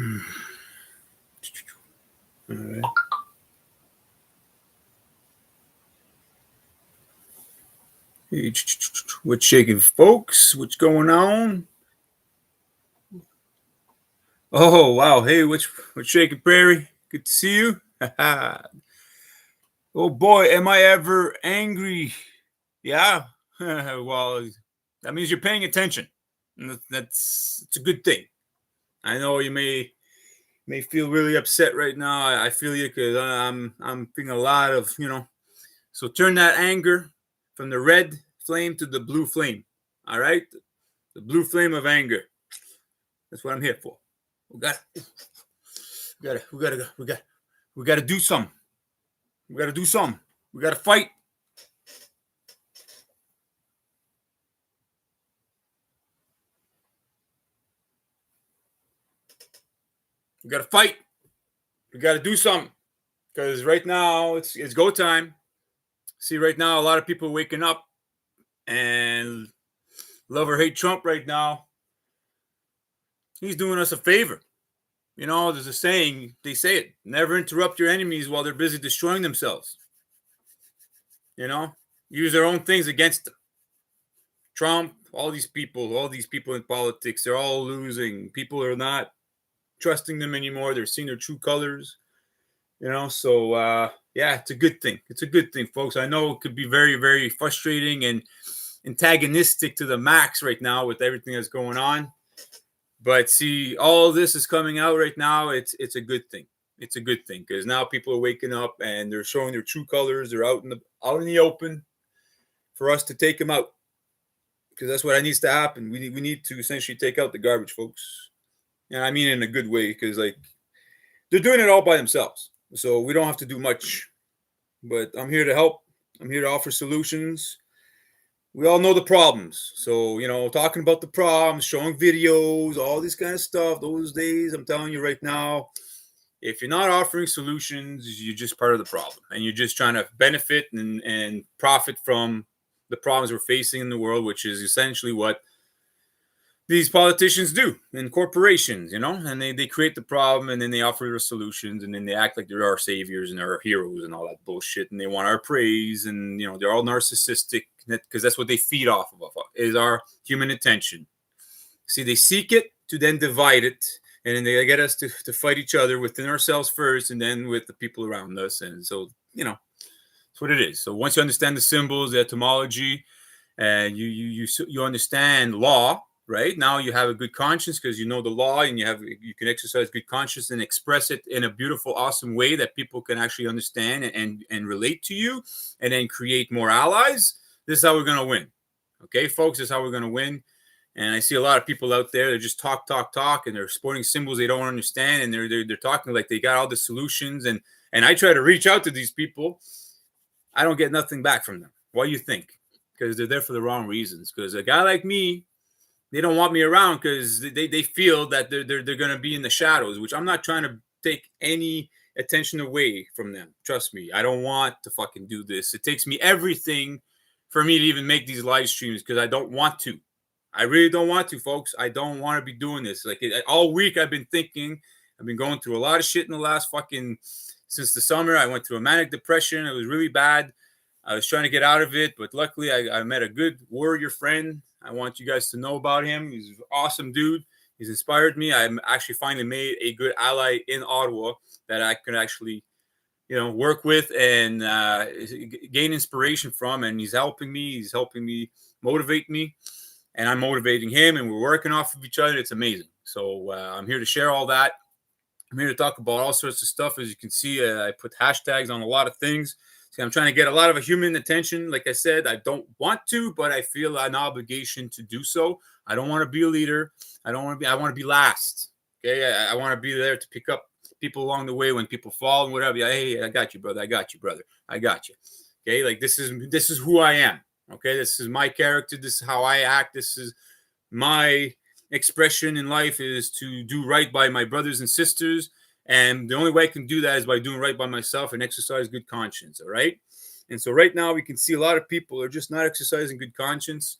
All right. Hey, what's shaking, folks? What's going on? Oh wow! Hey, what's shaking, Prairie? Good to see you. Oh boy, am I ever angry? Yeah. Well, that means you're paying attention. And that's it's a good thing. I know you may feel really upset right now. I feel you because I'm feeling a lot of So turn that anger from the red flame to the blue flame. All right, the blue flame of anger. That's what I'm here for. We gotta do something. We gotta do something. We gotta fight. We gotta fight. We gotta do something. Because right now it's go time. See, right now a lot of people are waking up and love or hate Trump right now. He's doing us a favor. You know, there's a saying, they say it, never interrupt your enemies while they're busy destroying themselves. You know, use their own things against them. Trump, all these people in politics, they're all losing. People are not trusting them anymore. They're seeing their true colors. So yeah, it's a good thing. It's a good thing, folks. I know it could be very, very frustrating and antagonistic to the max right now with everything that's going on. But see, all this is coming out right now. It's a good thing. It's a good thing because now people are waking up and they're showing their true colors. They're out in the open for us to take them out because that's what needs to happen. We need to essentially take out the garbage, folks. And I mean in a good way because like they're doing it all by themselves, so we don't have to do much. But I'm here to help. I'm here to offer solutions. We all know the problems. So, talking about the problems, showing videos, all this kind of stuff, those days, I'm telling you right now, if you're not offering solutions, you're just part of the problem. And you're just trying to benefit and profit from the problems we're facing in the world, which is essentially what these politicians do in corporations, and they create the problem and then they offer the solutions and then they act like they're our saviors and they're our heroes and all that bullshit and they want our praise and they're all narcissistic because that's what they feed off of is our human attention. See, they seek it to then divide it and then they get us to fight each other within ourselves first and then with the people around us. And so, that's what it is. So once you understand the symbols, the etymology, and you understand law, right? Now you have a good conscience because you know the law and you can exercise good conscience and express it in a beautiful, awesome way that people can actually understand and relate to you and then create more allies. This is how we're going to win. Okay, folks, this is how we're going to win. And I see a lot of people out there that just talk, and they're sporting symbols they don't understand, and they're talking like they got all the solutions. And I try to reach out to these people. I don't get nothing back from them. What do you think? Because they're there for the wrong reasons. Because a guy like me, they don't want me around because they feel that they're going to be in the shadows, which I'm not trying to take any attention away from them. Trust me, I don't want to fucking do this. It takes me everything for me to even make these live streams because I don't want to. I really don't want to, folks. I don't want to be doing this. Like all week I've been thinking, I've been going through a lot of shit in the last since the summer. I went through a manic depression. It was really bad. I was trying to get out of it, but luckily I met a good warrior friend. I want you guys to know about him. He's an awesome dude. He's inspired me. I actually finally made a good ally in Ottawa that I could actually, work with and gain inspiration from. And he's helping me. He's helping me motivate me. And I'm motivating him. And we're working off of each other. It's amazing. So I'm here to share all that. I'm here to talk about all sorts of stuff. As you can see, I put hashtags on a lot of things. I'm trying to get a lot of human attention. Like I said, I don't want to, but I feel an obligation to do so. I don't want to be a leader. I want to be last. Okay. I want to be there to pick up people along the way when people fall and whatever. Hey, I got you, brother. I got you, brother. I got you. Okay. Like this is who I am. Okay. This is my character. This is how I act. This is my expression in life is to do right by my brothers and sisters. And the only way I can do that is by doing right by myself and exercise good conscience. All right. And so right now we can see a lot of people are just not exercising good conscience.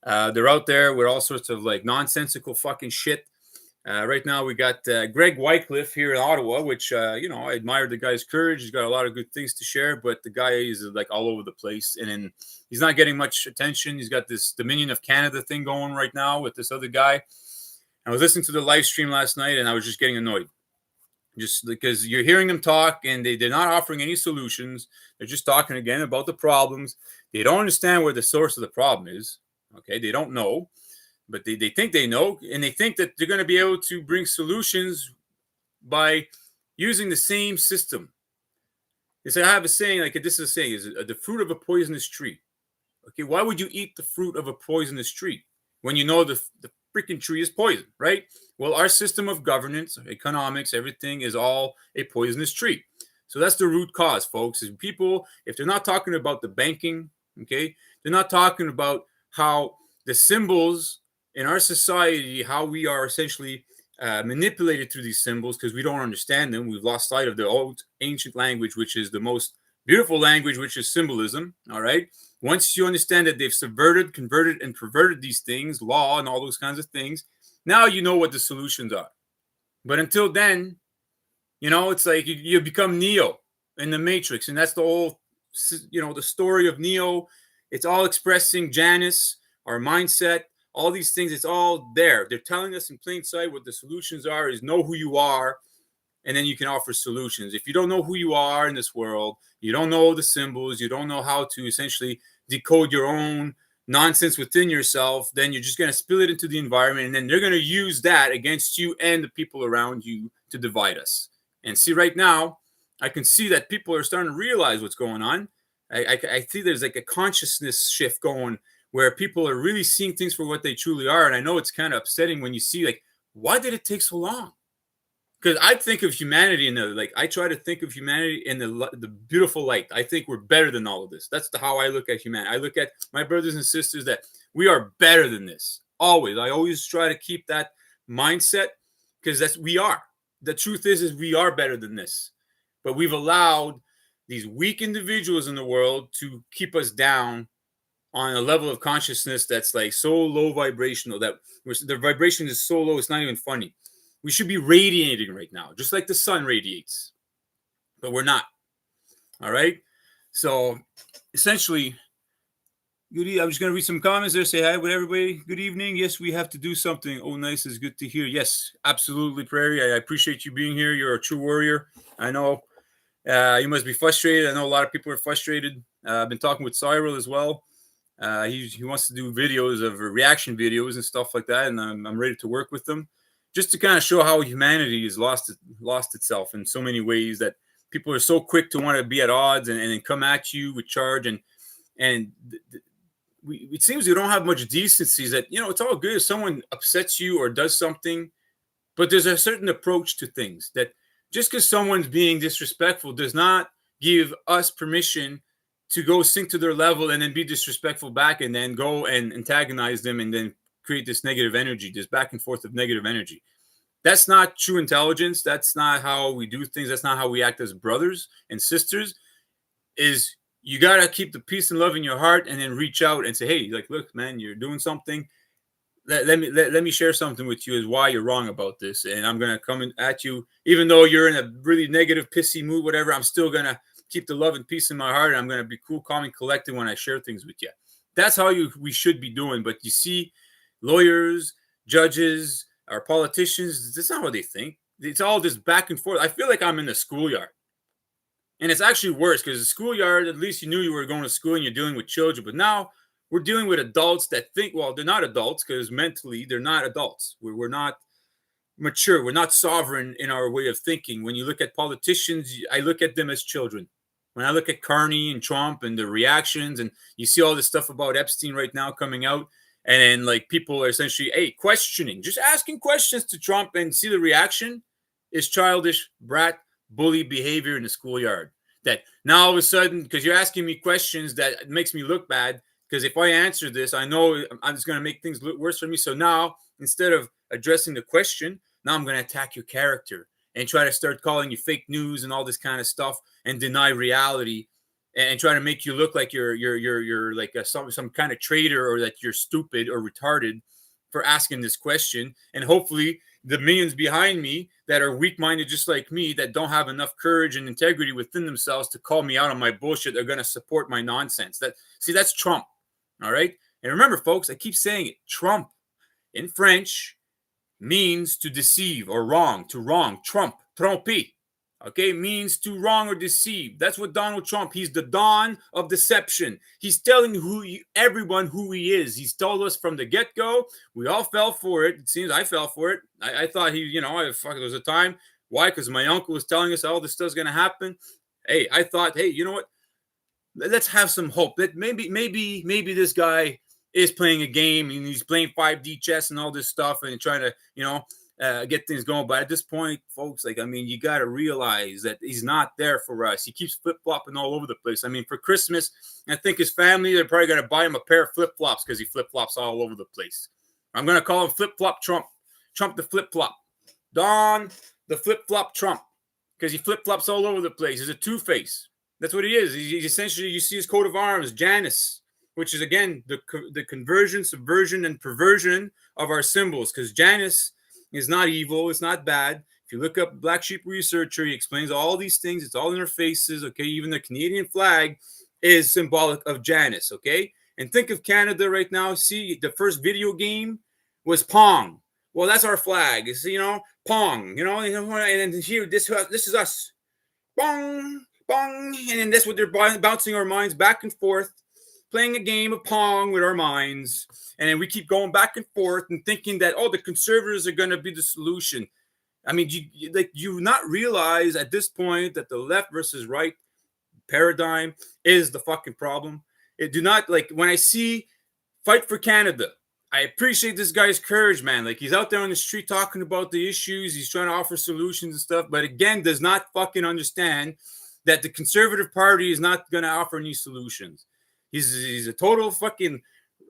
They're out there with all sorts of like nonsensical fucking shit. Right now, we got Greg Wycliffe here in Ottawa, which, I admire the guy's courage. He's got a lot of good things to share, but the guy is like all over the place. And then he's not getting much attention. He's got this Dominion of Canada thing going right now with this other guy. I was listening to the live stream last night and I was just getting annoyed. Just because you're hearing them talk and they're not offering any solutions. They're just talking again about the problems. They don't understand where the source of the problem is. Okay, they don't know. But they think they know, and they think that they're going to be able to bring solutions by using the same system. They say, I have a saying, like this is a saying, is the fruit of a poisonous tree. Okay, why would you eat the fruit of a poisonous tree when you know the freaking tree is poison, right? Well, our system of governance, economics, everything is all a poisonous tree. So that's the root cause, folks, is people, if they're not talking about the banking, okay, they're not talking about how the symbols in our society, how we are essentially manipulated through these symbols because we don't understand them. We've lost sight of the old ancient language, which is the most beautiful language, which is symbolism. All right. Once you understand that they've subverted, converted, and perverted these things, law and all those kinds of things, now you know what the solutions are. But until then, it's like you become Neo in the Matrix, and that's the whole, the story of Neo. It's all expressing Janus, our mindset, all these things. It's all there. They're telling us in plain sight what the solutions are. Is know who you are, and then you can offer solutions. If you don't know who you are in this world, you don't know the symbols, you don't know how to essentially decode your own nonsense within yourself, then you're just going to spill it into the environment, and then they're going to use that against you and the people around you to divide us. And see, right now, I can see that people are starting to realize what's going on. I see there's like a consciousness shift going where people are really seeing things for what they truly are. And I know it's kind of upsetting when you see, like, why did it take so long? Because I think of humanity I try to think of humanity in the beautiful light. I think we're better than all of this. That's how I look at humanity. I look at my brothers and sisters that we are better than this. Always. I always try to keep that mindset because we are. The truth is we are better than this. But we've allowed these weak individuals in the world to keep us down on a level of consciousness that's like so low vibrational that the vibration is so low, it's not even funny. We should be radiating right now, just like the sun radiates, but we're not. All right. So essentially, I'm just going to read some comments there. Say hi with everybody. Good evening. Yes, we have to do something. Oh, nice. It's good to hear. Yes, absolutely, Prairie. I appreciate you being here. You're a true warrior. I know you must be frustrated. I know a lot of people are frustrated. I've been talking with Cyril as well. He wants to do videos of reaction videos and stuff like that, and I'm ready to work with them, just to kind of show how humanity has lost itself in so many ways that people are so quick to want to be at odds and then come at you with charge, and it seems we don't have much decency. That it's all good if someone upsets you or does something, but there's a certain approach to things that just because someone's being disrespectful does not give us permission to go sink to their level and then be disrespectful back and then go and antagonize them and then create this negative energy, this back and forth of negative energy. That's not true intelligence. That's not how we do things. That's not how we act as brothers and sisters. Is you got to keep the peace and love in your heart and then reach out and say, hey, like, look, man, you're doing something. Let me share something with you as why you're wrong about this. And I'm going to come at you, even though you're in a really negative, pissy mood, whatever, I'm still going to keep the love and peace in my heart. And I'm going to be cool, calm, and collected when I share things with you. That's how we should be doing. But you see, lawyers, judges, our politicians, that's not what they think. It's all just back and forth. I feel like I'm in the schoolyard. And it's actually worse because the schoolyard, at least you knew you were going to school and you're dealing with children. But now we're dealing with adults that think, well, they're not adults because mentally they're not adults. We're not mature. We're not sovereign in our way of thinking. When you look at politicians, I look at them as children. When I look at Carney and Trump and the reactions, and you see all this stuff about Epstein right now coming out, and then like people are essentially, questioning, just asking questions to Trump and see the reaction is childish, brat, bully behavior in the schoolyard. That now all of a sudden, because you're asking me questions that makes me look bad, because if I answer this, I know I'm just going to make things look worse for me. So now, instead of addressing the question, now I'm going to attack your character and try to start calling you fake news and all this kind of stuff and deny reality and try to make you look like you're like some kind of traitor or that you're stupid or retarded for asking this question. And hopefully the millions behind me that are weak-minded just like me, that don't have enough courage and integrity within themselves to call me out on my bullshit, are going to support my nonsense. That's Trump. All right. And remember, folks, I keep saying it. Trump in French means to deceive or wrong, to wrong. Trump, tromper. Okay, means to wrong or deceive. That's what Donald Trump, he's the dawn of deception. He's telling everyone who he is. He's told us from the get-go. We all fell for it. It seems I fell for it. I thought there was a time. Why? Because my uncle was telling us all this stuff's going to happen. Hey, I thought, hey, you know what? Let's have some hope that maybe this guy is playing a game and he's playing 5D chess and all this stuff and trying to, get things going. But at this point, folks, you got to realize that he's not there for us. He keeps flip-flopping all over the place. For Christmas, I think his family, they're probably going to buy him a pair of flip-flops because he flip-flops all over the place. I'm going to call him Flip-Flop Trump. Trump the flip-flop. Don the flip-flop Trump, because he flip-flops all over the place. He's a two-face. That's what he is. He's essentially, you see his coat of arms, Janus, which is, again, the conversion, subversion, and perversion of our symbols, because Janus is not evil. It's not bad. If you look up Black Sheep Researcher, he explains all these things. It's all in their faces, okay? Even the Canadian flag is symbolic of Janus, okay? And think of Canada right now. See, the first video game was Pong. Well, that's our flag. It's, Pong, and then here, this is us. Bong, bong, and then that's what they're bouncing our minds back and forth, playing a game of Pong with our minds. And then we keep going back and forth and thinking that, the conservatives are going to be the solution. You not realize at this point that the left versus right paradigm is the fucking problem. It do not, when I see Fight for Canada, I appreciate this guy's courage, man. He's out there on the street talking about the issues. He's trying to offer solutions and stuff, but again, does not fucking understand that the Conservative Party is not going to offer any solutions. He's a total fucking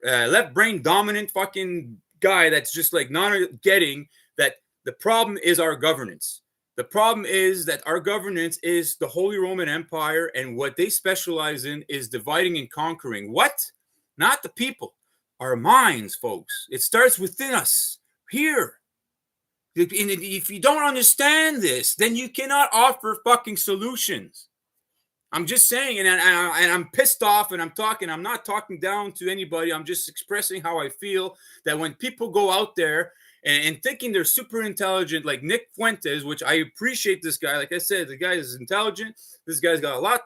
left brain dominant fucking guy that's just not getting that the problem is our governance. The problem is that our governance is the Holy Roman Empire, and what they specialize in is dividing and conquering. What? Not the people. Our minds, folks. It starts within us here. If you don't understand this, then you cannot offer fucking solutions. I'm just saying, and I'm pissed off, and I'm not talking down to anybody. I'm just expressing how I feel that when people go out there and thinking they're super intelligent, like Nick Fuentes, which I appreciate this guy. Like I said, the guy is intelligent. This guy's got a lot,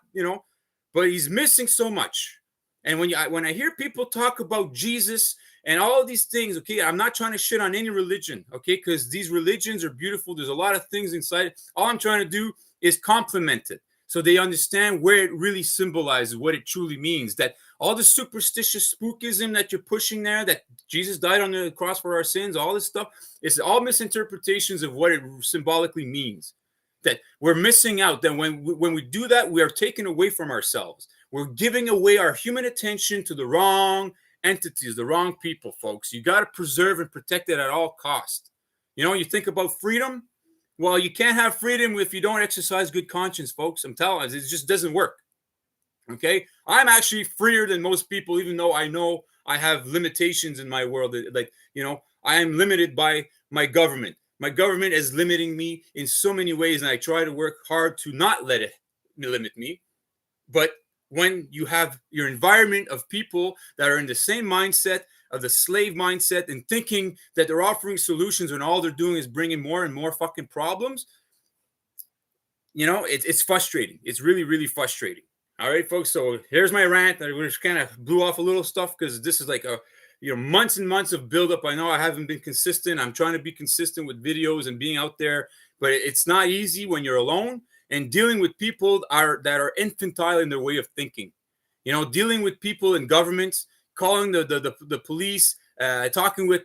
but he's missing so much. And when I hear people talk about Jesus and all of these things, okay, I'm not trying to shit on any religion, okay, because these religions are beautiful. There's a lot of things inside it. All I'm trying to do is complement it so they understand where it really symbolizes, what it truly means. That all the superstitious spookism that you're pushing there, that Jesus died on the cross for our sins, all this stuff, it's all misinterpretations of what it symbolically means. That we're missing out. That when we do that, we are taken away from ourselves. We're giving away our human attention to the wrong entities, the wrong people, folks. You got to preserve and protect it at all costs. You think about freedom. Well, you can't have freedom if you don't exercise good conscience, folks. I'm telling you, it just doesn't work. Okay? I'm actually freer than most people, even though I know I have limitations in my world. I am limited by my government. My government is limiting me in so many ways, and I try to work hard to not let it limit me. But when you have your environment of people that are in the same mindset of the slave mindset and thinking that they're offering solutions when all they're doing is bringing more and more fucking problems, it's frustrating. It's really, really frustrating. All right, folks. So here's my rant. I just kind of blew off a little stuff because this is like months and months of buildup. I know I haven't been consistent. I'm trying to be consistent with videos and being out there, but it's not easy when you're alone and dealing with people that are infantile in their way of thinking. Dealing with people in governments, calling the police, talking with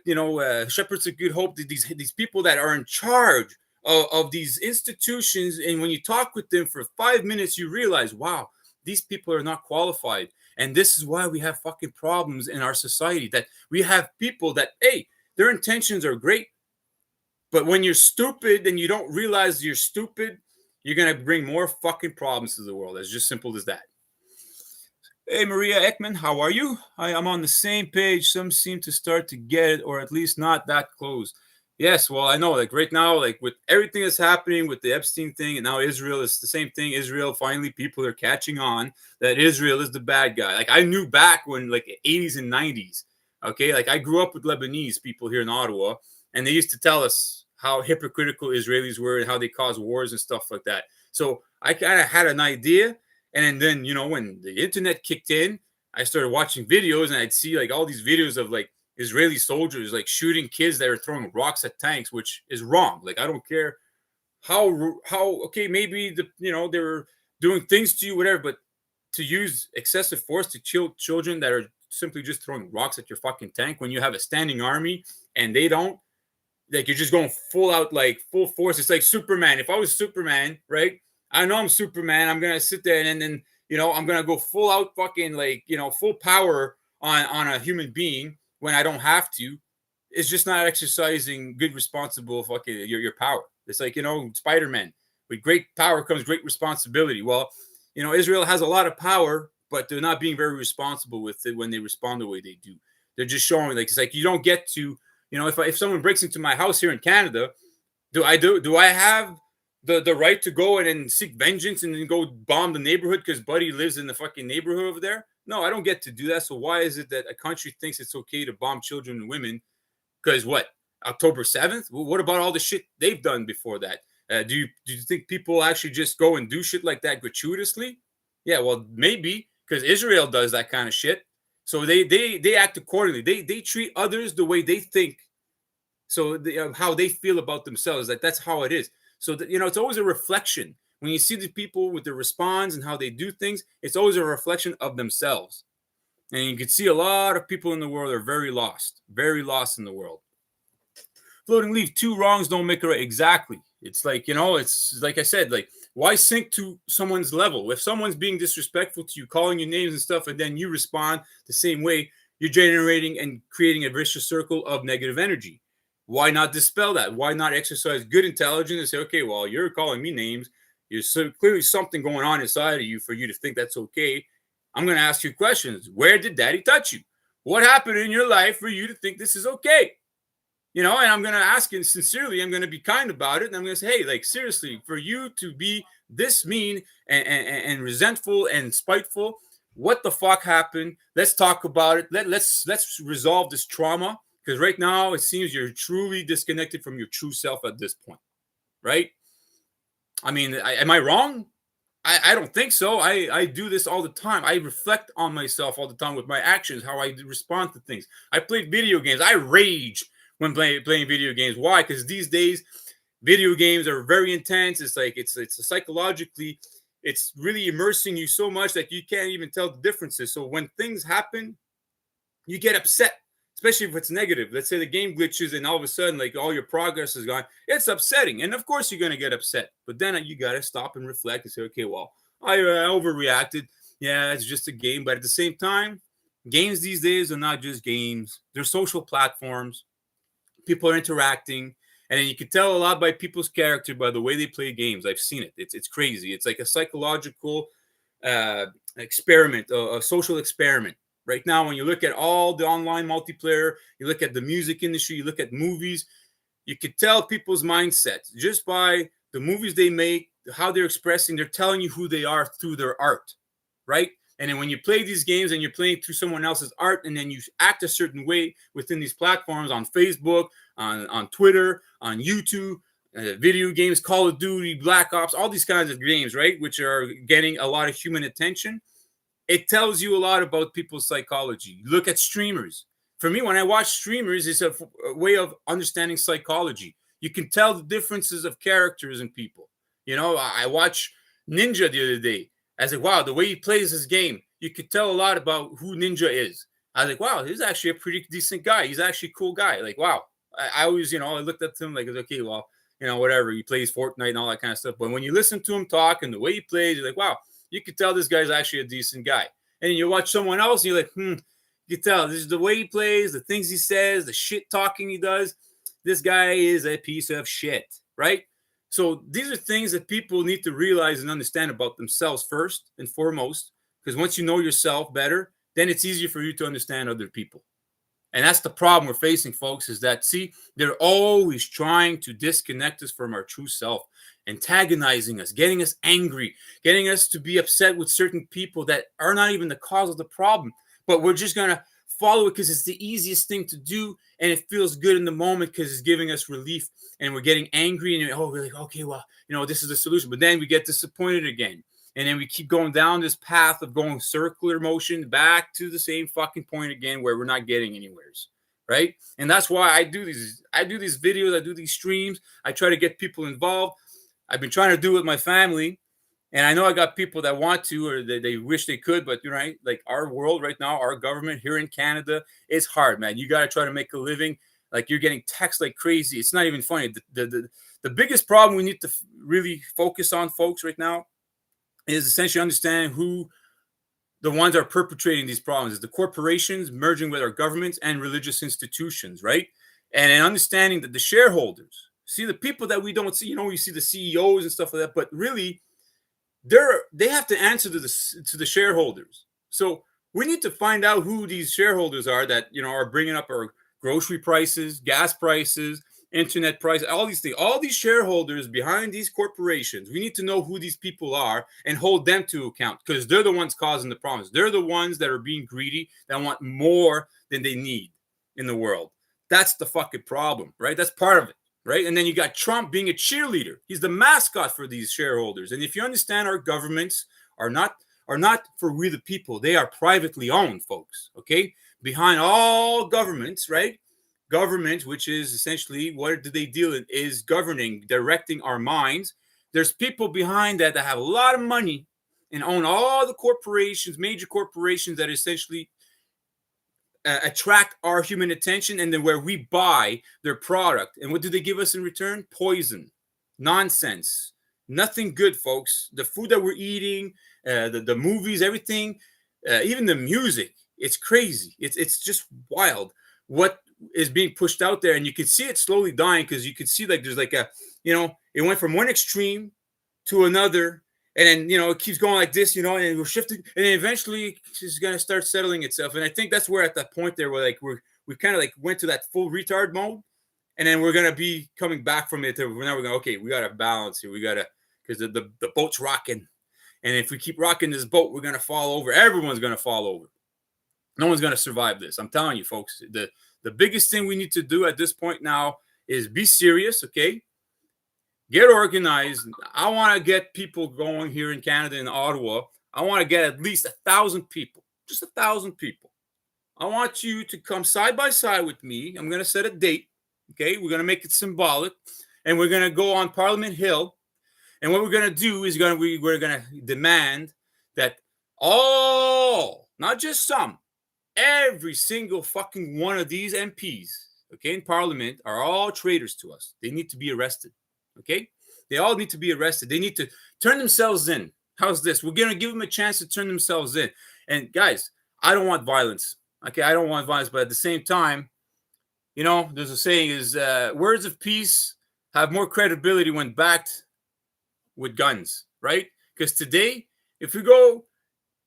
Shepherds of Good Hope, these people that are in charge of these institutions. And when you talk with them for 5 minutes, you realize, wow, these people are not qualified. And this is why we have fucking problems in our society, that we have people that, hey, their intentions are great, but when you're stupid and you don't realize you're stupid, you're going to bring more fucking problems to the world. It's just simple as that. Hey, Maria Ekman, how are you? I'm on the same page. Some seem to start to get it, or at least not that close. Yes, well, I know, like right now, like with everything that's happening with the Epstein thing, and now Israel is the same thing. Israel, finally, people are catching on that Israel is the bad guy. Like I knew back when, like, 80s and 90s. Okay, like I grew up with Lebanese people here in Ottawa, and they used to tell us how hypocritical Israelis were and how they cause wars and stuff like that. So I kind of had an idea, and then, when the internet kicked in, I started watching videos, and I'd see like all these videos of like Israeli soldiers like shooting kids that are throwing rocks at tanks, which is wrong. Like I don't care how okay, maybe they were doing things to you, whatever, but to use excessive force to children that are simply just throwing rocks at your fucking tank when you have a standing army and they don't, like, you're just going full out, like full force. It's like Superman. If I was Superman, right? I know I'm Superman. I'm gonna sit there and then I'm gonna go full out fucking, like, full power on a human being when I don't have to. It's just not exercising good, responsible fucking your power. It's like, Spider-Man. With great power comes great responsibility. Well, Israel has a lot of power, but they're not being very responsible with it when they respond the way they do. They're just showing, like, it's like you don't get to, if someone breaks into my house here in Canada, do I have the right to go and seek vengeance and then go bomb the neighborhood because Buddy lives in the fucking neighborhood over there? No, I don't get to do that. So why is it that a country thinks it's okay to bomb children and women? Because what? October 7th? Well, what about all the shit they've done before that? Do you think people actually just go and do shit like that gratuitously? Yeah, well, maybe because Israel does that kind of shit. So they act accordingly. They treat others the way they think. So how they feel about themselves, like that's how it is. So it's always a reflection. When you see the people with their response and how they do things, it's always a reflection of themselves. And you can see a lot of people in the world are very lost in the world. Floating leaf, two wrongs don't make a right. Exactly. It's like, it's like I said, like, why sink to someone's level? If someone's being disrespectful to you, calling you names and stuff, and then you respond the same way, you're generating and creating a vicious circle of negative energy. Why not dispel that? Why not exercise good intelligence and say, okay, well, you're calling me names. There's clearly something going on inside of you for you to think that's okay. I'm going to ask you questions. Where did daddy touch you? What happened in your life for you to think this is okay? And I'm going to ask you sincerely. I'm going to be kind about it. And I'm going to say, hey, like, seriously, for you to be this mean and resentful and spiteful, what the fuck happened? Let's talk about it. Let's resolve this trauma. Because right now, it seems you're truly disconnected from your true self at this point, right? I mean, am I wrong? I don't think so. I do this all the time. I reflect on myself all the time with my actions, how I respond to things. I play video games. I rage when playing video games. Why? Because these days, video games are very intense. It's like it's psychologically, it's really immersing you so much that you can't even tell the differences. So when things happen, you get upset, especially if it's negative. Let's say the game glitches and all of a sudden, like, all your progress is gone. It's upsetting. And of course, you're going to get upset. But then you got to stop and reflect and say, okay, well, I overreacted. Yeah, it's just a game. But at the same time, games these days are not just games, they're social platforms. People are interacting. And then you can tell a lot by people's character by the way they play games. I've seen it. It's crazy. It's like a psychological experiment, a social experiment. Right now, when you look at all the online multiplayer, you look at the music industry, you look at movies, you can tell people's mindsets just by the movies they make, how they're expressing. They're telling you who they are through their art, right? And then when you play these games and you're playing through someone else's art, and then you act a certain way within these platforms on Facebook, on Twitter, on YouTube, video games, Call of Duty, Black Ops, all these kinds of games, right, which are getting a lot of human attention. It tells you a lot about people's psychology. Look at streamers. For me, when I watch streamers, it's a way of understanding psychology. You can tell the differences of characters in people. I watched Ninja the other day. I was like, wow, the way he plays his game, you could tell a lot about who Ninja is. I was like, wow, he's actually a pretty decent guy. He's actually a cool guy. Like, wow. I always, I looked at him like, okay, well, whatever. He plays Fortnite and all that kind of stuff. But when you listen to him talk and the way he plays, you're like, wow, you can tell this guy's actually a decent guy. And you watch someone else, and you're like, you can tell this is the way he plays, the things he says, the shit talking he does. This guy is a piece of shit, right? So these are things that people need to realize and understand about themselves first and foremost, Because once you know yourself better, then it's easier for you to understand other people. And that's the problem we're facing, folks, is that, see, they're always trying to disconnect us from our true self, antagonizing us, getting us angry, getting us to be upset with certain people that are not even the cause of the problem. But we're just going to follow it because it's the easiest thing to do. And it feels good in the moment because it's giving us relief. And we're getting angry and, we're like, okay, well, this is the solution. But then we get disappointed again. And then we keep going down this path of going circular motion back to the same fucking point again where we're not getting anywhere, right? And that's why I do these videos, I do these streams. I try to get people involved. I've been trying to do it with my family. And I know I got people that want to or they wish they could, but right, like our world right now, our government here in Canada, it's hard, man. You got to try to make a living. Like you're getting taxed like crazy. It's not even funny. The biggest problem we need to really focus on, folks, right now is essentially understanding who the ones are perpetrating these problems is the corporations merging with our governments and religious institutions, right? And understanding that the shareholders, see the people that we don't see, we see the CEOs and stuff like that, but really they have to answer to the shareholders. So we need to find out who these shareholders are that, are bringing up our grocery prices, gas prices, internet price, all these things, all these shareholders behind these corporations. We need to know who these people are and hold them to account because they're the ones causing the problems. They're the ones that are being greedy, that want more than they need in the world. That's the fucking problem, right? That's part of it, right? And then you got Trump being a cheerleader. He's the mascot for these shareholders. And if you understand, our governments are not for we the people. They are privately owned, folks, okay? Behind all governments, right? Government, which is essentially what do they deal in, is governing, directing our minds. There's people behind that have a lot of money and own all the corporations, major corporations that essentially attract our human attention, and then where we buy their product. And what do they give us in return? Poison, nonsense, nothing good, folks. The food that we're eating, the movies, everything, even the music, it's crazy. It's just wild what is being pushed out there, and you can see it slowly dying because you can see like there's like a it went from one extreme to another, and then it keeps going like this, and we're shifting, and then eventually it's gonna start settling itself. And I think that's where at that point there where like we kind of like went to that full retard mode, and then we're gonna be coming back from it. Now we're going, okay, we gotta balance here. We gotta, because the boat's rocking, and if we keep rocking this boat, we're gonna fall over. Everyone's gonna fall over. No one's gonna survive this. I'm telling you, folks. The biggest thing we need to do at this point now is be serious, okay? Get organized. I want to get people going here in Canada, in Ottawa. I want to get at least 1,000 people, just 1,000 people. I want you to come side by side with me. I'm going to set a date, okay? We're going to make it symbolic, and we're going to go on Parliament Hill. And what we're going to do is we're going to demand that all, not just some, every single fucking one of these MPs, okay, in Parliament are all traitors to us. They need to be arrested, okay? They all need to be arrested. They need to turn themselves in. How's this? We're going to give them a chance to turn themselves in. And guys, I don't want violence, okay? I don't want violence, but at the same time, there's a saying is words of peace have more credibility when backed with guns, right? Because today, if we go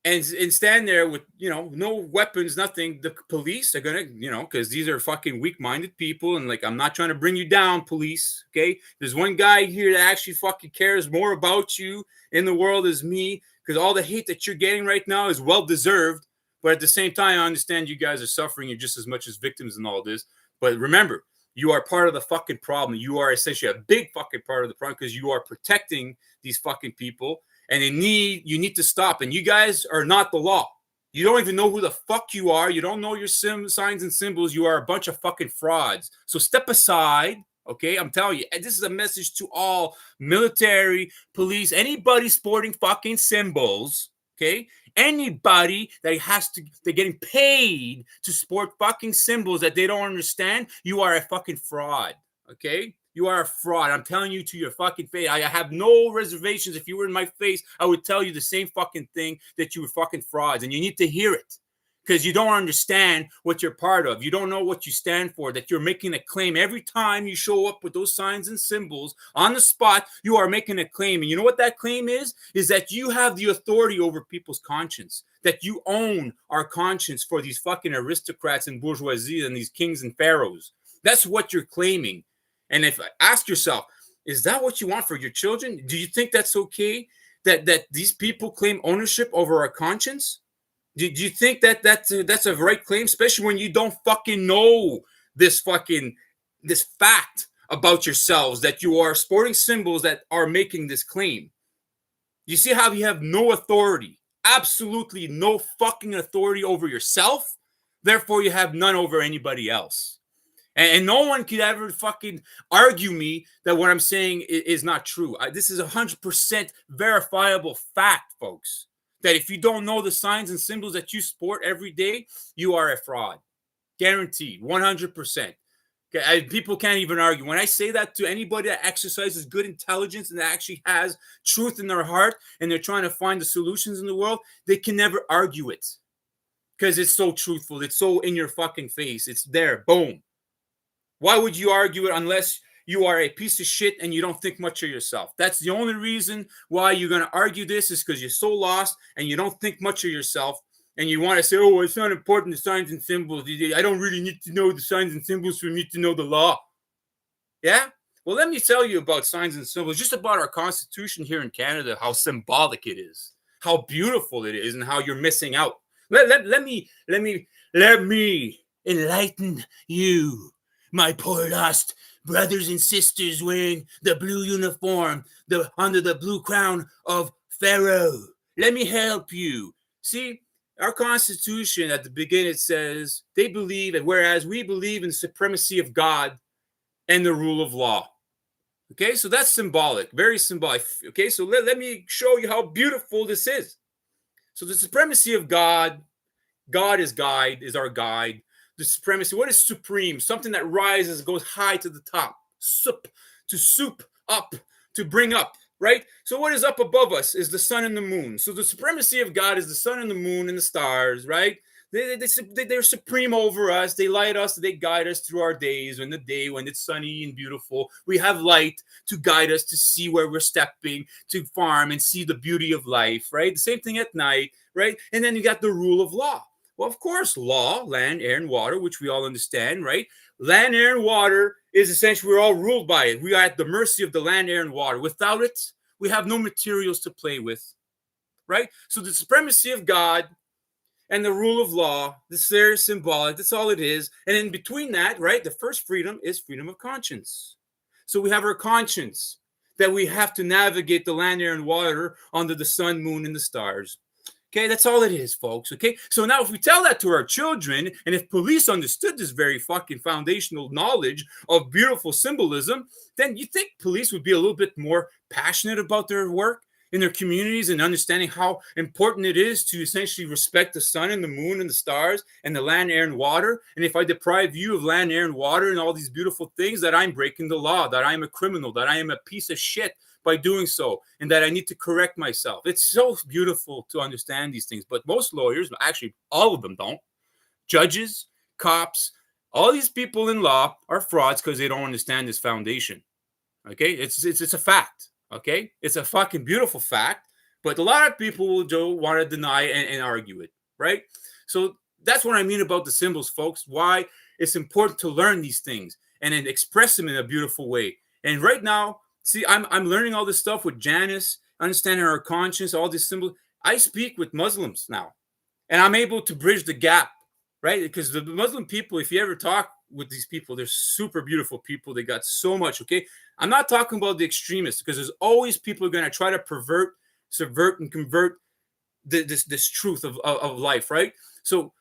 and stand there with, no weapons, nothing, the police are going to, because these are fucking weak-minded people. And like, I'm not trying to bring you down, police, okay? There's one guy here that actually fucking cares more about you in the world as me, because all the hate that you're getting right now is well-deserved. But at the same time, I understand you guys are suffering. You're just as much as victims in all this. But remember, you are part of the fucking problem. You are essentially a big fucking part of the problem because you are protecting these fucking people. And you need to stop. And you guys are not the law. You don't even know who the fuck you are. You don't know your signs and symbols. You are a bunch of fucking frauds. So step aside, okay? I'm telling you, and this is a message to all military, police, anybody sporting fucking symbols, okay? Anybody that they're getting paid to sport fucking symbols that they don't understand, you are a fucking fraud, okay? You are a fraud. I'm telling you to your fucking face. I have no reservations. If you were in my face, I would tell you the same fucking thing, that you were fucking frauds. And you need to hear it. because you don't understand what you're part of. You don't know what you stand for, that you're making a claim. Every time you show up with those signs and symbols on the spot, you are making a claim. And you know what that claim is? Is that you have the authority over people's conscience, that you own our conscience for these fucking aristocrats and bourgeoisie and these kings and pharaohs. That's what you're claiming. And if ask yourself, is that what you want for your children? Do you think that's okay? That these people claim ownership over our conscience? Do you think that that's a right claim, especially when you don't fucking know this fact about yourselves, that you are sporting symbols that are making this claim? You see how you have no authority, absolutely no fucking authority over yourself. Therefore, you have none over anybody else. And no one could ever fucking argue me that what I'm saying is not true. This is 100% verifiable fact, folks. That if you don't know the signs and symbols that you sport every day, you are a fraud. Guaranteed, 100%. Okay, people can't even argue. When I say that to anybody that exercises good intelligence and that actually has truth in their heart and they're trying to find the solutions in the world, they can never argue it. Because it's so truthful. It's so in your fucking face. It's there. Boom. Why would you argue it unless you are a piece of shit and you don't think much of yourself? That's the only reason why you're going to argue this, is because you're so lost and you don't think much of yourself. And you want to say, oh, it's not important, the signs and symbols. I don't really need to know the signs and symbols for me to know the law. Yeah? Well, let me tell you about signs and symbols, just about our Constitution here in Canada, how symbolic it is, how beautiful it is, and how you're missing out. Let me enlighten you, my poor lost brothers and sisters wearing the blue uniform, under the blue crown of Pharaoh. Let me help you. See, our Constitution at the beginning, it says they believe, and whereas we believe in the supremacy of God and the rule of law. Okay, so that's symbolic, very symbolic. Okay, so let me show you how beautiful this is. So the supremacy of God, God is our guide. The supremacy, what is supreme? Something that rises, goes high to the top. To soup up, to bring up, right? So what is up above us is the sun and the moon. So the supremacy of God is the sun and the moon and the stars, right? They're supreme over us. They light us. They guide us through our days. In the day when it's sunny and beautiful, we have light to guide us to see where we're stepping, to farm and see the beauty of life, right? The same thing at night, right? And then you got the rule of law. Well, of course, law, land, air, and water, which we all understand, right? Land, air, and water is essentially, we're all ruled by it. We are at the mercy of the land, air, and water. Without it, we have no materials to play with, right? So the supremacy of God and the rule of law, this is very symbolic. That's all it is. And in between that, right, the first freedom is freedom of conscience. So we have our conscience that we have to navigate the land, air, and water under the sun, moon, and the stars. Okay, that's all it is, folks. Okay, so now if we tell that to our children, and if police understood this very fucking foundational knowledge of beautiful symbolism, then you think police would be a little bit more passionate about their work in their communities and understanding how important it is to essentially respect the sun and the moon and the stars and the land, air, and water. And if I deprive you of land, air, and water and all these beautiful things, that I'm breaking the law, that I'm a criminal, that I am a piece of shit by doing so, and that I need to correct myself. It's so beautiful to understand these things, but most lawyers, actually all of them don't. Judges, cops, all these people in law are frauds because they don't understand this foundation. Okay, it's a fact. Okay, it's a fucking beautiful fact, but a lot of people don't want to deny and argue it, right? So that's what I mean about the symbols, folks. Why it's important to learn these things and then express them in a beautiful way. And right now, see, I'm learning all this stuff with Janice, understanding our conscience, all these symbols. I speak with Muslims now, and I'm able to bridge the gap, right? Because the Muslim people, if you ever talk with these people, they're super beautiful people. They got so much, okay? I'm not talking about the extremists, because there's always people going to try to pervert, subvert, and convert this truth of life, right? So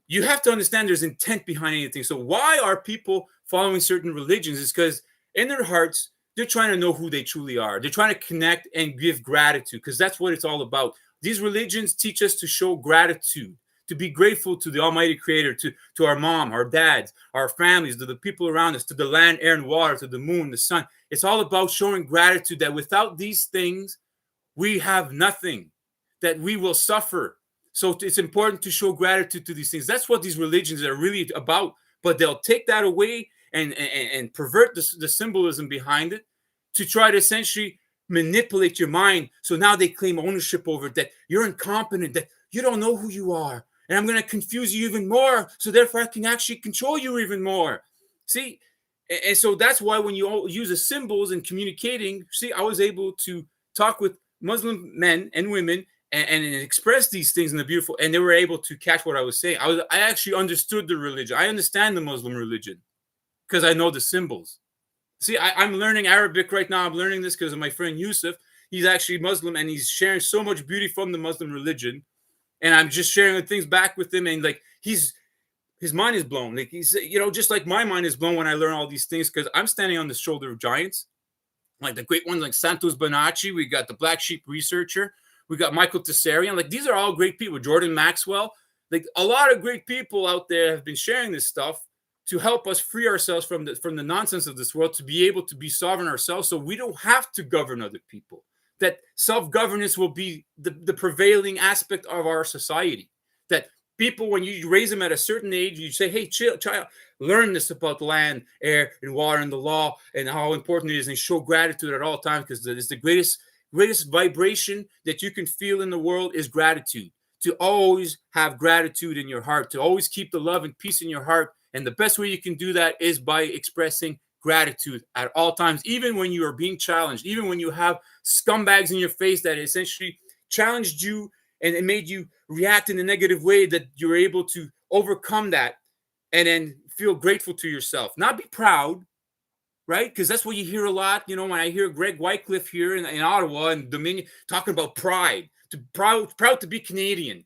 you have to understand there's intent behind anything. So why are people following certain religions? Is because in their hearts, they're trying to know who they truly are. They're trying to connect and give gratitude, because that's what it's all about. These religions teach us to show gratitude, to be grateful to the Almighty Creator, to our mom, our dads, our families, to the people around us, to the land, air, and water, to the moon, the sun. It's all about showing gratitude that without these things, we have nothing, that we will suffer, So it's important to show gratitude to these things. That's what these religions are really about. But they'll take that away and pervert the symbolism behind it to try to essentially manipulate your mind. So now they claim ownership over it, that you're incompetent, that you don't know who you are. And I'm going to confuse you even more. So therefore, I can actually control you even more. See? And so that's why when you use the symbols in communicating, see, I was able to talk with Muslim men and women and express these things in the beautiful, and they were able to catch what I was saying. I actually understood the religion. I understand the Muslim religion because I know the symbols. See, I'm learning Arabic right now. I'm learning this because of my friend Yusuf. He's actually Muslim, and he's sharing so much beauty from the Muslim religion. And I'm just sharing the things back with him, and like his mind is blown. Like he's, just like my mind is blown when I learn all these things because I'm standing on the shoulder of giants, like the great ones like Santos Bonacci. We got the Black Sheep researcher. We got Michael Tessarian. Like these are all great people. Jordan Maxwell. Like a lot of great people out there have been sharing this stuff to help us free ourselves from the nonsense of this world, to be able to be sovereign ourselves, so we don't have to govern other people. That self-governance will be the prevailing aspect of our society. That people, when you raise them at a certain age, you say, hey, child, learn this about land, air, and water, and the law, and how important it is, and show gratitude at all times, because it's the greatest vibration that you can feel in the world is gratitude. To always have gratitude in your heart, to always keep the love and peace in your heart. And the best way you can do that is by expressing gratitude at all times, even when you are being challenged, even when you have scumbags in your face that essentially challenged you and it made you react in a negative way, that you're able to overcome that and then feel grateful to yourself. Not be proud, right? Because that's what you hear a lot. When I hear Greg Wycliffe here in Ottawa and Dominion talking about pride, proud to be Canadian.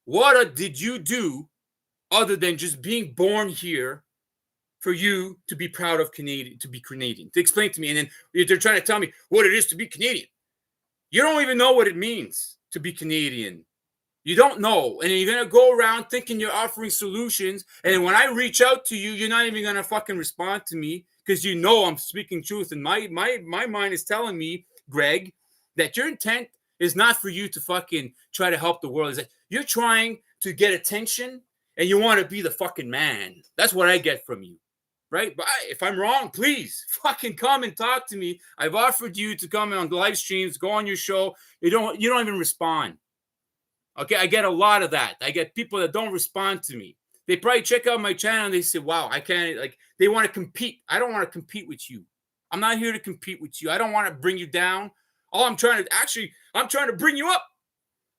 What did you do other than just being born here for you to be proud of Canadian, to be Canadian? To explain to me. And then they're trying to tell me what it is to be Canadian. You don't even know what it means to be Canadian. You don't know. And you're going to go around thinking you're offering solutions. And when I reach out to you, you're not even going to fucking respond to me because you know I'm speaking truth. And my mind is telling me, Greg, that your intent is not for you to fucking try to help the world. Is that you're trying to get attention and you want to be the fucking man. That's what I get from you. Right? But if I'm wrong, please fucking come and talk to me. I've offered you to come on live streams, go on your show. You don't even respond. Okay, I get a lot of that. I get people that don't respond to me. They probably check out my channel and they say, wow, I can't, like, they want to compete. I don't want to compete with you. I'm not here to compete with you. I don't want to bring you down. I'm trying to bring you up.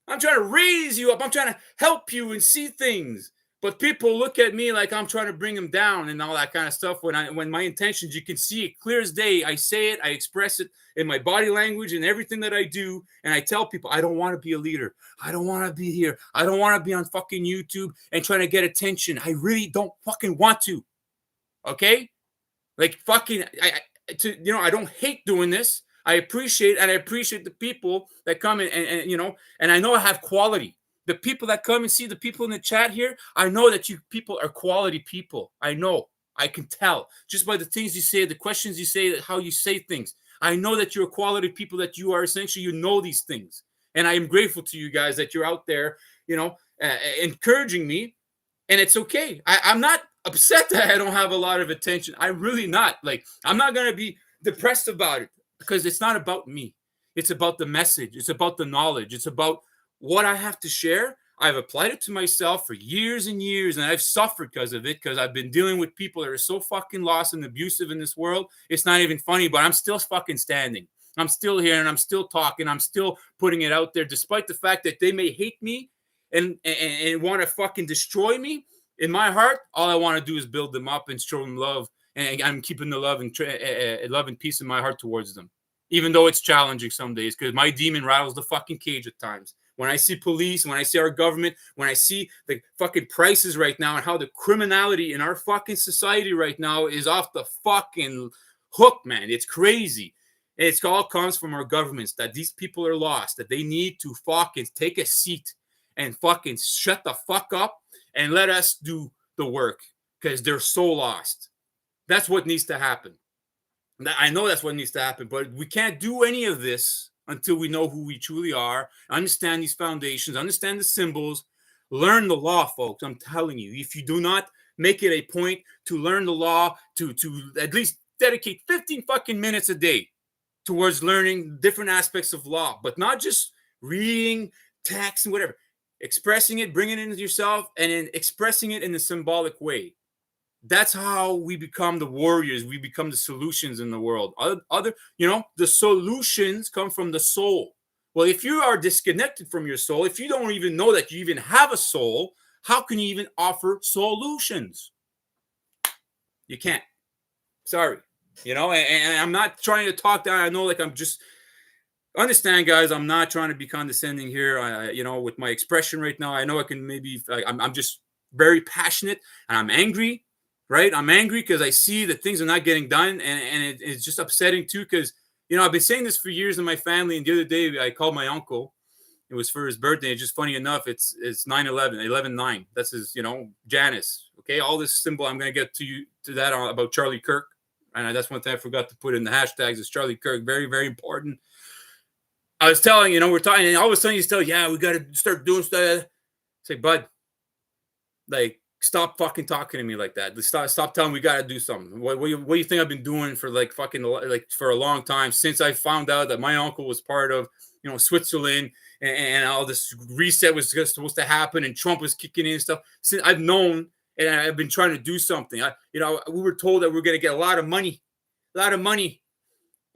I'm trying to raise you up. I'm trying to help you and see things. But people look at me like I'm trying to bring them down and all that kind of stuff. When my intentions, you can see it clear as day. I say it, I express it in my body language and everything that I do. And I tell people, I don't want to be a leader. I don't want to be here. I don't want to be on fucking YouTube and trying to get attention. I really don't fucking want to. Okay? Like fucking, I don't hate doing this. I appreciate the people that come and I know I have quality. The people that come and see the people in the chat here, I know that you people are quality people. I know. I can tell just by the things you say, the questions you say, how you say things. I know that you're quality people, that you are essentially, you know these things. And I am grateful to you guys that you're out there, encouraging me. And it's okay. I'm not upset that I don't have a lot of attention. I'm really not. Like, I'm not going to be depressed about it because it's not about me. It's about the message. It's about the knowledge. It's about what I have to share. I've applied it to myself for years and years, and I've suffered because of it, because I've been dealing with people that are so fucking lost and abusive in this world. It's not even funny, but I'm still fucking standing. I'm still here, and I'm still talking. I'm still putting it out there, despite the fact that they may hate me and want to fucking destroy me. In my heart, all I want to do is build them up and show them love, and I'm keeping the love and love and peace in my heart towards them, even though it's challenging some days, because my demon rattles the fucking cage at times. When I see police, when I see our government, when I see the fucking prices right now and how the criminality in our fucking society right now is off the fucking hook, man. It's crazy. And it all comes from our governments, that these people are lost, that they need to fucking take a seat and fucking shut the fuck up and let us do the work, because they're so lost. That's what needs to happen. I know that's what needs to happen, but we can't do any of this until we know who we truly are, understand these foundations, understand the symbols, learn the law, folks. I'm telling you, if you do not make it a point to learn the law, to at least dedicate 15 fucking minutes a day towards learning different aspects of law, but not just reading text and whatever, expressing it, bringing it into yourself, and then expressing it in a symbolic way. That's how we become the warriors. We become the solutions in the world. The solutions come from the soul. Well, if you are disconnected from your soul, if you don't even know that you even have a soul, how can you even offer solutions? You can't. Sorry. And I'm not trying to talk down. I know, like, I'm just understand, guys. I'm not trying to be condescending here. With my expression right now, I know I can maybe. I'm just very passionate, and I'm angry. Right? I'm angry because I see that things are not getting done, and it's just upsetting too. Because I've been saying this for years in my family. And the other day, I called my uncle. It was for his birthday. It's just funny enough. It's 9/11, 11/9. That's his, Janus. Okay, all this symbol. I'm gonna get to that about Charlie Kirk, and that's one thing I forgot to put in the hashtags. Is Charlie Kirk very, very important? I was telling we're talking, and all of a sudden he's telling, yeah, we got to start doing stuff. Say, bud, like, stop fucking talking to me like that. Stop telling me we got to do something. What do you think I've been doing for for a long time, since I found out that my uncle was part of Switzerland, and all this reset was just supposed to happen, and Trump was kicking in and stuff. Since I've known, and I've been trying to do something. We were told that we're going to get a lot of money.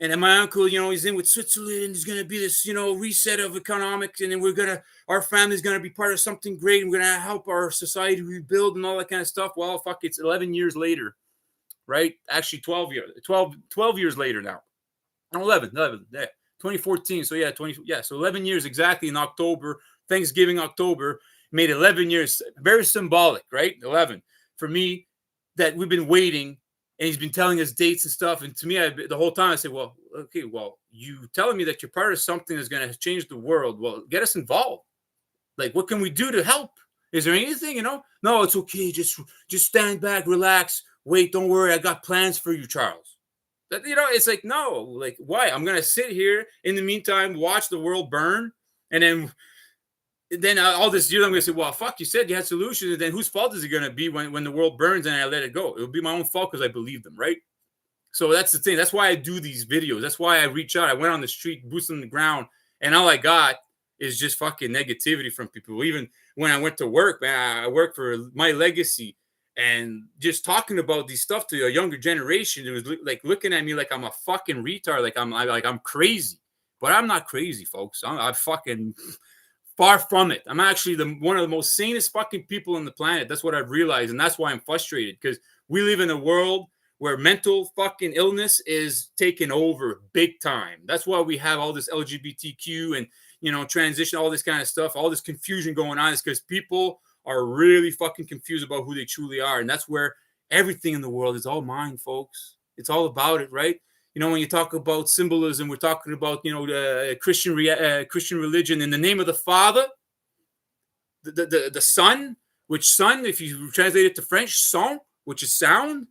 And then my uncle, he's in with Switzerland, and there's going to be this, reset of economics. And then our family's going to be part of something great. And we're going to help our society rebuild and all that kind of stuff. Well, fuck, it's 11 years later, right? Actually, 12 years later now. No, 11, yeah. 2014. So yeah, so 11 years exactly in October, Thanksgiving, October, made 11 years. Very symbolic, right? 11. For me, that we've been waiting. And he's been telling us dates and stuff. And to me, the whole time I said, well, okay, you telling me that you're part of something that's going to change the world. Well, get us involved. Like, what can we do to help? Is there anything, No, it's okay. Just stand back, relax, wait, don't worry. I got plans for you, Charles. It's like, no, like, why? I'm going to sit here in the meantime, watch the world burn. And then all this year, I'm going to say, well, fuck, you said you had solutions. And then whose fault is it going to be when the world burns and I let it go? It would be my own fault because I believe them, right? So that's the thing. That's why I do these videos. That's why I reach out. I went on the street, boots on the ground, and all I got is just fucking negativity from people. Even when I went to work, man, I work for My Legacy, and just talking about these stuff to a younger generation, it was like looking at me like I'm a fucking retard, like I'm crazy. But I'm not crazy, folks. I'm fucking... Far from it. I'm actually one of the most sanest fucking people on the planet. That's what I've realized. And that's why I'm frustrated, because we live in a world where mental fucking illness is taking over big time. That's why we have all this LGBTQ and, transition, all this kind of stuff, all this confusion going on, is because people are really fucking confused about who they truly are. And that's where everything in the world is all mind, folks. It's all about it, right? When you talk about symbolism, we're talking about, the Christian religion in the name of the Father, the Son, which Son, if you translate it to French, son, which is sound,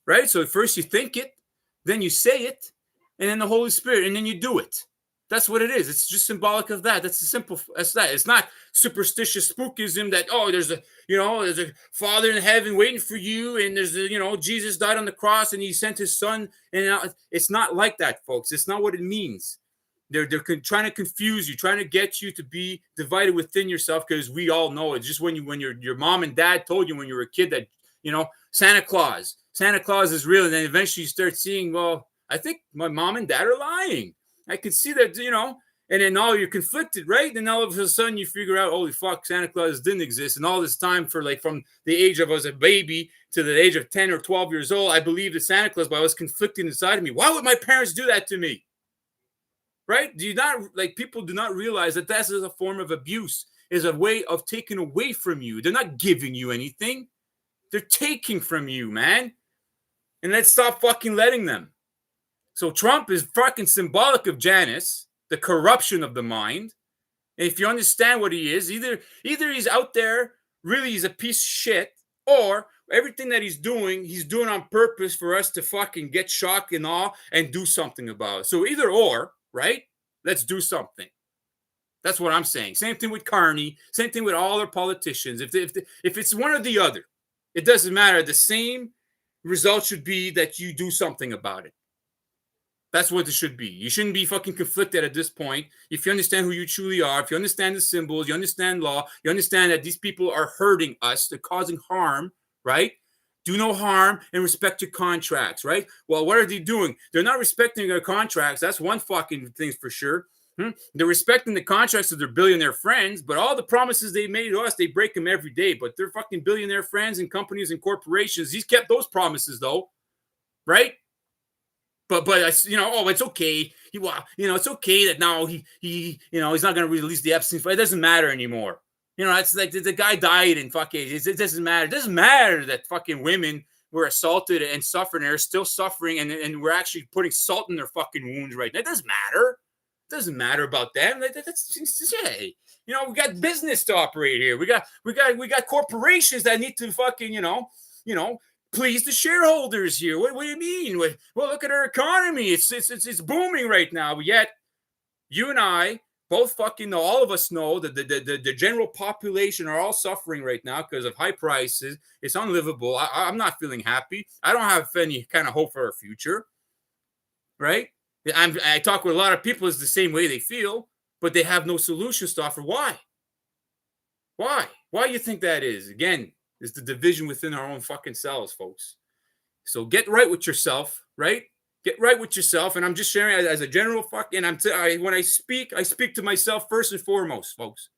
right? So first you think it, then you say it, and then the Holy Spirit, and then you do it. That's what it is. It's just symbolic of that. That's that. It's not superstitious spookism that, there's a Father in heaven waiting for you, and there's Jesus died on the cross and he sent his son. And it's not like that, folks. It's not what it means. They're trying to confuse you, trying to get you to be divided within yourself, because we all know it's just when your mom and dad told you when you were a kid that, Santa Claus is real. And then eventually you start seeing, well, I think my mom and dad are lying. I could see that, and then now you're conflicted, right? Then all of a sudden you figure out, holy fuck, Santa Claus didn't exist. And all this time from the age of as a baby to the age of 10 or 12 years old, I believed in Santa Claus, but I was conflicted inside of me. Why would my parents do that to me? Right? People do not realize that that is a form of abuse, is a way of taking away from you. They're not giving you anything. They're taking from you, man. And let's stop fucking letting them. So Trump is fucking symbolic of Janus, the corruption of the mind. And if you understand what he is, either he's out there, really he's a piece of shit, or everything that he's doing on purpose for us to fucking get shocked and awe and do something about it. So either or, right? Let's do something. That's what I'm saying. Same thing with Carney. Same thing with all our politicians. If it's one or the other, it doesn't matter. The same result should be that you do something about it. That's what it should be. You shouldn't be fucking conflicted at this point. If you understand who you truly are, if you understand the symbols, you understand law, you understand that these people are hurting us, they're causing harm, right? Do no harm and respect your contracts, right? Well, what are they doing? They're not respecting their contracts. That's one fucking thing for sure. They're respecting the contracts of their billionaire friends, but all the promises they made to us, they break them every day. But their fucking billionaire friends and companies and corporations, he's kept those promises though, right? But it's okay. It's okay that now he's not going to release the Epstein file. It doesn't matter anymore. It's like the guy died and fucking it doesn't matter. It doesn't matter that fucking women were assaulted and suffering. They're still suffering, and we're actually putting salt in their fucking wounds right now. It doesn't matter. It doesn't matter about them. That's hey. We got business to operate here. We got corporations that need to fucking please the shareholders here. What do you mean? Well, look at our economy. It's booming right now. But yet, you and I both fucking know. All of us know that the general population are all suffering right now because of high prices. It's unlivable. I'm not feeling happy. I don't have any kind of hope for our future. Right? I talk with a lot of people. It's the same way they feel, but they have no solutions to offer. Why? Why do you think that is? Again, is the division within our own fucking selves, folks. So get right with yourself, right? Get right with yourself. And I'm just sharing as a general fucking. When I speak to myself first and foremost, folks.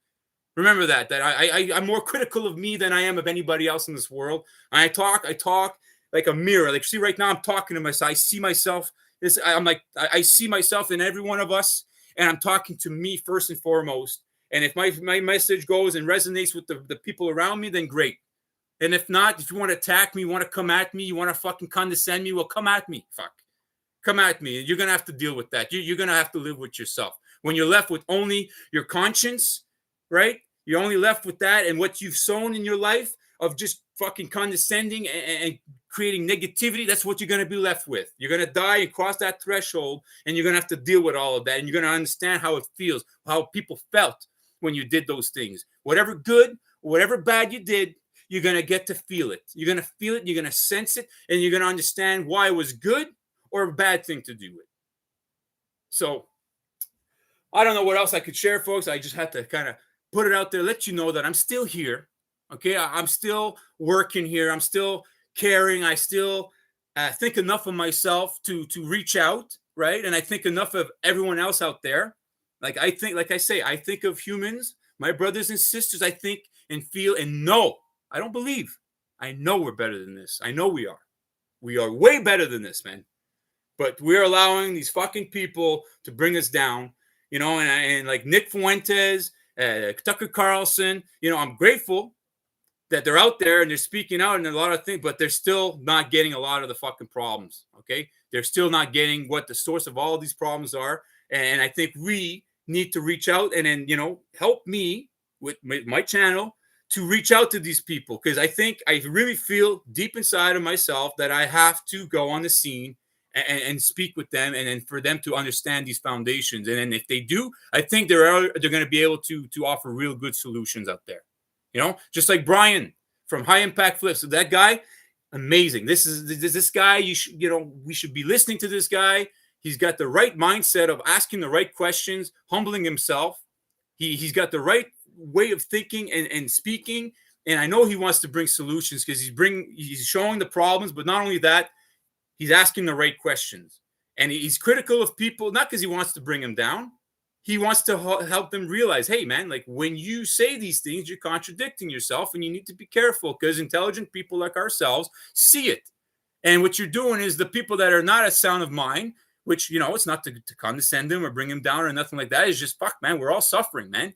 Remember that I'm more critical of me than I am of anybody else in this world. I talk like a mirror. Like, see, right now I'm talking to myself. I see myself. I see myself in every one of us, and I'm talking to me first and foremost. And if my message goes and resonates with the people around me, then great. And if not, if you want to attack me, you want to come at me, you want to fucking condescend me, well, come at me. Fuck. Come at me. You're going to have to deal with that. You're going to have to live with yourself. When you're left with only your conscience, right? You're only left with that and what you've sown in your life of just fucking condescending and creating negativity, that's what you're going to be left with. You're going to die and cross that threshold, and you're going to have to deal with all of that. And you're going to understand how it feels, how people felt when you did those things. Whatever good, whatever bad you did, you're going to get to feel it. You're going to feel it, you're going to sense it, and you're going to understand why it was good or a bad thing to do it. So I don't know what else I could share, folks. I just had to kind of put it out there, let you know that I'm still here. Okay, I'm still working here. I'm still caring. I still think enough of myself to reach out, right? And I think enough of everyone else out there. Like I think of humans, my brothers and sisters. I think and feel and know. I don't believe. I know we're better than this. I know we are. We are way better than this, man. But we're allowing these fucking people to bring us down, and like Nick Fuentes, Tucker Carlson, I'm grateful that they're out there and they're speaking out and a lot of things, but they're still not getting a lot of the fucking problems. Okay. They're still not getting what the source of all of these problems are. And I think we need to reach out and then, help me with my channel to reach out to these people. Cause I really feel deep inside of myself that I have to go on the scene and speak with them, and then for them to understand these foundations. And then if they do, I think they're going to be able to offer real good solutions out there. Just like Brian from High Impact Flips. So that guy, amazing. This guy, we should be listening to this guy. He's got the right mindset of asking the right questions, humbling himself. He's got the right way of thinking and speaking. And I know he wants to bring solutions because he's showing the problems, but not only that, he's asking the right questions. And he's critical of people, not because he wants to bring them down. He wants to help them realize, hey, man, like when you say these things, you're contradicting yourself and you need to be careful because intelligent people like ourselves see it. And what you're doing is the people that are not as sound of mind, which, it's not to condescend them or bring them down or nothing like that. It's just, fuck, man, we're all suffering, man.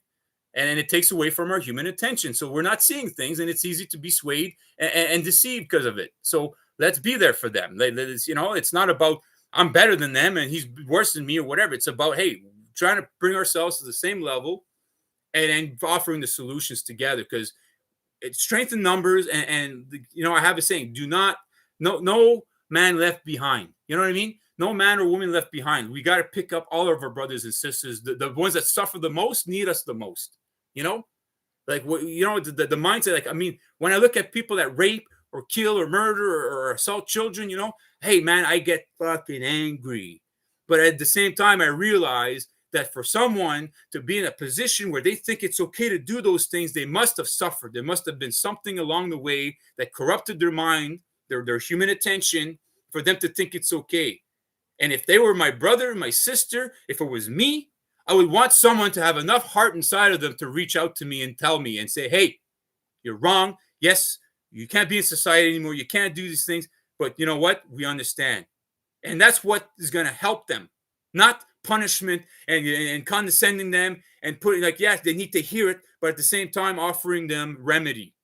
And it takes away from our human attention. So we're not seeing things and it's easy to be swayed and deceived because of it. So let's be there for them. It's not about I'm better than them and he's worse than me or whatever. It's about, hey, trying to bring ourselves to the same level and offering the solutions together because it's strength in numbers. And I have a saying, no man left behind. You know what I mean? No man or woman left behind. We got to pick up all of our brothers and sisters. The ones that suffer the most need us the most. You know, like what the mindset. Like, I mean, when I look at people that rape or kill or murder or assault children, hey man, I get fucking angry. But at the same time, I realize that for someone to be in a position where they think it's okay to do those things, they must have suffered. There must have been something along the way that corrupted their mind, their human attention, for them to think it's okay. And if they were my brother, my sister, if it was me, I would want someone to have enough heart inside of them to reach out to me and tell me and say, hey, you're wrong. Yes, you can't be in society anymore. You can't do these things. But you know what? We understand. And that's what is going to help them. Not punishment and condescending them and putting, like, yes, they need to hear it, but at the same time offering them remedy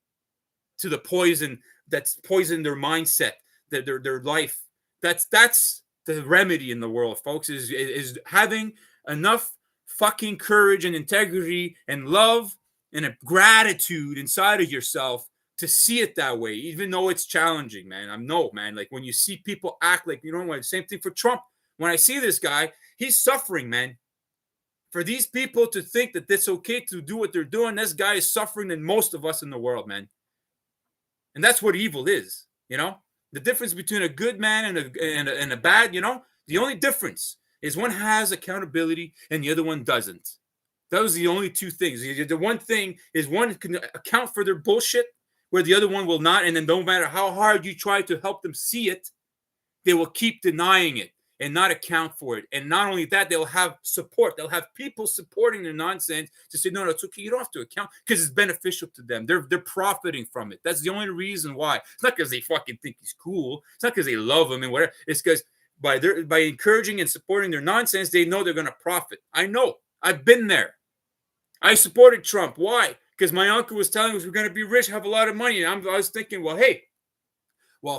to the poison that's poisoned their mindset, their life. That's the remedy in the world, folks, is having enough fucking courage and integrity and love and a gratitude inside of yourself to see it that way, even though it's challenging, man. Man. Like when you see people act like, same thing for Trump. When I see this guy, he's suffering, man. For these people to think that it's okay to do what they're doing, this guy is suffering than most of us in the world, man. And that's what evil is, The difference between a good man and a bad, the only difference is one has accountability and the other one doesn't. Those are the only two things. The one thing is one can account for their bullshit where the other one will not. And then no matter how hard you try to help them see it, they will keep denying it and not account for it. And not only that, they'll have support. They'll have people supporting their nonsense to say, no, it's okay. You don't have to account because it's beneficial to them. They're profiting from it. That's the only reason why. It's not because they fucking think he's cool. It's not because they love him and whatever. It's because by encouraging and supporting their nonsense, they know they're going to profit. I know. I've been there. I supported Trump. Why? Because my uncle was telling us we're going to be rich, have a lot of money. And I was thinking,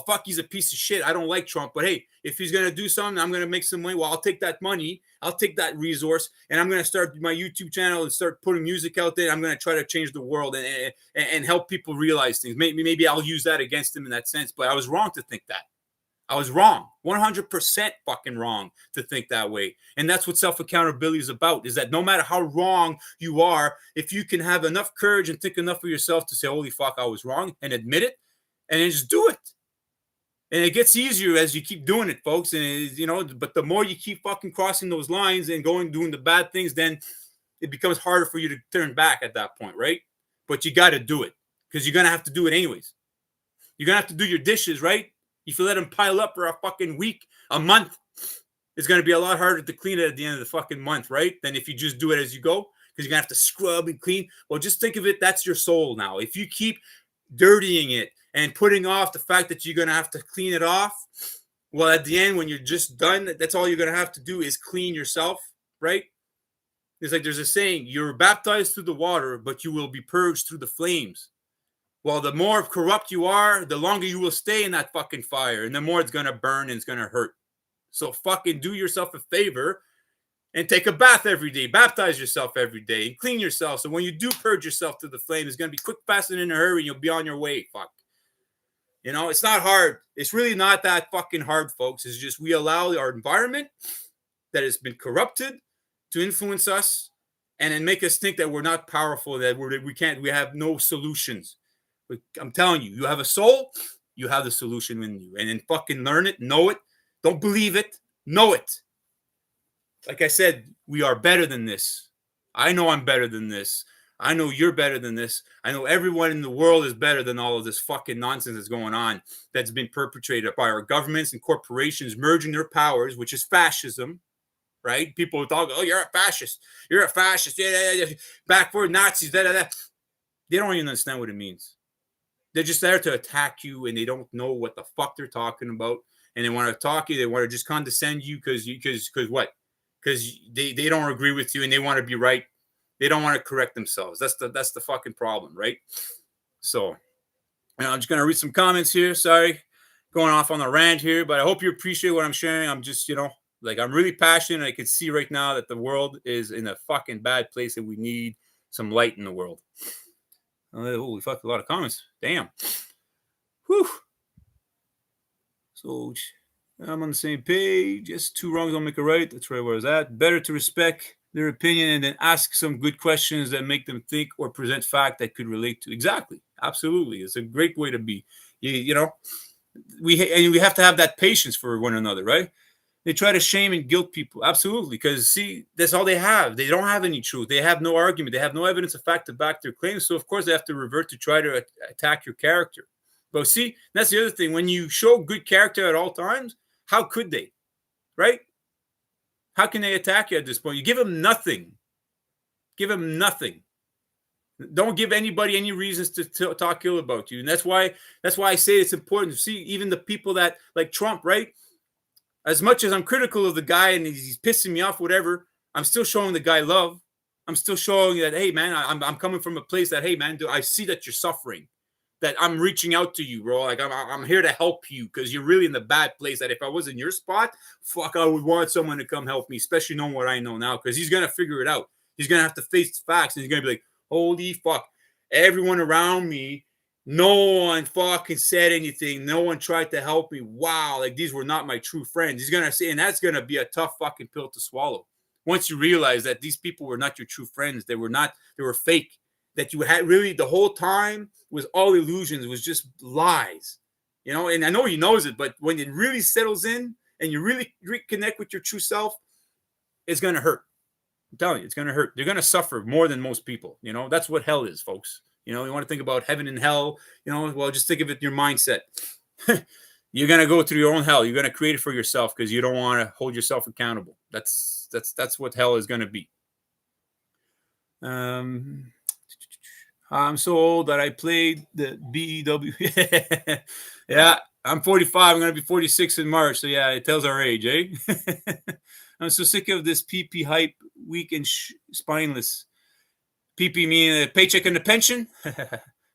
fuck, he's a piece of shit. I don't like Trump. But hey, if he's going to do something, I'm going to make some money. Well, I'll take that money. I'll take that resource. And I'm going to start my YouTube channel and start putting music out there. I'm going to try to change the world and help people realize things. Maybe I'll use that against him in that sense. But I was wrong to think that. I was wrong. 100% fucking wrong to think that way. And that's what self-accountability is about, is that no matter how wrong you are, if you can have enough courage and think enough of yourself to say, holy fuck, I was wrong, and admit it, and then just do it. And it gets easier as you keep doing it, folks. And, but the more you keep fucking crossing those lines and doing the bad things, then it becomes harder for you to turn back at that point, right? But you got to do it because you're going to have to do it anyways. You're going to have to do your dishes, right? If you let them pile up for a fucking week, a month, it's going to be a lot harder to clean it at the end of the fucking month, right? Than if you just do it as you go, because you're going to have to scrub and clean. Well, just think of it. That's your soul now. If you keep dirtying it and putting off the fact that you're going to have to clean it off, well, at the end, when you're just done, that's all you're going to have to do is clean yourself, right? It's like there's a saying, you're baptized through the water, but you will be purged through the flames. Well, the more corrupt you are, the longer you will stay in that fucking fire, and the more it's going to burn and it's going to hurt. So fucking do yourself a favor and take a bath every day. Baptize yourself every day and clean yourself. So when you do purge yourself to the flame, it's going to be quick, fast, and in a hurry. You'll be on your way. Fuck. It's not hard. It's really not that fucking hard, folks. It's just we allow our environment that has been corrupted to influence us and then make us think that we're not powerful, that we have no solutions. I'm telling you, you have a soul, you have the solution in you. And then fucking learn it, know it. Don't believe it, know it. Like I said, we are better than this. I know I'm better than this. I know you're better than this. I know everyone in the world is better than all of this fucking nonsense that's going on, that's been perpetrated by our governments and corporations merging their powers, which is fascism, right? People talk, oh, you're a fascist. You're a fascist. Yeah. Backward Nazis, da. They don't even understand what it means. They're just there to attack you, and they don't know what the fuck they're talking about. And they want to talk you. They want to just condescend you because what? Because they don't agree with you, and they want to be right. They don't want to correct themselves. That's the fucking problem, right? So, I'm just gonna read some comments here. Sorry, going off on the rant here, but I hope you appreciate what I'm sharing. I'm just, I'm really passionate. I can see right now that the world is in a fucking bad place, and we need some light in the world. Holy fuck, a lot of comments. Damn. Whew. So, I'm on the same page. Just two wrongs don't make a right. That's right where I was at. Better to respect their opinion and then ask some good questions that make them think or present fact that could relate to. Exactly. Absolutely. It's a great way to be. You know, we have to have that patience for one another, right? They try to shame and guilt people. Absolutely. Because see, that's all they have. They don't have any truth. They have no argument. They have no evidence of fact to back their claims. So of course they have to revert to try to attack your character. But see, that's the other thing. When you show good character at all times, how could they? Right? How can they attack you at this point? You give them nothing. Give them nothing. Don't give anybody any reasons to talk ill about you. And that's why I say it's important to see even the people that like Trump, right? As much as I'm critical of the guy and he's pissing me off, whatever, I'm still showing the guy love. I'm still showing that, hey, man, I'm coming from a place that, hey, man, I see that you're suffering, that I'm reaching out to you, bro. Like, I'm here to help you because you're really in the bad place. That if I was in your spot, fuck, I would want someone to come help me, especially knowing what I know now, because he's going to figure it out. He's going to have to face the facts, and he's going to be like, holy fuck, everyone around me, no one fucking said anything. No one tried to help me. Wow, like these were not my true friends. He's gonna say, and that's gonna be a tough fucking pill to swallow. Once you realize that these people were not your true friends, they were not, they were fake. That you had really the whole time was all illusions, was just lies. You know, and I know he knows it, but when it really settles in and you really reconnect with your true self, it's gonna hurt. I'm telling you, it's gonna hurt. You're gonna suffer more than most people. You know, that's what hell is, folks. You know, you want to think about heaven and hell, you know, well, just think of it in your mindset. You're going to go through your own hell. You're going to create it for yourself because you don't want to hold yourself accountable. That's what hell is going to be. I'm so old that I played the BEW. Yeah, I'm 45. I'm going to be 46 in March. So yeah, it tells our age, eh? I'm so sick of this PP hype, weak and spineless. PP meaning a paycheck and a pension.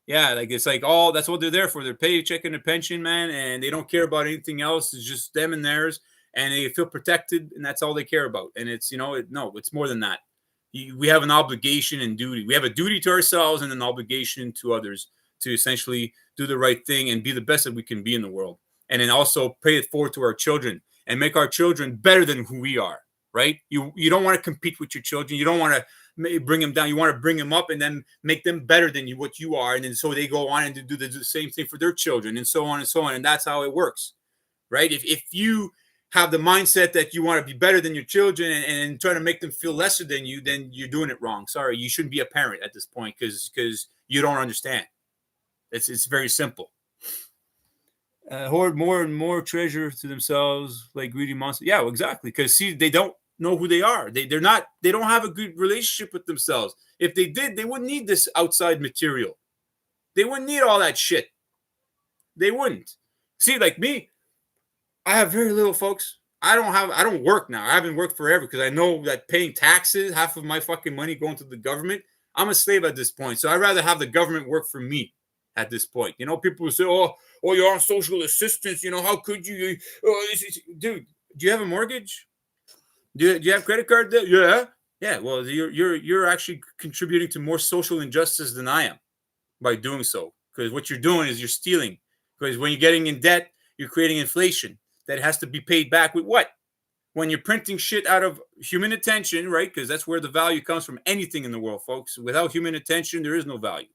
Yeah, like it's like all that's what they're there for. Their paycheck and a pension, man, and they don't care about anything else. It's just them and theirs, and they feel protected, and that's all they care about. And it's no, it's more than that. We have an obligation and duty. We have a duty to ourselves and an obligation to others to essentially do the right thing and be the best that we can be in the world, and then also pay it forward to our children and make our children better than who we are. Right? You don't want to compete with your children. You don't want to bring them down. You want to bring them up and then make them better than what you are. And then so they go on and do the same thing for their children and so on and so on. And that's how it works, right? If you have the mindset that you want to be better than your children and try to make them feel lesser than you, then you're doing it wrong. Sorry, you shouldn't be a parent at this point because you don't understand. It's very simple. Hoard more and more treasure to themselves like greedy monsters. Yeah, well, exactly. Because see, they don't know who they are. They don't have a good relationship with themselves. If they did, they wouldn't need this outside material. They wouldn't need all that shit. They wouldn't. See, like me, I have very little, folks. I don't work now. I haven't worked forever because I know that paying taxes, half of my fucking money going to the government, I'm a slave at this point. So I'd rather have the government work for me at this point. You know, people say, oh, you're on social assistance. You know, how could you? Dude, do you have a mortgage? Do you have credit card debt? Yeah. Yeah. Well, you're actually contributing to more social injustice than I am by doing so. Because what you're doing is you're stealing. Because when you're getting in debt, you're creating inflation that has to be paid back with what? When you're printing shit out of human attention, right? Because that's where the value comes from anything in the world, folks. Without human attention, there is no value,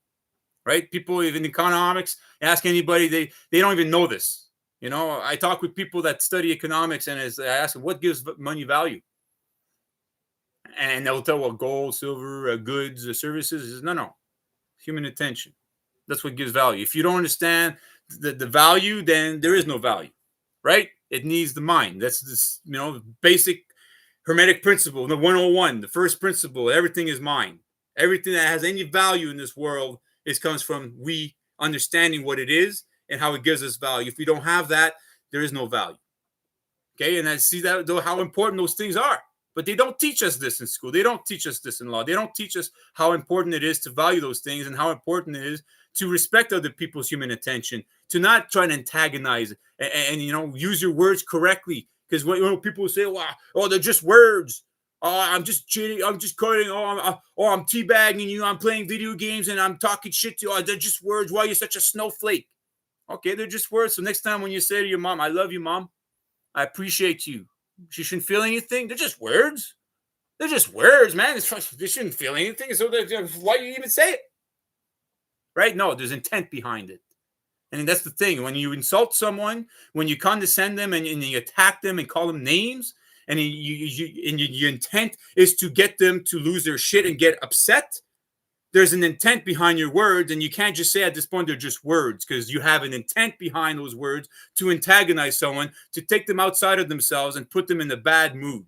right? People, even in economics, ask anybody, they don't even know this. You know, I talk with people that study economics, and as I ask them, what gives money value? And they'll tell, well, gold, silver, goods, services. No, human attention. That's what gives value. If you don't understand the value, then there is no value, right? It needs the mind. That's this, basic Hermetic principle, the 101, the first principle. Everything is mind. Everything that has any value in this world comes from we understanding what it is and how it gives us value. If we don't have that, there is no value. Okay, and I see that how important those things are. But they don't teach us this in school. They don't teach us this in law. They don't teach us how important it is to value those things and how important it is to respect other people's human attention, to not try to antagonize and use your words correctly. Because when people say, "Oh, they're just words. Oh, I'm just cheating. I'm just cutting. I'm teabagging you. I'm playing video games and I'm talking shit to you. Oh, they're just words. Why are you such a snowflake?" Okay, they're just words. So next time when you say to your mom, "I love you, mom," I appreciate you. She shouldn't feel anything. They're just words. They're just words, man. They shouldn't feel anything. So why do you even say it? Right? No, there's intent behind it. And that's the thing. When you insult someone, when you condescend them and you attack them and call them names, and your intent is to get them to lose their shit and get upset, there's an intent behind your words, and you can't just say at this point they're just words, because you have an intent behind those words to antagonize someone, to take them outside of themselves and put them in a bad mood.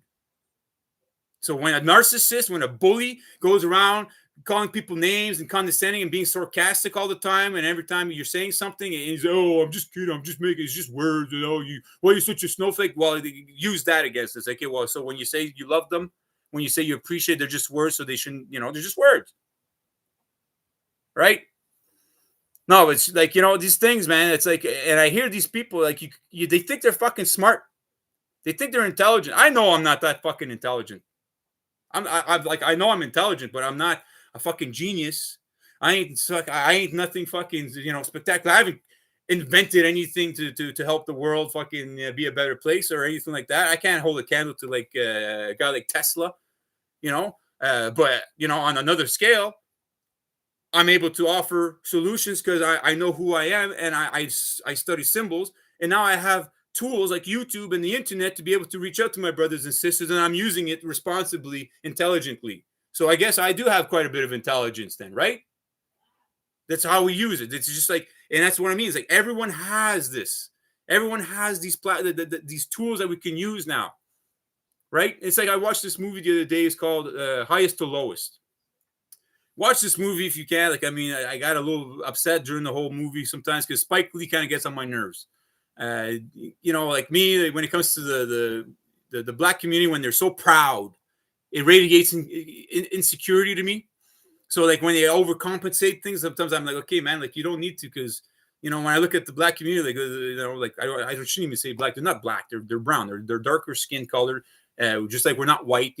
So when a narcissist, when a bully goes around calling people names and condescending and being sarcastic all the time, and every time you're saying something, and he's, oh, I'm just kidding, I'm just making, it's just words, you're such a snowflake. Well, use that against us. Okay, well, so when you say you love them, when you say you appreciate, they're just words, so they shouldn't, they're just words, right? No, it's like, these things, man. It's like, and I hear these people like they think they're fucking smart. They think they're intelligent. I know I'm not that fucking intelligent. I know I'm intelligent, but I'm not a fucking genius. I ain't nothing fucking spectacular. I haven't invented anything to help the world fucking be a better place or anything like that. I can't hold a candle to like a guy like Tesla, but on another scale, I'm able to offer solutions because I know who I am, and I study symbols, and now I have tools like YouTube and the internet to be able to reach out to my brothers and sisters, and I'm using it responsibly, intelligently. So I guess I do have quite a bit of intelligence then, right? That's how we use it. It's just like, and that's what I mean. It's like everyone has this. Everyone has these these tools that we can use now, right? It's like I watched this movie the other day. It's called Highest to Lowest. Watch this movie if you can. Like, I mean, I got a little upset during the whole movie sometimes because Spike Lee kind of gets on my nerves. Like me, when it comes to the black community, when they're so proud, it radiates insecurity to me. So like when they overcompensate things, sometimes I'm like, okay, man, like you don't need to, because when I look at the black community, like I shouldn't even say black. They're not black. They're brown. They're darker skin color. Just like we're not white.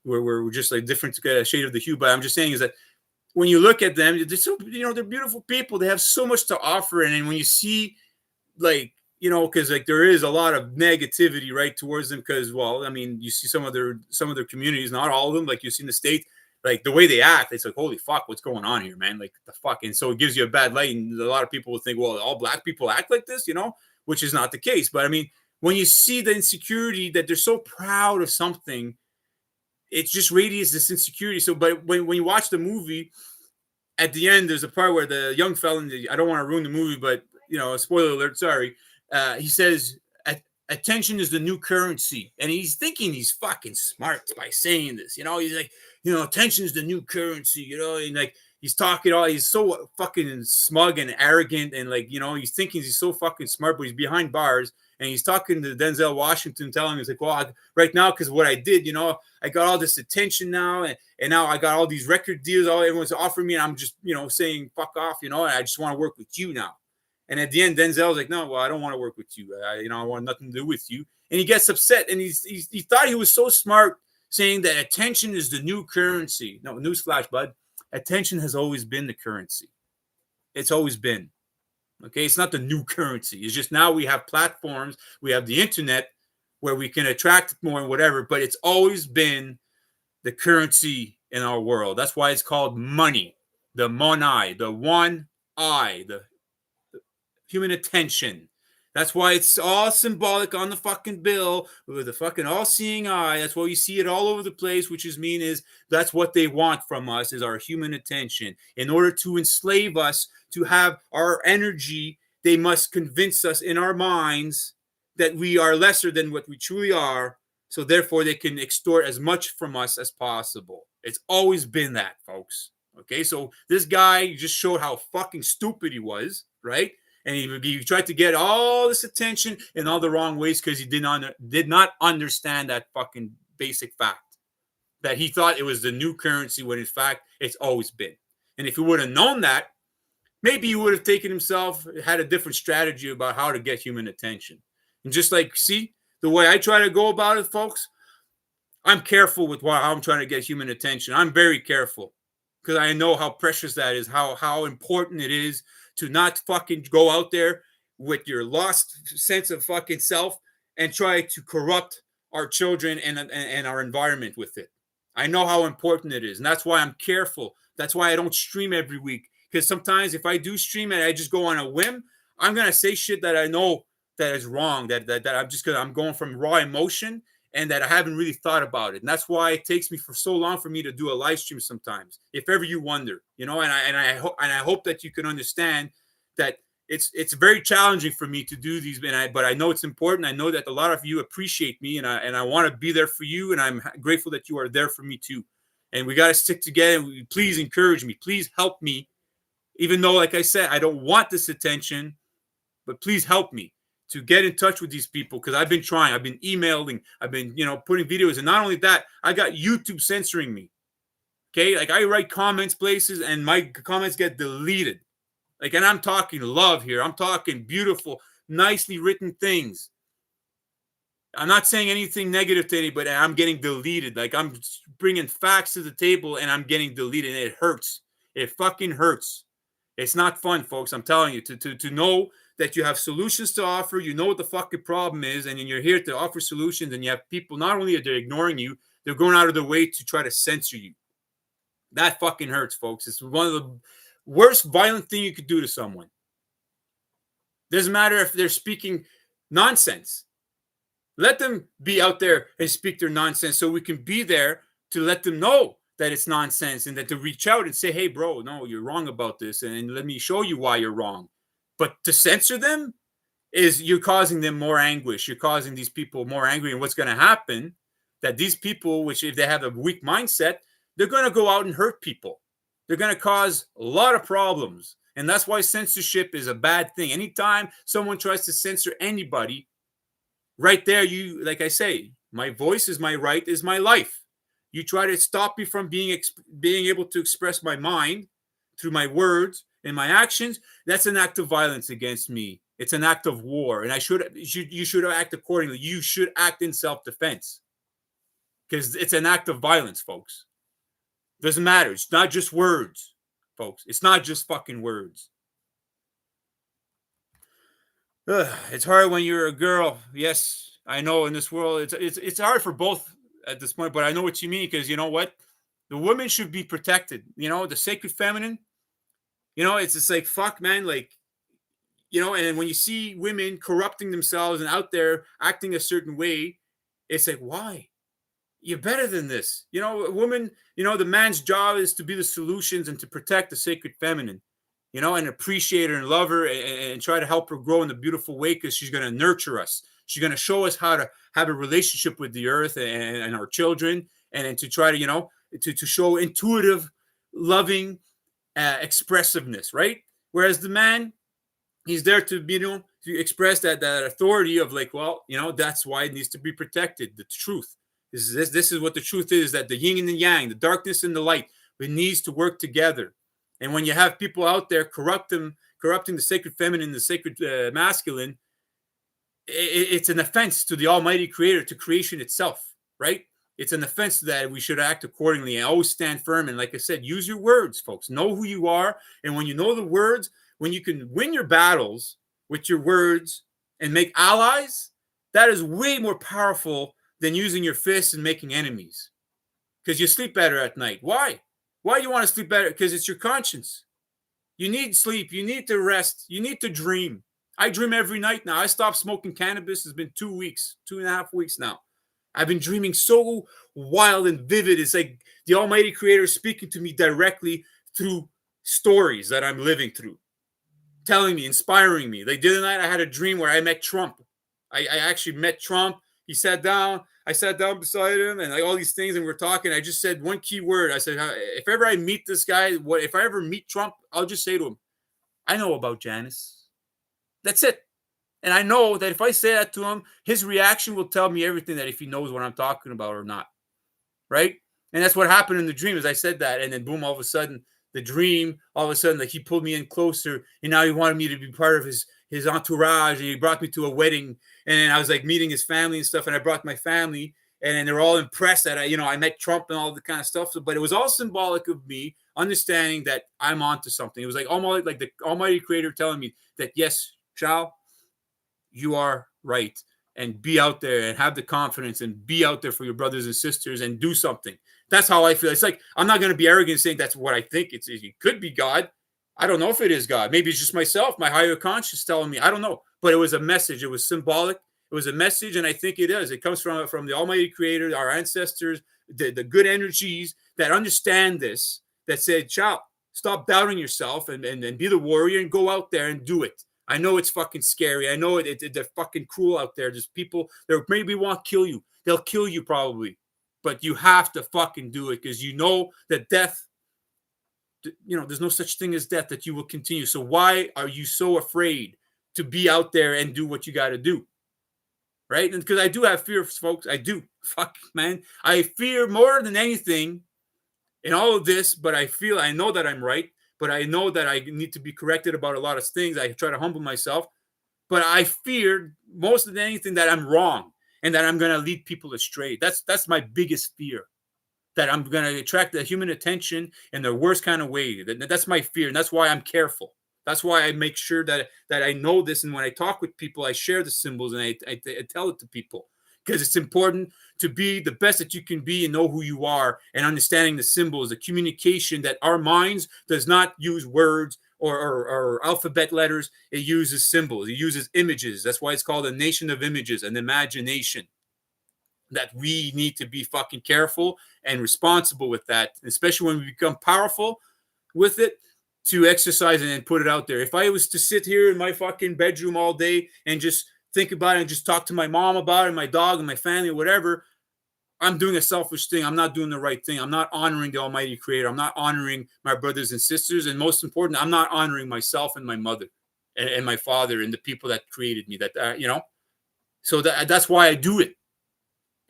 We're just like different shade of the hue. But I'm just saying is that when you look at them, they're so, they're beautiful people. They have so much to offer. And when you see, like, because like there is a lot of negativity right towards them, because, well, I mean, you see some of their communities, not all of them, like you see in the States, like the way they act, it's like, holy fuck, what's going on here, man? Like the fuck. And so it gives you a bad light. And a lot of people will think, well, all black people act like this, which is not the case. But I mean, when you see the insecurity that they're so proud of something, it just radiates this insecurity. So, but when you watch the movie, at the end, there's a part where the young fella, I don't want to ruin the movie, but, spoiler alert, sorry. He says, attention is the new currency. And he's thinking he's fucking smart by saying this. He's like, attention is the new currency, and like, he's talking he's so fucking smug and arrogant. And like, he's thinking he's so fucking smart, but he's behind bars. And he's talking to Denzel Washington, telling him, he's like, well, right now, because what I did, I got all this attention now, and now I got all these record deals, everyone's offering me, and I'm just, saying, fuck off, and I just want to work with you now. And at the end, Denzel's like, no, well, I don't want to work with you. I want nothing to do with you. And he gets upset, and he thought he was so smart, saying that attention is the new currency. No, newsflash, bud. Attention has always been the currency. It's always been. Okay, it's not the new currency. It's just now we have platforms, we have the internet where we can attract more and whatever, but it's always been the currency in our world. That's why it's called money, the monai, the one eye, the human attention. That's why it's all symbolic on the fucking bill with the fucking all-seeing eye. That's why you see it all over the place, which is that's what they want from us, is our human attention. In order to enslave us, to have our energy, they must convince us in our minds that we are lesser than what we truly are. So therefore, they can extort as much from us as possible. It's always been that, folks. Okay, so this guy just showed how fucking stupid he was, right? And he tried to get all this attention in all the wrong ways because he did not understand that fucking basic fact, that he thought it was the new currency when in fact it's always been. And if he would have known that, maybe he would have taken himself, had a different strategy about how to get human attention. And just like, see, the way I try to go about it, folks, I'm careful with how I'm trying to get human attention. I'm very careful because I know how precious that is, how important it is to not fucking go out there with your lost sense of fucking self and try to corrupt our children and our environment with it. I know how important it is, and that's why I'm careful. That's why I don't stream every week, because sometimes if I do stream and I just go on a whim, I'm gonna say shit that I know that is wrong. That I'm going from raw emotion, and that I haven't really thought about it. And that's why it takes me for so long for me to do a live stream sometimes. If ever you wonder, and I hope that you can understand that it's very challenging for me to do these, but I know it's important. I know that a lot of you appreciate me, and I want to be there for you, and I'm grateful that you are there for me too. And we got to stick together. Please encourage me. Please help me. Even though, like I said, I don't want this attention, but please help me to get in touch with these people, because I've been trying. I've been emailing. I've been, putting videos. And not only that, I got YouTube censoring me. Okay? Like, I write comments places, and my comments get deleted. Like, and I'm talking love here. I'm talking beautiful, nicely written things. I'm not saying anything negative to anybody. I'm getting deleted. Like, I'm bringing facts to the table, and I'm getting deleted. And it hurts. It fucking hurts. It's not fun, folks. I'm telling you, to know that you have solutions to offer, you know what the fucking problem is, and then you're here to offer solutions, and you have people, not only are they ignoring you, they're going out of their way to try to censor you. That fucking hurts, folks. It's one of the worst violent thing you could do to someone. Doesn't matter if they're speaking nonsense. Let them be out there and speak their nonsense, so we can be there to let them know that it's nonsense, and that to reach out and say, hey, bro, no, you're wrong about this, and let me show you why you're wrong. But to censor them is you're causing them more anguish. You're causing these people more angry. And what's going to happen, that these people, which if they have a weak mindset, they're going to go out and hurt people. They're going to cause a lot of problems. And that's why censorship is a bad thing. Anytime someone tries to censor anybody, right there, you, like I say, my voice is my right, is my life. You try to stop me from being able to express my mind through my words and my actions, that's an act of violence against me. It's an act of war, and you should act accordingly. You should act in self-defense, because it's an act of violence, folks. Doesn't matter. It's not just words, folks. It's not just fucking words. It's hard when you're a girl. Yes, I know. In this world, it's hard for both at this point, but I know what you mean, because you know what? The women should be protected. The sacred feminine. It's just like, fuck, man. Like, and when you see women corrupting themselves and out there acting a certain way, it's like, why? You're better than this. A woman, the man's job is to be the solutions and to protect the sacred feminine, and appreciate her and love her, and try to help her grow in a beautiful way, because she's going to nurture us. She's going to show us how to have a relationship with the earth and our children, and to try to, to show intuitive, loving, expressiveness, right? Whereas the man, he's there to, to express that authority of, like, well, that's why it needs to be protected. The truth is this is what the truth is, that the yin and the yang, the darkness and the light, it needs to work together. And when you have people out there corrupting the sacred feminine, the sacred masculine, it's an offense to the Almighty Creator, to creation itself, right? It's an offense that we should act accordingly and always stand firm. And like I said, use your words, folks. Know who you are. And when you know the words, when you can win your battles with your words and make allies, that is way more powerful than using your fists and making enemies. Because you sleep better at night. Why? Why do you want to sleep better? Because it's your conscience. You need sleep. You need to rest. You need to dream. I dream every night now. I stopped smoking cannabis. It's been 2 weeks, 2.5 weeks now. I've been dreaming so wild and vivid. It's like the Almighty Creator speaking to me directly through stories that I'm living through, telling me, inspiring me. Like the other night, I had a dream where I met Trump. I actually met Trump. He sat down. I sat down beside him, and like all these things, and we're talking. I just said one key word. I said, if ever I meet this guy, if I ever meet Trump, I'll just say to him, I know about Janice. That's it. And I know that if I say that to him, his reaction will tell me everything, that if he knows what I'm talking about or not. Right? And that's what happened in the dream, as I said that. And then boom, all of a sudden, the dream, all of a sudden, like he pulled me in closer, and now he wanted me to be part of his entourage, and he brought me to a wedding, and then I was like meeting his family and stuff, and I brought my family, and then they're all impressed that I met Trump and all the kind of stuff. So, but it was all symbolic of me understanding that I'm onto something. It was like almost like the Almighty Creator telling me that, yes, Chow, you are right. and be out there and have the confidence and be out there for your brothers and sisters and do something. That's how I feel. It's like, I'm not going to be arrogant saying that's what I think. It could be God. I don't know if it is God. Maybe it's just myself, my higher conscious telling me. I don't know. But it was a message. It was symbolic. It was a message, and I think it is. It comes from the Almighty Creator, our ancestors, the good energies that understand this, that said, child, stop doubting yourself and be the warrior and go out there and do it. I know it's fucking scary. I know they're fucking cruel out there. There's people that maybe won't kill you. They'll kill you probably. But you have to fucking do it because you know that death, there's no such thing as death, that you will continue. So why are you so afraid to be out there and do what you got to do? Right? And because I do have fear, folks. I do. Fuck, man. I fear more than anything in all of this, but I know that I'm right, but I know that I need to be corrected about a lot of things. I try to humble myself, but I fear most than anything that I'm wrong and that I'm going to lead people astray. That's my biggest fear, that I'm going to attract the human attention in the worst kind of way. That's my fear, and that's why I'm careful. That's why I make sure that I know this, and when I talk with people, I share the symbols and I tell it to people, because it's important to be the best that you can be and know who you are, and understanding the symbols, the communication, that our minds does not use words or alphabet letters. It uses symbols. It uses images. That's why it's called a nation of images, an imagination. That we need to be fucking careful and responsible with that, especially when we become powerful with it, to exercise it and put it out there. If I was to sit here in my fucking bedroom all day and just think about it and just talk to my mom about it, my dog and my family or whatever, I'm doing a selfish thing. I'm not doing the right thing. I'm not honoring the Almighty Creator. I'm not honoring my brothers and sisters. And most important, I'm not honoring myself and my mother and my father and the people that created me, so that's why I do it.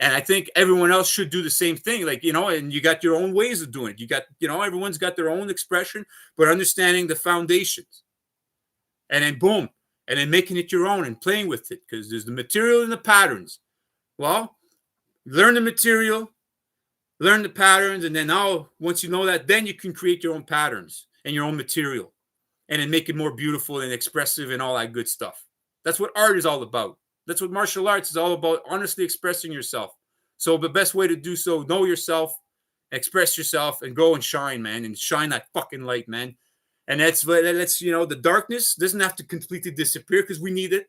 And I think everyone else should do the same thing. And you got your own ways of doing it. You got, everyone's got their own expression, but understanding the foundations. And then boom. And then making it your own and playing with it. Because there's the material and the patterns. Well, learn the material, learn the patterns. And then now, once you know that, then you can create your own patterns and your own material. And then make it more beautiful and expressive and all that good stuff. That's what art is all about. That's what martial arts is all about, honestly expressing yourself. So the best way to do so, know yourself, express yourself, and go and shine, man, and shine that fucking light, man. And that's the darkness doesn't have to completely disappear, because we need it.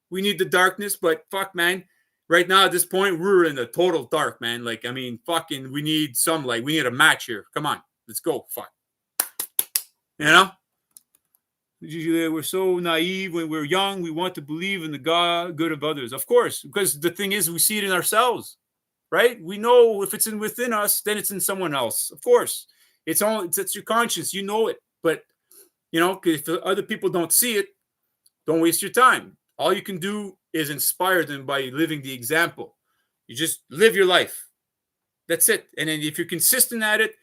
We need the darkness, but fuck, man. Right now at this point, we're in the total dark, man. Fucking, we need some light. We need a match here. Come on, let's go. Fuck. We're so naive when we're young. We want to believe in the good of others. Of course, because the thing is, we see it in ourselves, right? We know if it's within us, then it's in someone else. Of course, it's your conscience. You know it. But, if other people don't see it, don't waste your time. All you can do is inspire them by living the example. You just live your life. That's it. And then if you're consistent at it,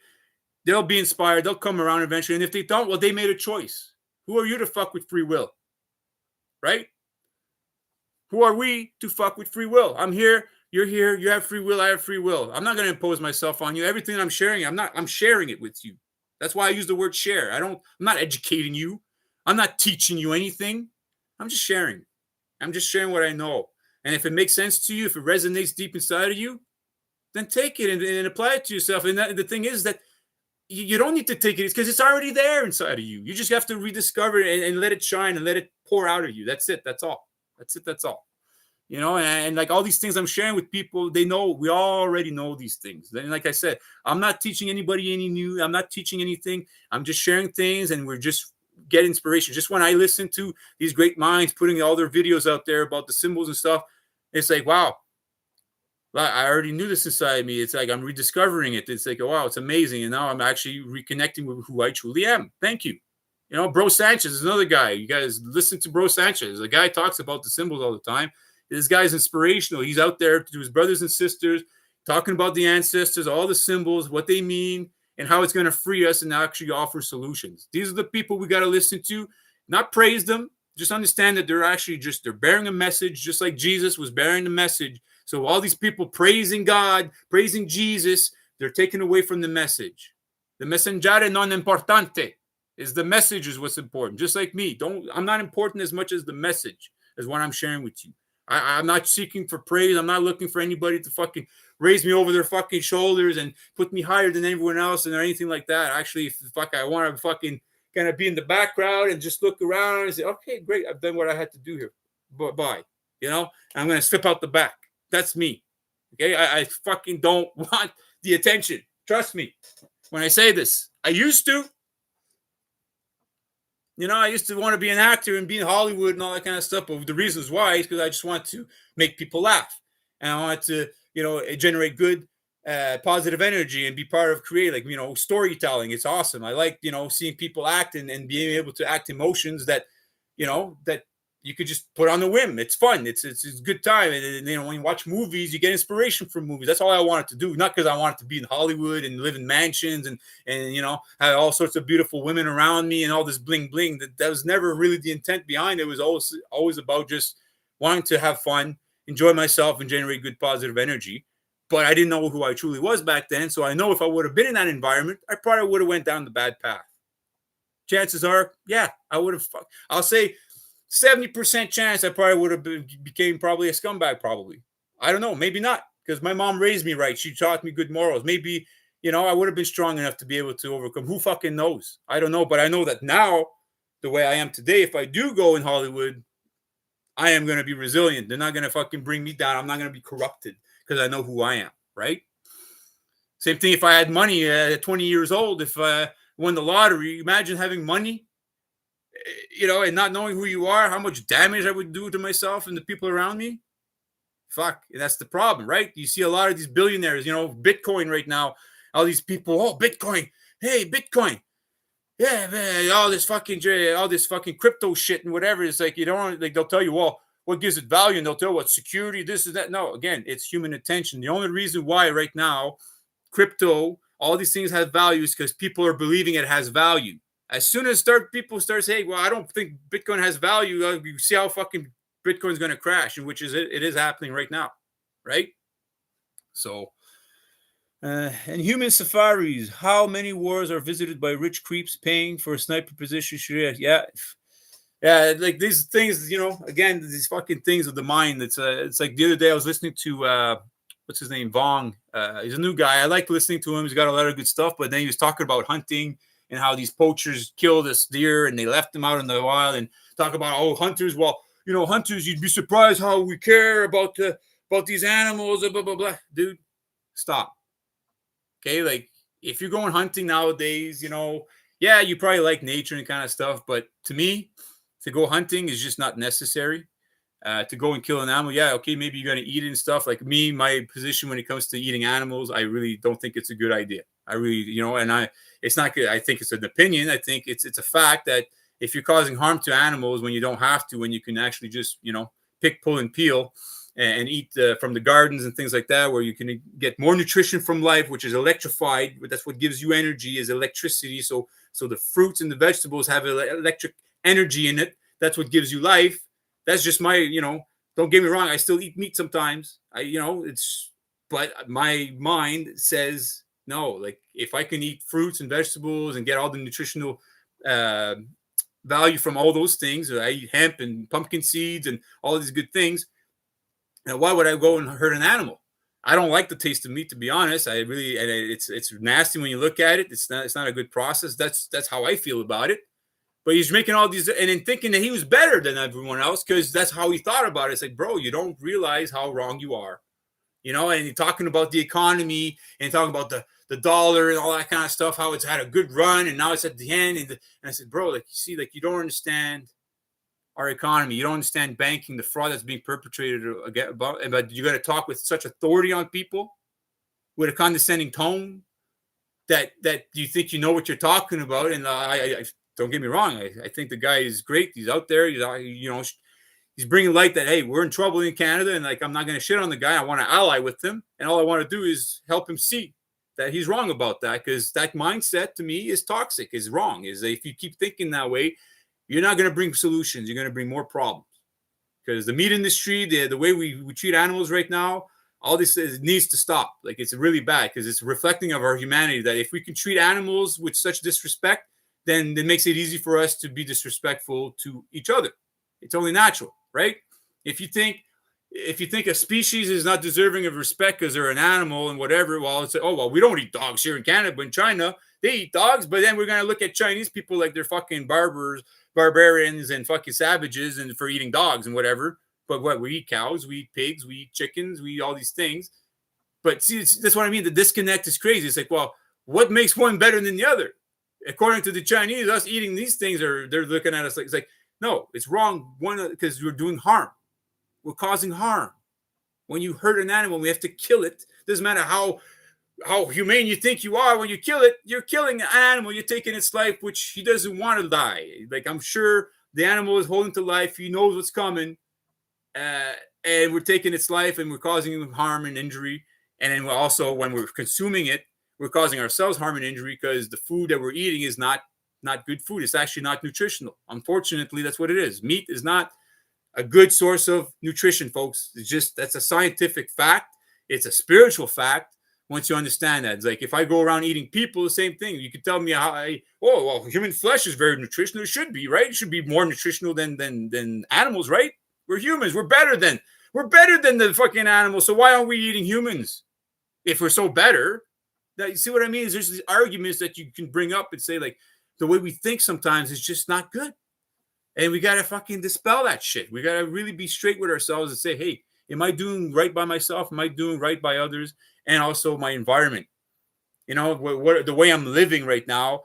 they'll be inspired. They'll come around eventually. And if they don't, well, they made a choice. Who are you to fuck with free will? Right? Who are we to fuck with free will? I'm here. You're here. You have free will. I have free will. I'm not going to impose myself on you. Everything I'm sharing, I'm sharing it with you. That's why I use the word share. I'm not educating you. I'm not teaching you anything. I'm just sharing. I'm just sharing what I know. And if it makes sense to you, if it resonates deep inside of you, then take it and apply it to yourself. And the thing is that you don't need to take it because it's already there inside of you. You just have to rediscover it and let it shine and let it pour out of you. That's it. That's all. That's it. That's all. And like all these things I'm sharing with people, they know, we already know these things. And like I said, I'm not teaching anybody any new. I'm not teaching anything. I'm just sharing things, and we're just get inspiration. Just when I listen to these great minds putting all their videos out there about the symbols and stuff, it's like, wow, I already knew this inside me. It's like I'm rediscovering it. It's like, oh, wow, it's amazing. And now I'm actually reconnecting with who I truly am. Thank you. Bro Sanchez is another guy. You guys listen to Bro Sanchez. The guy talks about the symbols all the time. This guy's inspirational. He's out there to his brothers and sisters, talking about the ancestors, all the symbols, what they mean, and how it's going to free us and actually offer solutions. These are the people we got to listen to, not praise them. Just understand that they're bearing a message, just like Jesus was bearing the message. So all these people praising God, praising Jesus, they're taken away from the message. The messaggere non importante is the message is what's important. Just like me. I'm not important as much as the message, as what I'm sharing with you. I'm not seeking for praise. I'm not looking for anybody to fucking raise me over their fucking shoulders and put me higher than everyone else and anything like that. Actually, I want to fucking kind of be in the background and just look around and say, okay, great, I've done what I had to do here. Bye. I'm going to slip out the back. That's me. Okay, I fucking don't want the attention. Trust me when I say this. I used to. I used to want to be an actor and be in Hollywood and all that kind of stuff. But the reasons why is because I just want to make people laugh. And I want to, generate good, positive energy and be part of creating, storytelling. It's awesome. I like, seeing people act and being able to act emotions that you could just put on a whim. It's fun. It's a good time. And when you watch movies, you get inspiration from movies. That's all I wanted to do. Not because I wanted to be in Hollywood and live in mansions and have all sorts of beautiful women around me and all this bling bling. That was never really the intent behind it. It was always about just wanting to have fun, enjoy myself, and generate good positive energy. But I didn't know who I truly was back then. So I know if I would have been in that environment, I probably would have went down the bad path. Chances are, yeah, I would have. I'll say 70% chance I probably would have became probably a scumbag. Probably. I don't know. Maybe not, because my mom raised me right. She taught me good morals. Maybe, I would have been strong enough to be able to overcome. Who fucking knows? I don't know. But I know that now, the way I am today, if I do go in Hollywood, I am going to be resilient. They're not going to fucking bring me down. I'm not going to be corrupted because I know who I am, right? Same thing if I had money at 20 years old. If I won the lottery, imagine having money, and not knowing who you are, how much damage I would do to myself and the people around me. Fuck, that's the problem, right? You see a lot of these billionaires, Bitcoin right now, all these people, oh, Bitcoin, hey, Bitcoin. Yeah, man, all this fucking crypto shit and whatever. It's like, they'll tell you, well, what gives it value? And they'll tell you what security, this is that. No, again, it's human attention. The only reason why right now, crypto, all these things have value is because people are believing it has value. As soon as people start saying, well, I don't think Bitcoin has value, you see how fucking Bitcoin's going to crash, and which is it is happening right now, right? So, and human safaris, how many wars are visited by rich creeps paying for a sniper position? Yeah, like these things, again, these fucking things of the mind. It's like the other day I was listening to what's his name, Vong. He's a new guy. I like listening to him. He's got a lot of good stuff. But then he was talking about hunting and how these poachers kill this deer and they left them out in the wild, and talk about, hunters. Well, hunters, you'd be surprised how we care about these animals. Blah blah blah. Dude, stop. Okay, like if you're going hunting nowadays, yeah, you probably like nature and kind of stuff. But to me, to go hunting is just not necessary. To go and kill an animal, yeah, okay, maybe you're going to eat it and stuff. Like me, my position when it comes to eating animals, I really don't think it's a good idea. I really, it's not good. I think it's an opinion. I think it's a fact that if you're causing harm to animals when you don't have to, when you can actually just, pick, pull, and peel and eat from the gardens and things like that, where you can get more nutrition from life, which is electrified. But that's what gives you energy, is electricity. So the fruits and the vegetables have electric energy in it. That's what gives you life. That's just my, don't get me wrong. I still eat meat sometimes. But my mind says no. Like if I can eat fruits and vegetables and get all the nutritional value from all those things, I eat hemp and pumpkin seeds and all these good things. Now, why would I go and hurt an animal? I don't like the taste of meat, to be honest. It's nasty when you look at it. It's not a good process. That's how I feel about it. But he's making all these and then thinking that he was better than everyone else because that's how he thought about it. It's like, bro, you don't realize how wrong you are, and you're talking about the economy and talking about the dollar and all that kind of stuff, how it's had a good run and now it's at the end. And I said, bro, like, you see, like, you don't understand our economy. You don't understand banking, the fraud that's being perpetrated but you got to talk with such authority on people with a condescending tone that you think you know what you're talking about. And I don't get me wrong. I think the guy is great. He's out there. He's bringing light that, hey, we're in trouble in Canada, and like I'm not going to shit on the guy. I want to ally with him, and all I want to do is help him see that he's wrong about that, because that mindset to me is toxic, is wrong. Is if you keep thinking that way, you're not going to bring solutions. You're going to bring more problems, because the meat industry, the way we treat animals right now, all this needs to stop. Like it's really bad because it's reflecting of our humanity that if we can treat animals with such disrespect, then it makes it easy for us to be disrespectful to each other. It's only natural, right? If you think, if you think a species is not deserving of respect because they're an animal and whatever, well, it's like, oh, well, we don't eat dogs here in Canada, but in China, they eat dogs. But then we're going to look at Chinese people like they're fucking barbarians, and fucking savages and for eating dogs and whatever. But what, we eat cows, we eat pigs, we eat chickens, we eat all these things. But see, that's what I mean. The disconnect is crazy. It's like, well, what makes one better than the other? According to the Chinese, us eating these things, they're looking at us like, it's like, no, it's wrong. One, because we're doing harm. We're causing harm. When you hurt an animal, we have to kill it. Doesn't matter how humane you think you are. When you kill it, you're killing an animal. You're taking its life, which he doesn't want to die. Like, I'm sure the animal is holding to life. He knows what's coming, and we're taking its life, and we're causing him harm and injury. And then also, when we're consuming it, we're causing ourselves harm and injury because the food that we're eating is not good food. It's actually not nutritional. Unfortunately, that's what it is. Meat is not a good source of nutrition, folks. It's just, that's a scientific fact. It's a spiritual fact. Once you understand that, it's like if I go around eating people, the same thing. You could tell me human flesh is very nutritional. It should be, right? It should be more nutritional than animals, right? We're humans. We're better than the fucking animals. So why aren't we eating humans if we're so better? That, you see what I mean? There's these arguments that you can bring up and say, like, the way we think sometimes is just not good. And we got to fucking dispel that shit. We got to really be straight with ourselves and say, hey, am I doing right by myself? Am I doing right by others? And also my environment. You know, what the way I'm living right now,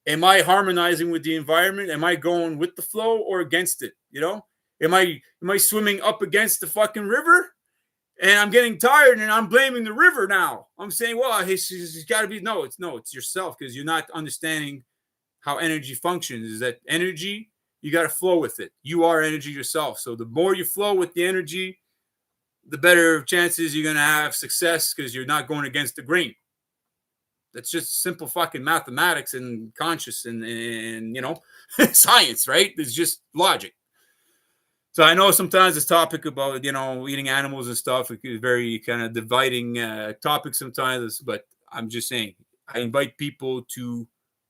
am I harmonizing with the environment? Am I going with the flow or against it? You know, am I swimming up against the fucking river? And I'm getting tired and I'm blaming the river now. I'm saying, well, it's got to be, it's yourself, because you're not understanding how energy functions. Is that energy, you got to flow with it. You are energy yourself. So the more you flow with the energy, the better chances you're going to have success, because you're not going against the grain. That's just simple fucking mathematics and conscious and you know, science, right? It's just logic. So I know sometimes this topic about, you know, eating animals and stuff is very kind of dividing topic sometimes, but I'm just saying, I invite people to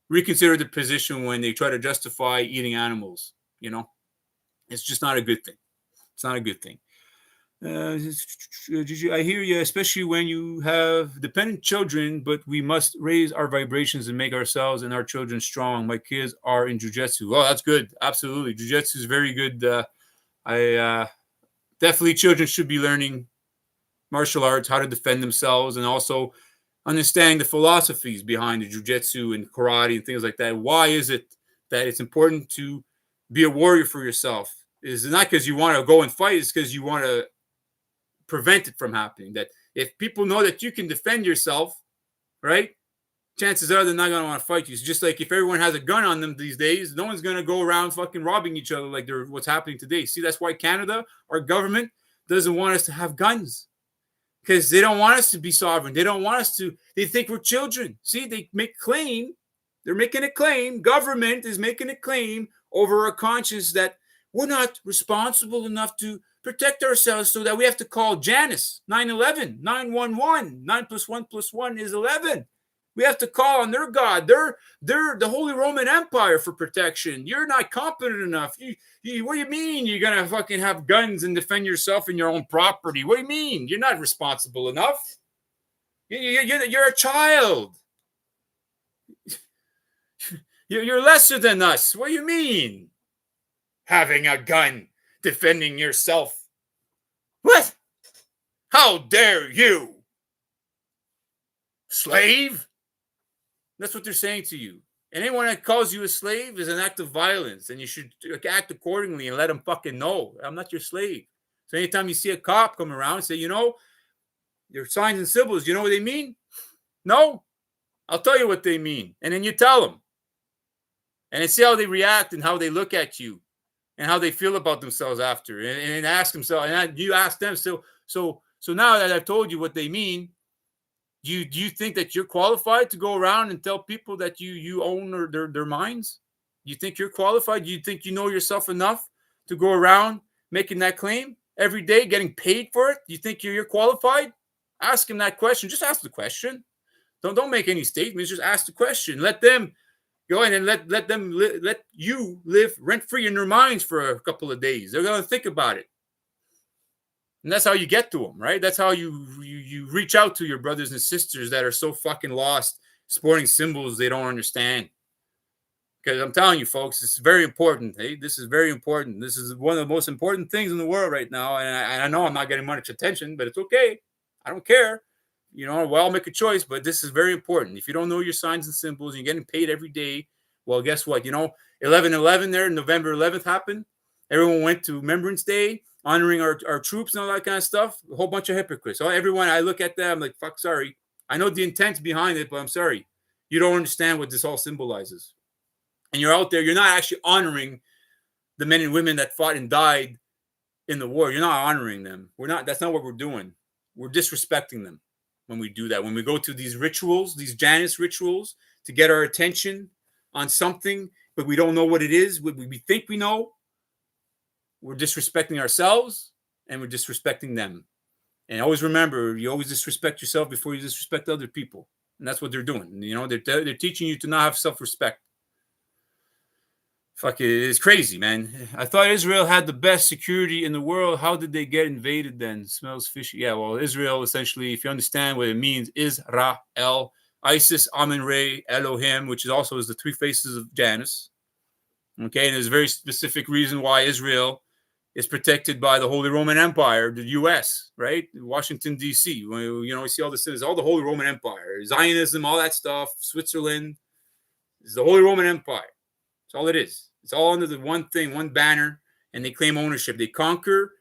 reconsider the position when they try to justify eating animals. You know, it's just not a good thing. It's not a good thing. I hear you, especially when you have dependent children, but we must raise our vibrations and make ourselves and our children strong. My kids are in jiu-jitsu. Oh, that's good. Absolutely. Jiu-jitsu is very good. I definitely, children should be learning martial arts, how to defend themselves, and also understanding the philosophies behind the jiu-jitsu and karate and things like that. Why is it that it's important to be a warrior for yourself? It's not because you want to go and fight, it's because you want to prevent it from happening. That if people know that you can defend yourself, right, chances are they're not going to want to fight you. It's just like if everyone has a gun on them these days, no one's going to go around fucking robbing each other like they're what's happening today. See, that's why Canada, our government, doesn't want us to have guns, because they don't want us to be sovereign. They don't want us to. They think we're children. See, they make claim. They're making a claim. Government is making a claim over our conscience that we're not responsible enough to protect ourselves, so that we have to call Janice, 911, 911. 9 plus 1 plus 1 is 11. We have to call on their God. They're the Holy Roman Empire for protection. You're not competent enough. What do you mean you're going to fucking have guns and defend yourself in your own property? What do you mean? You're not responsible enough. You're a child. You're lesser than us. What do you mean? Having a gun, defending yourself. What? How dare you? Slave? That's what they're saying to you. And anyone that calls you a slave is an act of violence, and you should act accordingly and let them fucking know, I'm not your slave. So anytime you see a cop come around, say, you know, your signs and symbols, you know what they mean? No? I'll tell you what they mean. And then you tell them. And then see how they react and how they look at you and how they feel about themselves after. And ask themselves, and you ask them, so now that I've told you what they mean, do you think that you're qualified to go around and tell people that you own their minds? Do you think you're qualified? Do you think you know yourself enough to go around making that claim every day, getting paid for it? Do you think you're qualified? Ask him that question. Just ask the question. Don't make any statements. Just ask the question. Let them go in and let you live rent free in their minds for a couple of days. They're going to think about it. And that's how you get to them, right? That's how you reach out to your brothers and sisters that are so fucking lost, sporting symbols they don't understand. Because I'm telling you, folks, this is very important. Hey, this is very important. This is one of the most important things in the world right now. And I know I'm not getting much attention, but it's okay. I don't care. Well, I'll make a choice, but this is very important. If you don't know your signs and symbols, and you're getting paid every day. Well, guess what? 11/11 there, November 11th happened. Everyone went to Remembrance Day, honoring our troops and all that kind of stuff. A whole bunch of hypocrites. So everyone, I look at them, I'm like, fuck, sorry. I know the intent behind it, but I'm sorry. You don't understand what this all symbolizes. And you're out there, you're not actually honoring the men and women that fought and died in the war. You're not honoring them. That's not what we're doing. We're disrespecting them when we do that. When we go to these rituals, these Janus rituals, to get our attention on something, but we don't know what it is, what we think we know, we're disrespecting ourselves and we're disrespecting them. And always remember, you always disrespect yourself before you disrespect other people. And that's what they're doing. They're teaching you to not have self-respect. Fuck it, it's crazy, man. I thought Israel had the best security in the world. How did they get invaded then? Smells fishy. Yeah, well, Israel, essentially, if you understand what it means, Israel, Isis, Amun-Re, Elohim, which is also the three faces of Janus. Okay, and there's a very specific reason why Israel is protected by the Holy Roman Empire, the U.S., right? Washington, D.C. You see all this, all the Holy Roman Empire, Zionism, all that stuff, Switzerland. This is the Holy Roman Empire. That's all it is. It's all under the one thing, one banner, and they claim ownership. They conquer,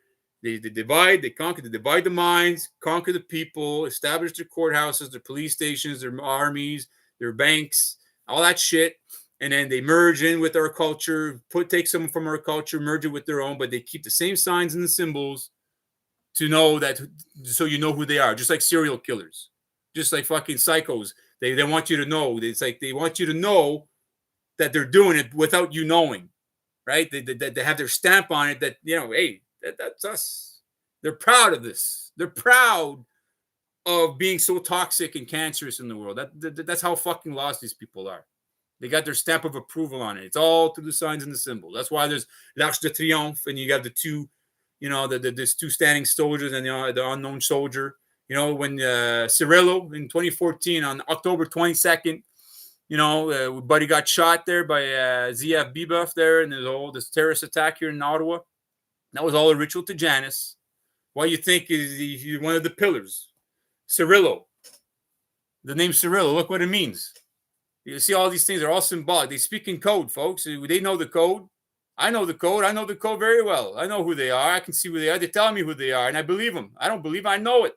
they divide, they conquer, they divide the minds, conquer the people, establish their courthouses, their police stations, their armies, their banks, all that shit. And then they merge in with our culture, take someone from our culture, merge it with their own, but they keep the same signs and the symbols to know that, so you know who they are, just like serial killers, just like fucking psychos. They want you to know. It's like they want you to know that they're doing it without you knowing, right? They have their stamp on it that, hey, that's us. They're proud of this. They're proud of being so toxic and cancerous in the world. That's how fucking lost these people are. They got their stamp of approval on it. It's all through the signs and the symbols. That's why there's l'Arche de Triomphe, and you got the two, there's two standing soldiers and the unknown soldier. When Cirillo in 2014 on October 22nd, buddy got shot there by ZF Beboff there, and there's this terrorist attack here in Ottawa. That was all a ritual to Janus. Why you think is one of the pillars? Cirillo. The name Cirillo, look what it means. You see, all these things are all symbolic. They speak in code, folks. They know the code. I know the code. I know the code very well. I know who they are. I can see who they are. They're telling me who they are, and I believe them. I don't believe I know it.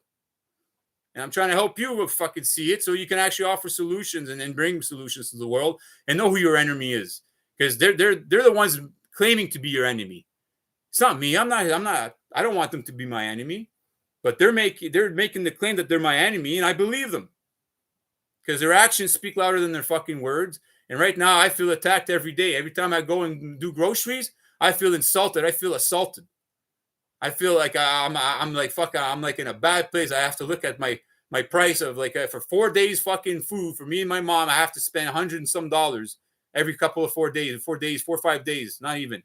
And I'm trying to help you fucking see it so you can actually offer solutions and then bring solutions to the world and know who your enemy is. Because they're the ones claiming to be your enemy. It's not me. I'm not. I don't want them to be my enemy. But they're making the claim that they're my enemy, and I believe them. Because their actions speak louder than their fucking words. And right now, I feel attacked every day. Every time I go and do groceries, I feel insulted. I feel assaulted. I feel like I'm like, fuck, I'm like in a bad place. I have to look at my price of like, for 4 days fucking food for me and my mom, I have to spend $100 and some every couple of 4 days, 4 or 5 days, not even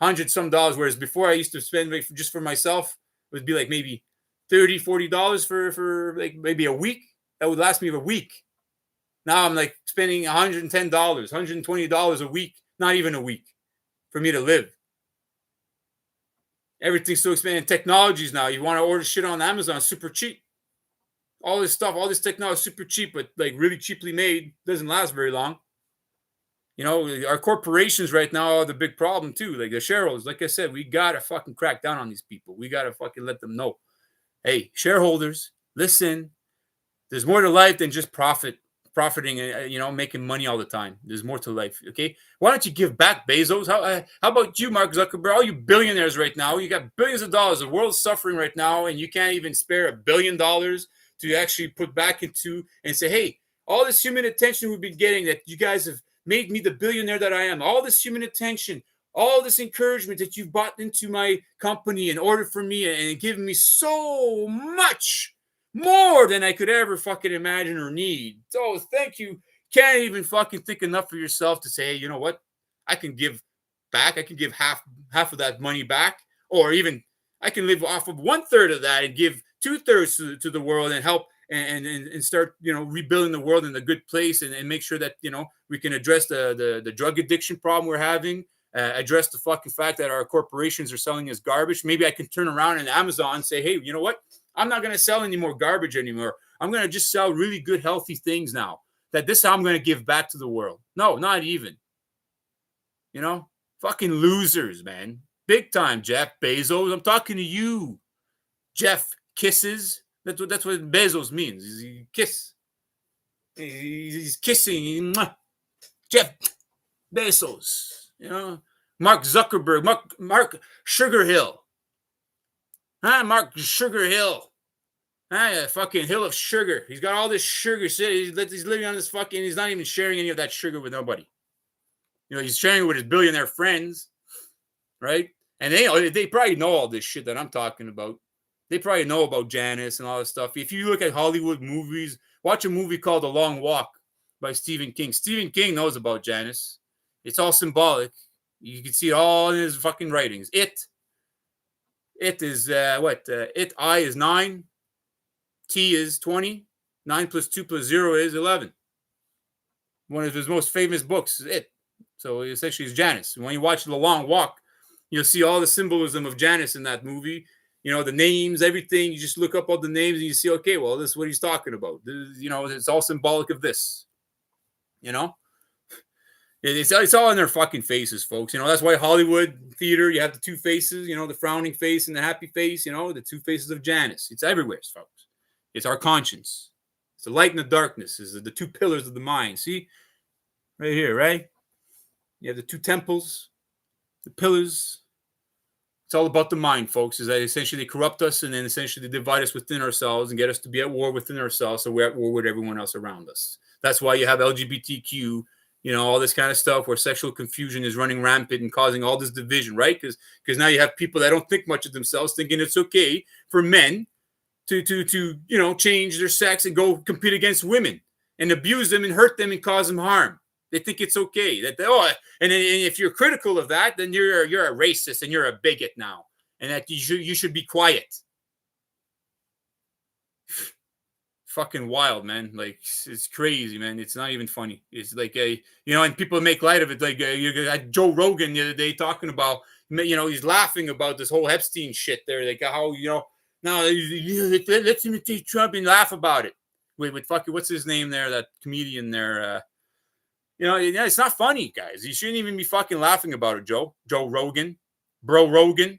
$100 some. Whereas before I used to spend like, just for myself, it would be like maybe $30, $40 for like maybe a week. That would last me a week. Now I'm like spending $110, $120 a week, not even a week, for me to live. Everything's so expanded. Technologies now. You want to order shit on Amazon, super cheap. All this stuff, all this technology, super cheap, but like really cheaply made, doesn't last very long. Our corporations right now are the big problem too. Like the shareholders, like I said, we gotta fucking crack down on these people. We gotta fucking let them know, hey, shareholders, listen. There's more to life than just profiting, making money all the time. There's more to life, okay? Why don't you give back, Bezos? How about you, Mark Zuckerberg? All you billionaires right now, you got billions of dollars. The world's suffering right now, and you can't even spare $1 billion to actually put back into and say, hey, all this human attention we've been getting, that you guys have made me the billionaire that I am, all this human attention, all this encouragement that you've bought into my company and ordered for me and given me so much more than I could ever fucking imagine or need. So thank you. Can't even fucking think enough for yourself to say, hey, you know what? I can give back. I can give half of that money back, or even I can live off of 1/3 of that and give 2/3 to the world and help and start, rebuilding the world in a good place and make sure that, we can address the drug addiction problem we're having, address the fucking fact that our corporations are selling us garbage. Maybe I can turn around and Amazon and say, hey, you know what? I'm not going to sell any more garbage anymore. I'm going to just sell really good, healthy things now. That this I'm going to give back to the world. No, not even. Fucking losers, man. Big time, Jeff Bezos. I'm talking to you, Jeff Kisses. That's what Bezos means. He kiss. He's kissing. Jeff Bezos. Mark Zuckerberg. Mark Sugarhill. Mark Sugarhill. Fucking hill of sugar. He's got all this sugar. He's living on this fucking. He's not even sharing any of that sugar with nobody. He's sharing it with his billionaire friends, right? And they probably know all this shit that I'm talking about. They probably know about Janice and all this stuff. If you look at Hollywood movies, watch a movie called The Long Walk by Stephen King. Stephen King knows about Janice. It's all symbolic. You can see it all in his fucking writings. It is what? I is 9. T is 20. 9 + 2 + 0 is 11. One of his most famous books is It. So essentially it's Janice. When you watch The Long Walk, you'll see all the symbolism of Janice in that movie. The names, everything. You just look up all the names and you see, okay, well, this is what he's talking about. It's all symbolic of this. It's all in their fucking faces, folks. That's why Hollywood theater, you have the two faces, the frowning face and the happy face, the two faces of Janice. It's everywhere, folks. It's our conscience. It's the light and the darkness. Is the two pillars of the mind. See? Right here, right? You have the two temples, the pillars. It's all about the mind, folks. Is that essentially they corrupt us and then essentially they divide us within ourselves and get us to be at war within ourselves, so we're at war with everyone else around us. That's why you have LGBTQ, all this kind of stuff where sexual confusion is running rampant and causing all this division, right? Because now you have people that don't think much of themselves thinking it's okay for men to change their sex and go compete against women and abuse them and hurt them and cause them harm. They think it's okay. And if you're critical of that, then you're a racist and you're a bigot now, and that you should be quiet. Fucking wild, man. Like it's crazy, man. It's not even funny. It's like and people make light of it. Like you got Joe Rogan the other day talking about, he's laughing about this whole Epstein shit there. Like how now let's imitate Trump and laugh about it with fucking what's his name there, that comedian there. It's not funny, guys. You shouldn't even be fucking laughing about it, Joe Rogan, bro Rogan.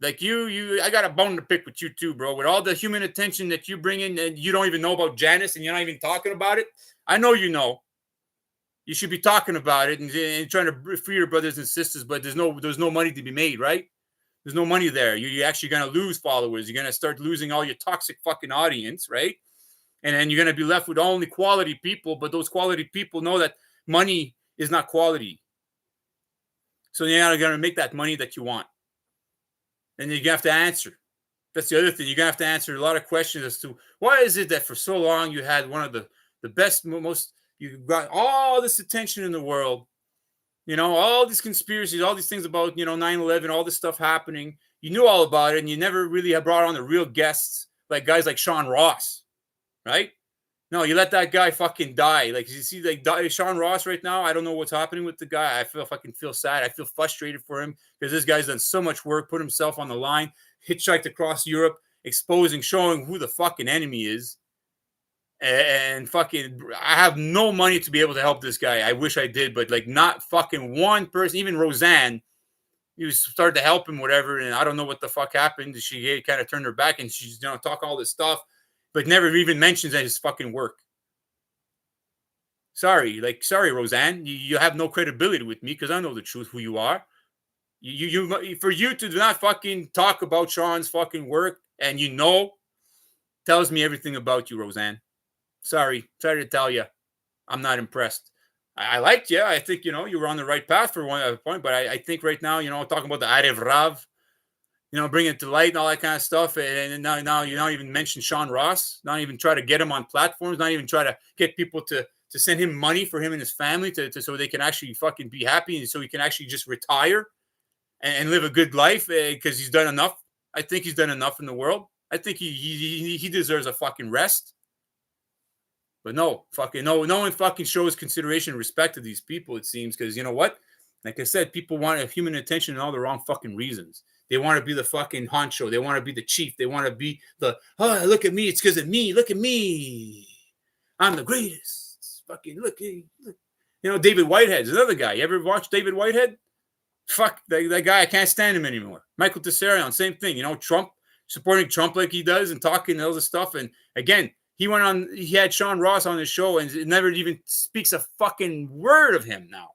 Like I got a bone to pick with you too, bro. With all the human attention that you bring in, and you don't even know about Janice, and you're not even talking about it. I know you know. You should be talking about it and trying to free your brothers and sisters, but there's no money to be made, right? There's no money there. You're actually gonna lose followers. You're gonna start losing all your toxic fucking audience, right? And then you're gonna be left with only quality people, but those quality people know that money is not quality. So you're not going to make that money that you want. And you have to answer. That's the other thing. You're going to have to answer a lot of questions as to why is it that for so long you had one of the best, you got all this attention in the world, all these conspiracies, all these things about, 9/11, all this stuff happening. You knew all about it and you never really have brought on the real guests, like guys like Sean Ross, right? No, you let that guy fucking die. Like, you see, like Sean Ross right now, I don't know what's happening with the guy. I fucking feel sad. I feel frustrated for him because this guy's done so much work, put himself on the line, hitchhiked across Europe, showing who the fucking enemy is. And fucking, I have no money to be able to help this guy. I wish I did, but like not fucking one person, even Roseanne, you started to help him, whatever. And I don't know what the fuck happened. She kind of turned her back and she's, talk all this stuff, but never even mentions his fucking work. Sorry, Roseanne, you have no credibility with me because I know the truth, who you are. You for you to not fucking talk about Sean's fucking work, and tells me everything about you, Roseanne. Sorry to tell you, I'm not impressed. I liked you. I think you were on the right path for one point, but I think right now, talking about the Arev Rav, bringing it to light and all that kind of stuff. And now you don't even mention Sean Ross, not even try to get him on platforms, not even try to get people to send him money for him and his family so they can actually fucking be happy and so he can actually just retire and live a good life because he's done enough. I think he's done enough in the world. I think he deserves a fucking rest. But no, fucking no one fucking shows consideration and respect to these people, it seems, because you know what? Like I said, people want human attention and all the wrong fucking reasons. They want to be the fucking honcho. They want to be the chief. They want to be the, oh, look at me. It's because of me. Look at me. I'm the greatest. Fucking look. You know, David Whitehead's another guy. You ever watch David Whitehead? Fuck, that guy. I can't stand him anymore. Michael Tessarion, same thing. You know, Trump, supporting Trump like he does and talking all this stuff. And again, he had Sean Ross on his show and never even speaks a fucking word of him now.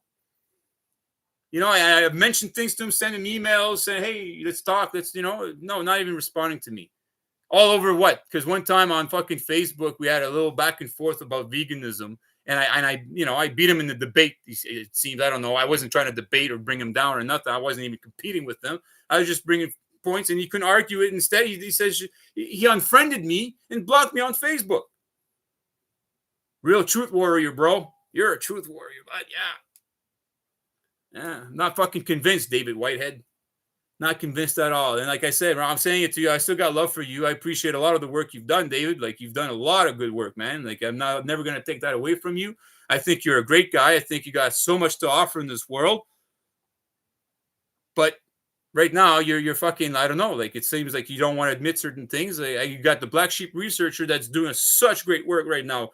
You know, I mentioned things to him, sending emails, saying, hey, let's talk. No, not even responding to me. All over what? Because one time on fucking Facebook, we had a little back and forth about veganism. And I beat him in the debate. It seems, I don't know. I wasn't trying to debate or bring him down or nothing. I wasn't even competing with them. I was just bringing points and he couldn't argue it. Instead, he says he unfriended me and blocked me on Facebook. Real truth warrior, bro. You're a truth warrior, but yeah. Yeah, I'm not fucking convinced, David Whitehead. Not convinced at all. And like I said, I'm saying it to you, I still got love for you. I appreciate a lot of the work you've done, David. Like, you've done a lot of good work, man. Like, I'm never going to take that away from you. I think you're a great guy. I think you got so much to offer in this world. But right now, you're fucking, I don't know. Like, it seems like you don't want to admit certain things. You got the Black Sheep researcher that's doing such great work right now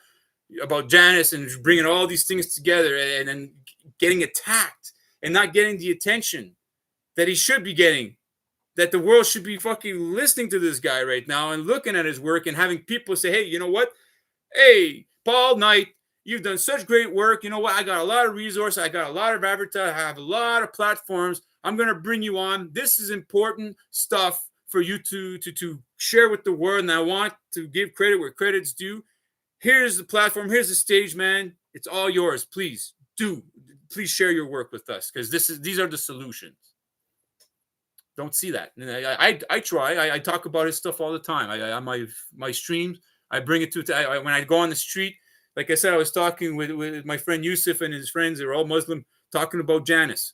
about Janice and bringing all these things together and then getting attacked and not getting the attention that he should be getting, that the world should be fucking listening to this guy right now and looking at his work and having people say, hey, you know what? Hey, Paul Knight, you've done such great work. You know what? I got a lot of resources. I got a lot of advertising. I have a lot of platforms. I'm going to bring you on. This is important stuff for you to share with the world. And I want to give credit where credit's due. Here's the platform. Here's the stage, man. It's all yours. Please share your work with us, because these are the solutions. Don't see that. And I try. I talk about his stuff all the time. On my streams, I bring it when I go on the street. Like I said, I was talking with my friend Yusuf and his friends. They're all Muslim, talking about Janice,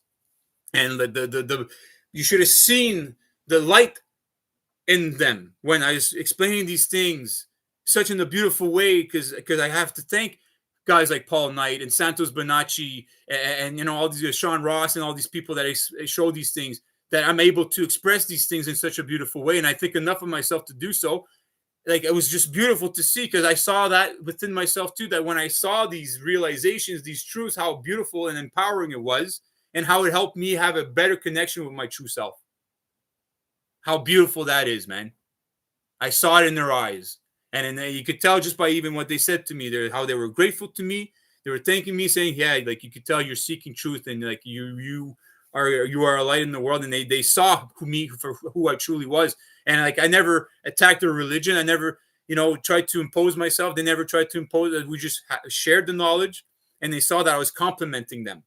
and the you should have seen the light in them when I was explaining these things such in a beautiful way. Because I have to thank guys like Paul Knight and Santos Bonacci and you know, all these Sean Ross and all these people that I show these things, that I'm able to express these things in such a beautiful way. And I think enough of myself to do so. Like, it was just beautiful to see, because I saw that within myself too, that when I saw these realizations, these truths, how beautiful and empowering it was, and how it helped me have a better connection with my true self. How beautiful that is, man. I saw it in their eyes. And then you could tell just by even what they said to me, how they were grateful to me. They were thanking me, saying, yeah, like, you could tell you're seeking truth, and like you are a light in the world. And they saw who I truly was. And like, I never attacked their religion. I never, tried to impose myself. They never tried to impose it. We just shared the knowledge, and they saw that I was complimenting them,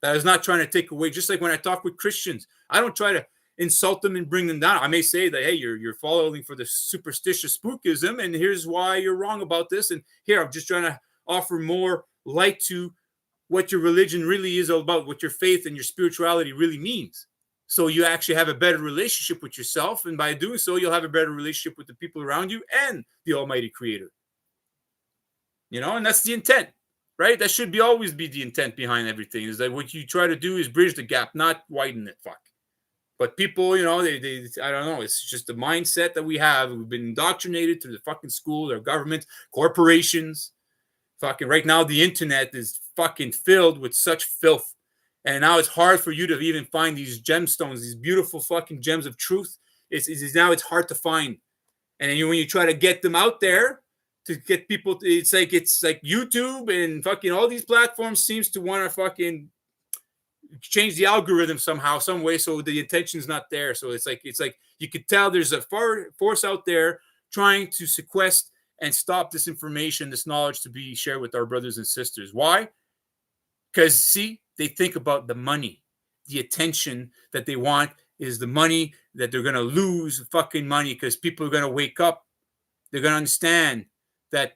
that I was not trying to take away. Just like when I talk with Christians, I don't try to insult them and bring them down. I may say that, hey, you're following for the superstitious spookism, and here's why you're wrong about this. And here, I'm just trying to offer more light to what your religion really is all about, what your faith and your spirituality really means. So you actually have a better relationship with yourself. And by doing so, you'll have a better relationship with the people around you and the Almighty Creator. And that's the intent, right? That should always be the intent behind everything, is that what you try to do is bridge the gap, not widen it. Fuck. But people, they I don't know. It's just the mindset that we have. We've been indoctrinated through the fucking school, our government, corporations. Fucking right now, the internet is fucking filled with such filth. And now it's hard for you to even find these gemstones, these beautiful fucking gems of truth. Now it's hard to find. And then when you try to get them out there to get people, it's like YouTube and fucking all these platforms seems to want to fucking change the algorithm somehow, some way, so the intention's not there. So it's like you could tell there's a force out there trying to sequester and stop this information, this knowledge to be shared with our brothers and sisters. Why? Because, see, they think about the money. The attention that they want is the money that they're going to lose fucking money, because people are going to wake up. They're going to understand that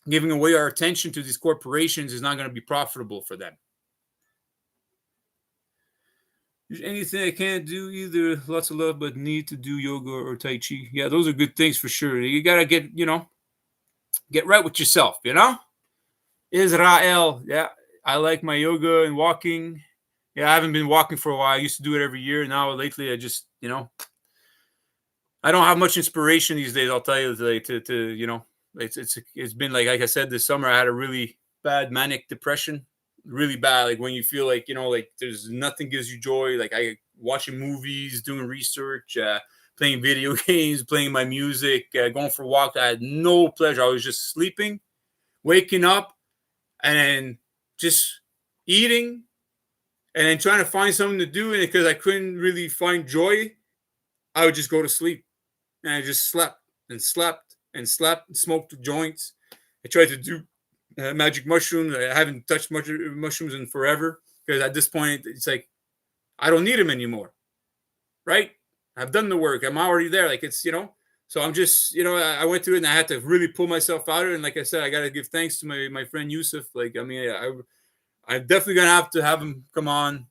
giving away our attention to these corporations is not going to be profitable for them. There's anything I can't do either. Lots of love, but need to do yoga or Tai Chi. Yeah, those are good things for sure. You gotta get right with yourself, Israel. Yeah, I like my yoga and walking. Yeah, I haven't been walking for a while. I used to do it every year. Now lately, I just, I don't have much inspiration these days. I'll tell you, it's been like I said, this summer I had a really bad manic depression, really bad. Like when you feel like like there's nothing gives you joy. Like I watching movies, doing research, playing video games, playing my music, going for walks. I had no pleasure. I was just sleeping, waking up, and then just eating, and then trying to find something to do. And because I couldn't really find joy, I would just go to sleep. And I just slept and slept and slept and smoked joints. I tried to do magic mushrooms. I haven't touched mushrooms in forever because at this point, it's like, I don't need them anymore. Right? I've done the work. I'm already there. Like so I'm just, I went through it and I had to really pull myself out of it. And like I said, I got to give thanks to my friend Yusuf. Like, I mean, I'm definitely going to have him come on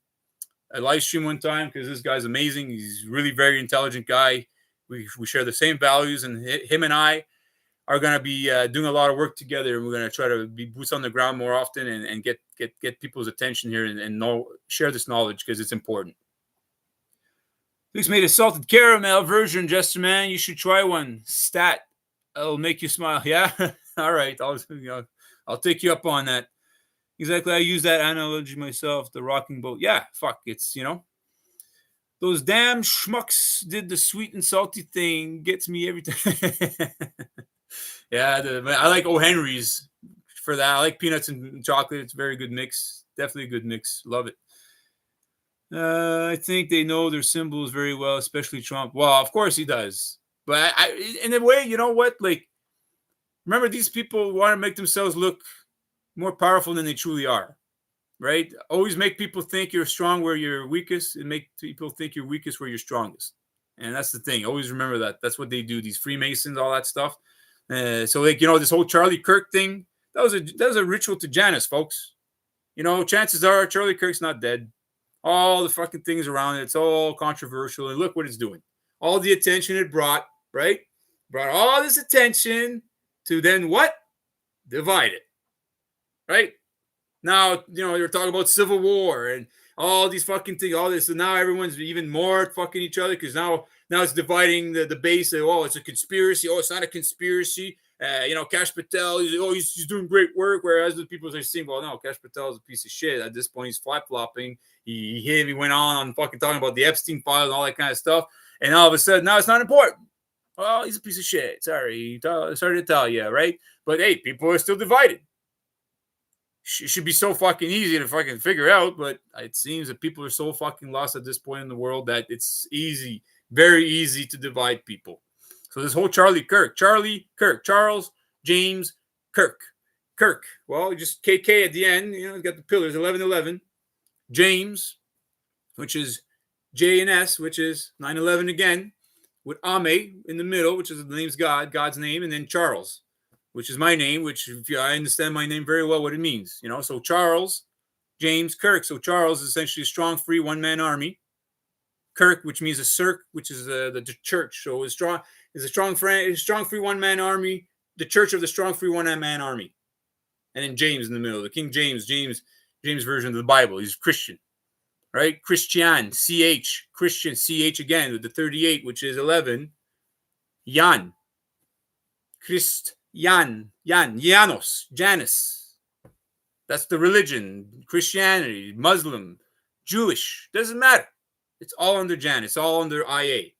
a live stream one time because this guy's amazing. He's really very intelligent guy. We share the same values, and him and I are going to be doing a lot of work together. And we're going to try to be boots on the ground more often and get people's attention here and share this knowledge because it's important. Please made a salted caramel version, Jester Man. You should try one. Stat, it'll make you smile. Yeah, all right. I'll take you up on that. Exactly. I use that analogy myself. The rocking boat. Yeah, fuck. It's those damn schmucks did the sweet and salty thing. Gets me every time. Yeah, I like O. Henry's for that. I like peanuts and chocolate. It's a very good mix. Definitely a good mix. Love it. I think they know their symbols very well, especially Trump. Well, of course he does. But in a way, you know what? Like, remember, these people want to make themselves look more powerful than they truly are. Right? Always make people think you're strong where you're weakest, and make people think you're weakest where you're strongest. And that's the thing. Always remember that. That's what they do. These Freemasons, all that stuff. So like this whole Charlie Kirk thing. That was a ritual to Janus, folks. Chances are Charlie Kirk's not dead. All the fucking things around it. It's all controversial, and look what it's doing. All the attention it brought, right? Brought all this attention to then what? Divide it, right? Now, you're talking about civil war and all these fucking things, all this. And now everyone's even more fucking each other because now it's dividing the base. Oh, it's a conspiracy. Oh, it's not a conspiracy. Kash Patel, he's doing great work. Whereas the people are saying, well, no, Kash Patel is a piece of shit. At this point, he's flip-flopping. He went on fucking talking about the Epstein files and all that kind of stuff. And all of a sudden, now it's not important. Well, he's a piece of shit. Sorry to tell you, right? But hey, people are still divided. It should be so fucking easy to fucking figure out, but it seems that people are so fucking lost at this point in the world that it's easy, very easy to divide people. So this whole Charlie Kirk, Charles James Kirk. Well, just KK at the end, it's got the pillars, 1111. James, which is J and S, which is 9/11 again, with Ame in the middle, which is the name's God's name, and then Charles, which is my name, which I understand my name very well, what it means, So Charles James Kirk. So Charles is essentially a strong, free one-man army. Kirk, which means a cirque, which is the church. So it's a strong, free one-man army, the church of the strong, free one-man army. And then James in the middle, the King James version of the Bible. He's Christian, right? Christian, CH, Christian, CH again, with the 38, which is 11. Jan. Janos. That's the religion. Christianity, Muslim, Jewish, doesn't matter. It's all under Jan. It's all under IA.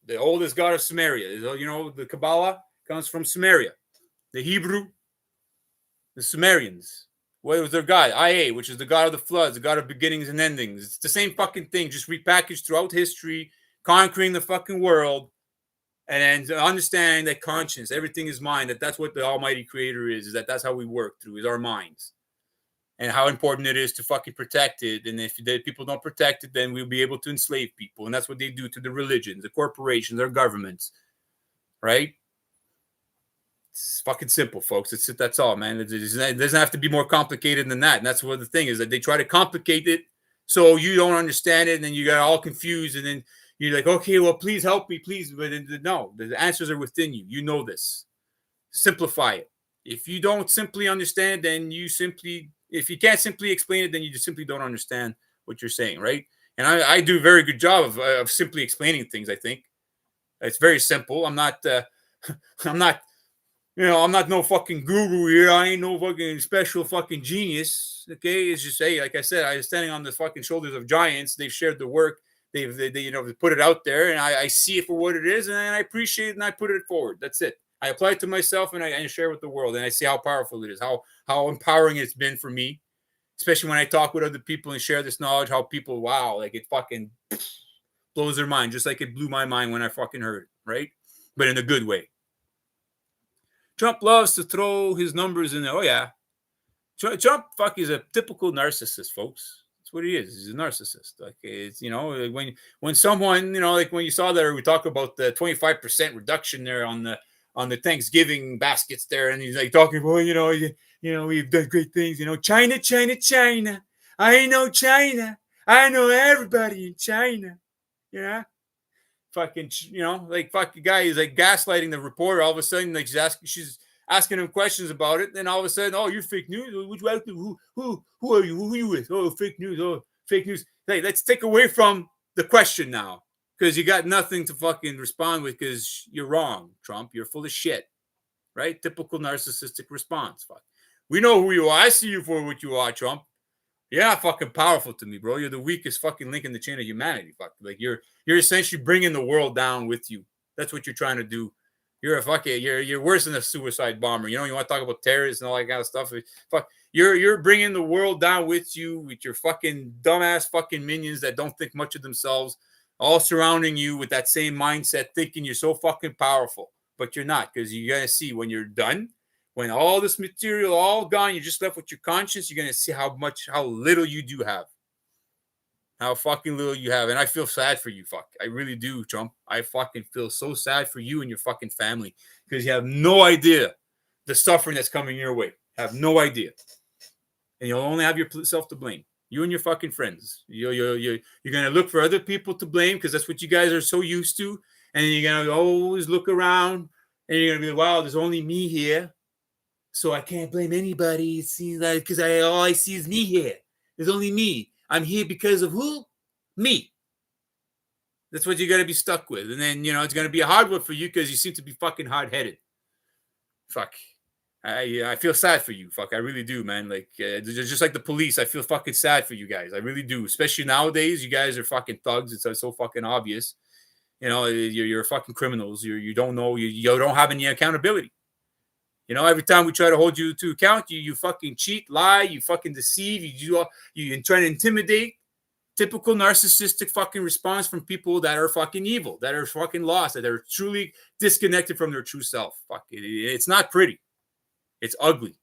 The oldest god of Sumeria. The Kabbalah comes from Sumeria. The Hebrew, the Sumerians. What was their god? IA, which is the god of the floods, the god of beginnings and endings. It's the same fucking thing, just repackaged throughout history, conquering the fucking world. And then understanding that conscience, everything is mind, that's what the Almighty Creator is that's how we work through, is our minds. And how important it is to fucking protect it. And if people don't protect it, then we'll be able to enslave people. And that's what they do to the religions, the corporations, our governments. Right? It's fucking simple, folks. That's all, man. It doesn't have to be more complicated than that. And that's what the thing is, that they try to complicate it So you don't understand it, and then you got all confused, and then you're like, okay, well, please help me, please. But no, the answers are within you. You know this. Simplify it. If you don't simply understand, then if you can't simply explain it, then you just simply don't understand what you're saying, right? And I do a very good job of simply explaining things. I think it's very simple. I'm not, I'm not, I'm not no fucking guru here. I ain't no fucking special fucking genius. Okay, it's just, hey, like I said, I was standing on the fucking shoulders of giants. They've shared the work. They they put it out there, and I see it for what it is, and I appreciate it, and I put it forward. That's it. I apply it to myself, and I share it with the world, and I see how powerful it is, how empowering it's been for me, especially when I talk with other people and share this knowledge. How people, wow, like it fucking blows their mind, just like it blew my mind when I fucking heard it, right? But in a good way. Trump loves to throw his numbers in there. Oh yeah, Trump is a typical narcissist, folks. That's what he is. He's a narcissist. Like it's when someone like when you saw there, we talk about the 25% reduction there on the Thanksgiving baskets there, and he's like talking about we've done great things. China, China, China. I know China. I know everybody in China. Yeah. Fucking, like fucking guy is like gaslighting the reporter. All of a sudden, like she's asking him questions about it. Then all of a sudden, oh, you're fake news. Who are you? Who are you with? Oh, fake news. Oh, fake news. Hey, let's take away from the question now, because you got nothing to fucking respond with, because you're wrong, Trump. You're full of shit, right? Typical narcissistic response. Fuck. We know who you are. I see you for what you are, Trump. You're not fucking powerful to me, bro. You're the weakest fucking link in the chain of humanity. Fuck. Like you're essentially bringing the world down with you. That's what you're trying to do. You're a fucking you're worse than a suicide bomber. You want to talk about terrorists and all that kind of stuff. Fuck. You're bringing the world down with you, with your fucking dumbass fucking minions that don't think much of themselves, all surrounding you with that same mindset, thinking you're so fucking powerful, but you're not, because you're gonna see when you're done. When all this material all gone, you're just left with your conscience. You're gonna see how little you do have, how fucking little you have. And I feel sad for you, fuck. I really do, Trump. I fucking feel so sad for you and your fucking family, because you have no idea the suffering that's coming your way. Have no idea, and you'll only have yourself to blame. You and your fucking friends. You're gonna look for other people to blame, because that's what you guys are so used to. And then you're gonna always look around, and you're gonna be like, wow, there's only me here. So I can't blame anybody. It seems like, because all I see is me here. There's only me. I'm here because of who? Me. That's what you got to be stuck with. And then, it's going to be a hard one for you, because you seem to be fucking hard-headed. Fuck. I feel sad for you. Fuck. I really do, man. Like, just like the police, I feel fucking sad for you guys. I really do. Especially nowadays, you guys are fucking thugs. It's so fucking obvious. You're fucking criminals. You don't know. You don't have any accountability. Every time we try to hold you to account, you fucking cheat, lie, you fucking deceive, you try to intimidate. Typical narcissistic fucking response from people that are fucking evil, that are fucking lost, that are truly disconnected from their true self. Fuck it. It's not pretty. It's ugly.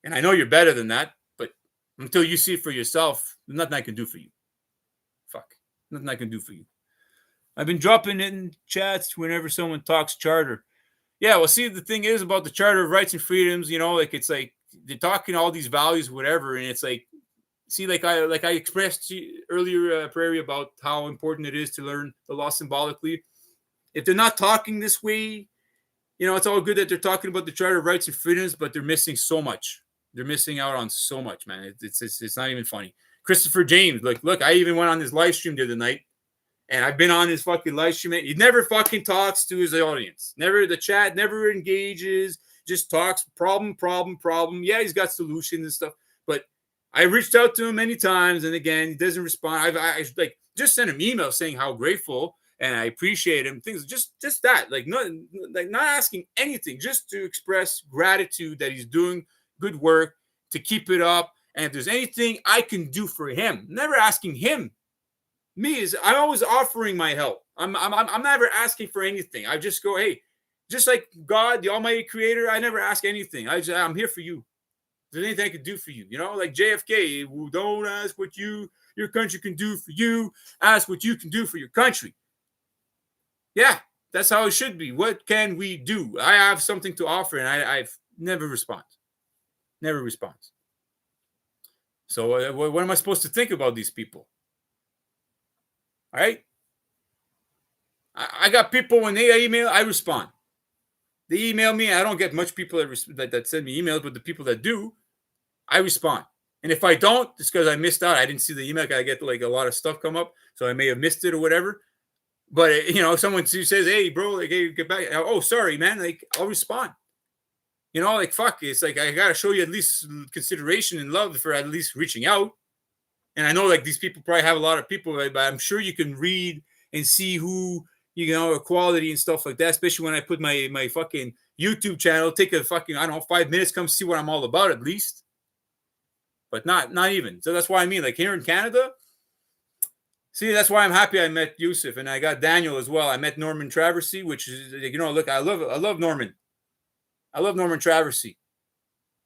And I know you're better than that, but until you see it for yourself, there's nothing I can do for you. Fuck. Nothing I can do for you. I've been dropping in chats whenever someone talks charter. Yeah, well, see, the thing is about the Charter of Rights and Freedoms, like it's like they're talking all these values, whatever, and it's like, see, like I expressed earlier, Prairie, about how important it is to learn the law symbolically. If they're not talking this way, it's all good that they're talking about the Charter of Rights and Freedoms, but they're missing so much. They're missing out on so much, man. It's not even funny. Christopher James, look, I even went on his live stream the other night. And I've been on his fucking live stream. He never fucking talks to his audience. Never, the chat never engages. Just talks problem. Yeah, he's got solutions and stuff. But I reached out to him many times, and again, he doesn't respond. I like just sent him email saying how grateful and I appreciate him. Things just that, not asking anything, just to express gratitude that he's doing good work, to keep it up. And if there's anything I can do for him, never asking him. I'm always offering my help. I'm never asking for anything. I just go, hey, just like God, the Almighty Creator, I never ask anything. I'm here for you. If there's anything I can do for you, like JFK, don't ask what your country can do for you. Ask what you can do for your country. Yeah, that's how it should be. What can we do? I have something to offer, and I've never responds. Never responds. So what am I supposed to think about these people? All right. I got people when they email, I respond. They email me. I don't get much people that send me emails, but the people that do, I respond. And if I don't, it's because I missed out. I didn't see the email. I get like a lot of stuff come up, so I may have missed it or whatever. But if someone says, "Hey, bro, like, hey, get back," oh, sorry, man. Like, I'll respond. Like, fuck. It's like I gotta show you at least consideration and love for at least reaching out. And I know like these people probably have a lot of people, right? But I'm sure you can read and see who equality and stuff like that. Especially when I put my fucking YouTube channel, take a fucking 5 minutes, come see what I'm all about at least. But not even. So that's why I mean, like here in Canada, see, that's why I'm happy I met Yusuf and I got Daniel as well. I met Norman Traversy, which is look, I love Norman. I love Norman Traversy.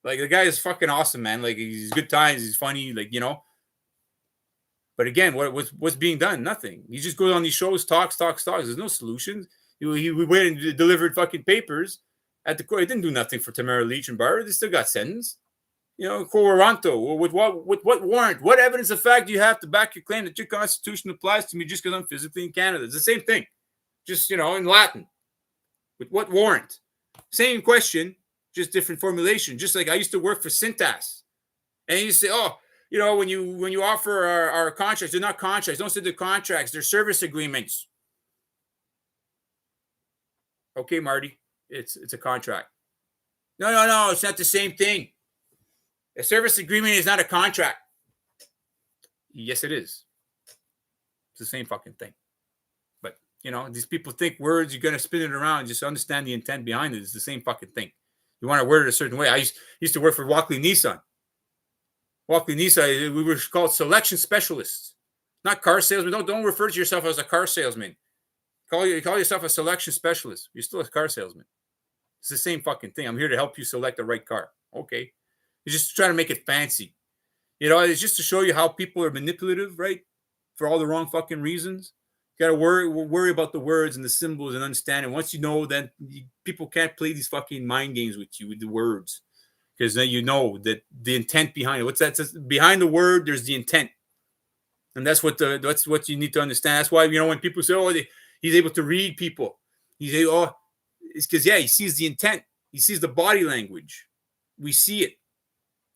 Like the guy is fucking awesome, man. Like he's good times, he's funny, like But again, what's being done? Nothing. He just goes on these shows, talks. There's no solutions. We went and delivered fucking papers at the court. It didn't do nothing for Tamara Leach and Barr. They still got sentenced. Quo warranto. With what warrant? What evidence of fact do you have to back your claim that your constitution applies to me just because I'm physically in Canada? It's the same thing. Just, in Latin. With what warrant? Same question, just different formulation. Just like I used to work for Cintas. And you say, oh, when you offer our contracts, they're not contracts. Don't say they're contracts. They're service agreements. Okay, Marty, it's a contract. No, it's not the same thing. A service agreement is not a contract. Yes, it is. It's the same fucking thing. But, these people think words, you're going to spin it around. Just understand the intent behind it. It's the same fucking thing. You want to word it a certain way. I used to work for Walkley Nissan. Walkley Nissan, we were called selection specialists, not car salesmen. Don't refer to yourself as a car salesman. Call yourself a selection specialist. You're still a car salesman. It's the same fucking thing. I'm here to help you select the right car. Okay. You're just trying to make it fancy. It's just to show you how people are manipulative, right? For all the wrong fucking reasons. You got to worry about the words and the symbols and understand it. Once you know, then people can't play these fucking mind games with you with the words. Because then you know that the intent behind it. What's that? Behind the word, there's the intent. And that's what you need to understand. That's why, when people say, oh, he's able to read people. You say, oh, it's because, he sees the intent. He sees the body language. We see it.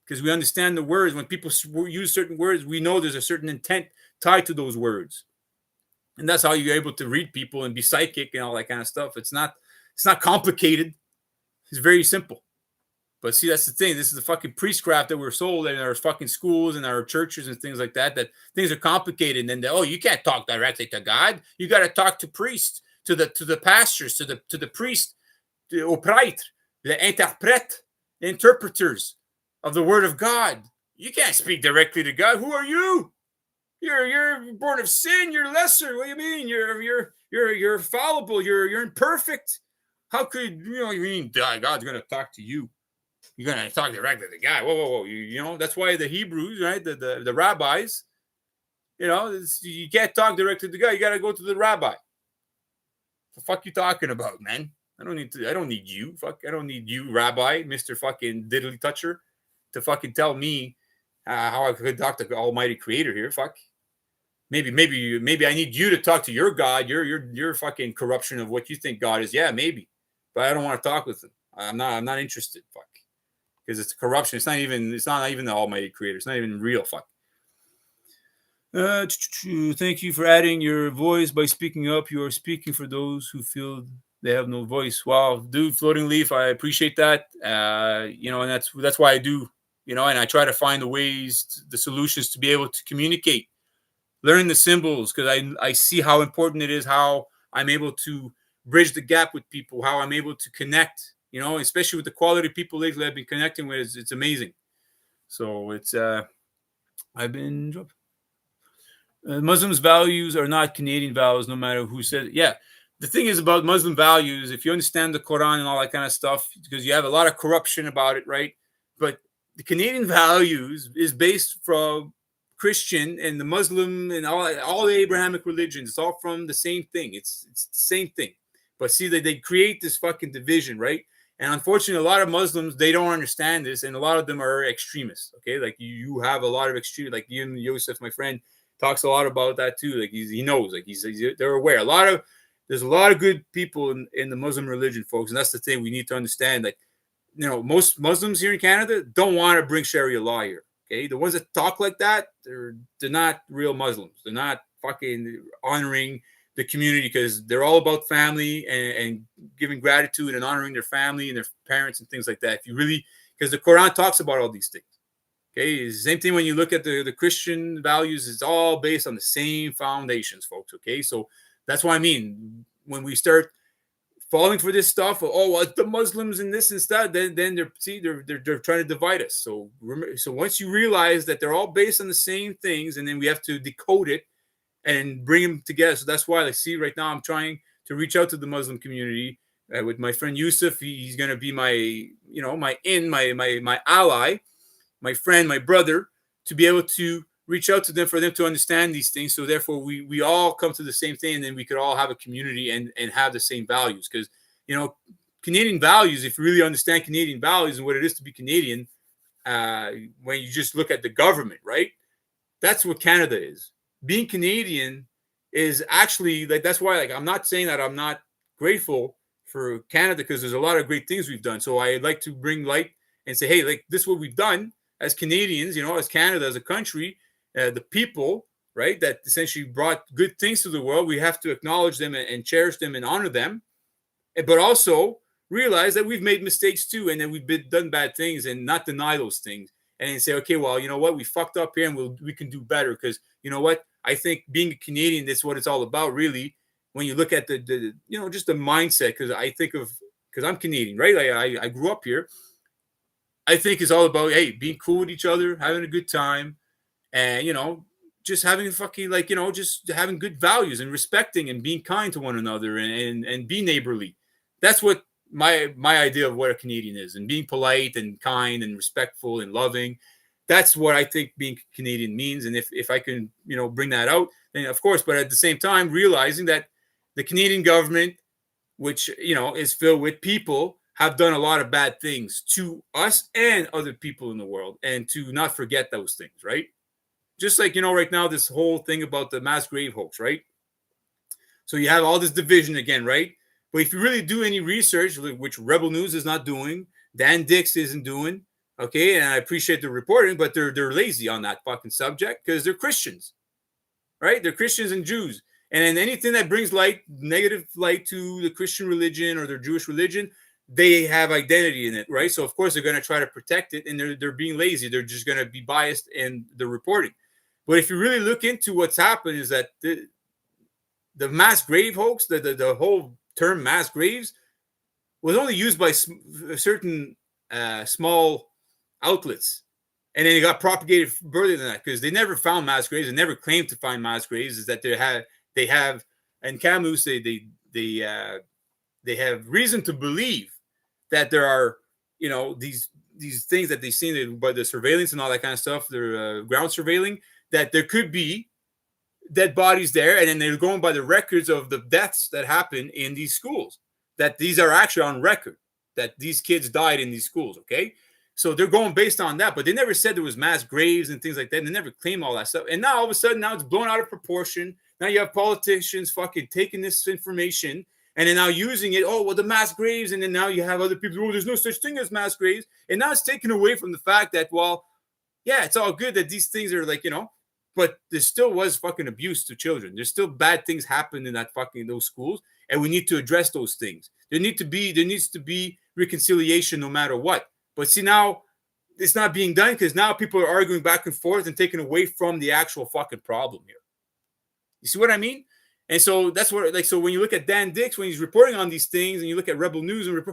Because we understand the words. When people use certain words, we know there's a certain intent tied to those words. And that's how you're able to read people and be psychic and all that kind of stuff. It's not complicated. It's very simple. But see, that's the thing. This is the fucking priestcraft that we're sold in our fucking schools and our churches and things like that, that things are complicated. And then, you can't talk directly to God. You got to talk to priests, to the pastors, to the priest, au prêtre, the interprète, the interpreters of the word of God. You can't speak directly to God. Who are you? You're born of sin. You're lesser. What do you mean? You're fallible. You're imperfect. How could you mean God's going to talk to you? You're going to talk directly to the guy. Whoa. That's why the Hebrews, right? The rabbis, you can't talk directly to the guy. You got to go to the rabbi. The fuck you talking about, man? I don't need you. Fuck, I don't need you, rabbi, Mr. fucking diddly toucher, to fucking tell me how I could talk to the almighty creator here. Fuck. Maybe I need you to talk to your God, your fucking corruption of what you think God is. Yeah, maybe. But I don't want to talk with him. I'm not interested. Fuck. Because it's corruption. It's not even the almighty creator. It's not even real. Fuck. Thank you for adding your voice by speaking up. You are speaking for those who feel they have no voice. Wow, dude, floating leaf. I appreciate that. And that's why I do. And I try to find the solutions to be able to communicate, learn the symbols, because I see how important it is. How I'm able to bridge the gap with people. How I'm able to connect. Especially with the quality of people lately I've been connecting with, it's amazing. So it's I've been dropped. Muslims' values are not Canadian values, no matter who said it. Yeah, the thing is about Muslim values, if you understand the Quran and all that kind of stuff, because you have a lot of corruption about it, right? But the Canadian values is based from Christian and the Muslim and all the Abrahamic religions. It's all from the same thing. It's the same thing. But see, they create this fucking division, right? And unfortunately, a lot of Muslims, they don't understand this, and a lot of them are extremists. Okay, like you have a lot of extreme, like even Yosef, my friend, talks a lot about that too. Like he knows, like they're aware. There's a lot of good people in the Muslim religion, folks, and that's the thing we need to understand. Like, most Muslims here in Canada don't want to bring Sharia law here. Okay, the ones that talk like that, they're not real Muslims. They're not fucking honoring the community, because they're all about family and giving gratitude and honoring their family and their parents and things like that. If you really, because the Quran talks about all these things. Okay, it's the same thing when you look at the Christian values. It's all based on the same foundations, folks. Okay, so that's what I mean. When we start falling for this stuff, oh, well, the Muslims and this and that, then they're trying to divide us. So once you realize that they're all based on the same things, and then we have to decode it and bring them together. So that's why, like, see, right now I'm trying to reach out to the Muslim community with my friend Yusuf. He's going to be my my ally, my friend, my brother, to be able to reach out to them, for them to understand these things. So therefore we all come to the same thing, and then we could all have a community and have the same values. Because, Canadian values, if you really understand Canadian values and what it is to be Canadian, when you just look at the government, right? That's what Canada is. Being Canadian is actually, like, that's why, like, I'm not saying that I'm not grateful for Canada, because there's a lot of great things we've done. So I'd like to bring light and say, hey, like, this is what we've done as Canadians, as Canada, as a country, the people, right, that essentially brought good things to the world. We have to acknowledge them and cherish them and honor them, but also realize that we've made mistakes too, and that we've done bad things, and not deny those things, and say, okay, well, you know what, we fucked up here, and we can do better. Because you know what, I think being a Canadian, that's what it's all about, really. When you look at the just the mindset, because I'm Canadian, right? Like, I grew up here. I think it's all about, hey, being cool with each other, having a good time, and just having fucking, like, just having good values and respecting and being kind to one another, and be neighborly. That's what my idea of what a Canadian is, and being polite and kind and respectful and loving. That's what I think being Canadian means. And if I can bring that out, then of course. But at the same time, realizing that the Canadian government, which is filled with people, have done a lot of bad things to us and other people in the world, and to not forget those things, right? Just like, right now, this whole thing about the mass grave hoax, right? So you have all this division again, right? But if you really do any research, which Rebel News is not doing, Dan Dix isn't doing, okay, and I appreciate the reporting, but they're lazy on that fucking subject, because they're Christians, right? They're Christians and Jews. And then anything that brings negative light to the Christian religion or their Jewish religion, they have identity in it, right? So of course they're going to try to protect it, and they're being lazy. They're just going to be biased in the reporting. But if you really look into what's happened, is that the mass grave hoax, the whole term mass graves, was only used by certain small outlets, and then it got propagated further than that, because they never found mass graves. They never claimed to find mass graves. Is that they have, and Camus, they have reason to believe that there are these things that they've seen by the surveillance and all that kind of stuff. They're ground surveilling, that there could be dead bodies there, and then they're going by the records of the deaths that happen in these schools, that these are actually on record, that these kids died in these schools. Okay, so they're going based on that, but they never said there was mass graves and things like that. They never claim all that stuff. And now all of a sudden, now it's blown out of proportion. Now you have politicians fucking taking this information and then now using it. Oh, well, the mass graves. And then now you have other people, oh, there's no such thing as mass graves. And now it's taken away from the fact that, well, yeah, it's all good that these things are like, but there still was fucking abuse to children. There's still bad things happen in those schools. And we need to address those things. There needs to be reconciliation no matter what. But see, now it's not being done, because now people are arguing back and forth and taking away from the actual fucking problem here. You see what I mean? And so that's what, like, so when you look at Dan Dix, when he's reporting on these things, and you look at Rebel News and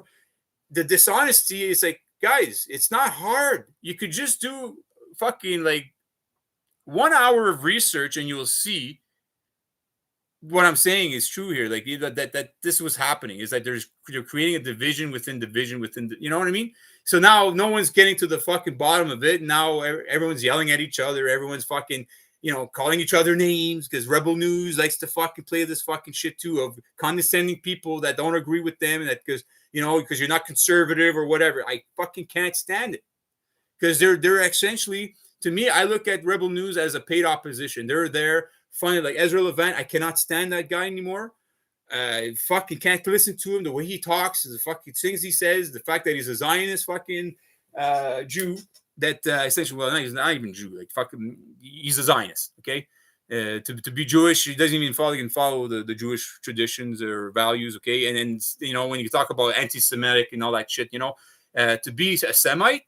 the dishonesty, is like, guys, it's not hard. You could just do fucking like 1 hour of research, and you will see what I'm saying is true here. Like, that this was happening, is that you're creating a division within you know what I mean? So now no one's getting to the fucking bottom of it. Now everyone's yelling at each other. Everyone's fucking, calling each other names, because Rebel News likes to fucking play this fucking shit too, of condescending people that don't agree with them. And that, because, because you're not conservative or whatever. I fucking can't stand it because they're essentially, to me, I look at Rebel News as a paid opposition. They're there funny, like Ezra Levant. I cannot stand that guy anymore. Fucking can't listen to him. The way he talks, the fucking things he says, the fact that he's a Zionist fucking Jew. That essentially, well, he's not even Jew. Like fucking, he's a Zionist. Okay, to be Jewish, he doesn't even follow the Jewish traditions or values. Okay, and then when you talk about anti-Semitic and all that shit, to be a Semite,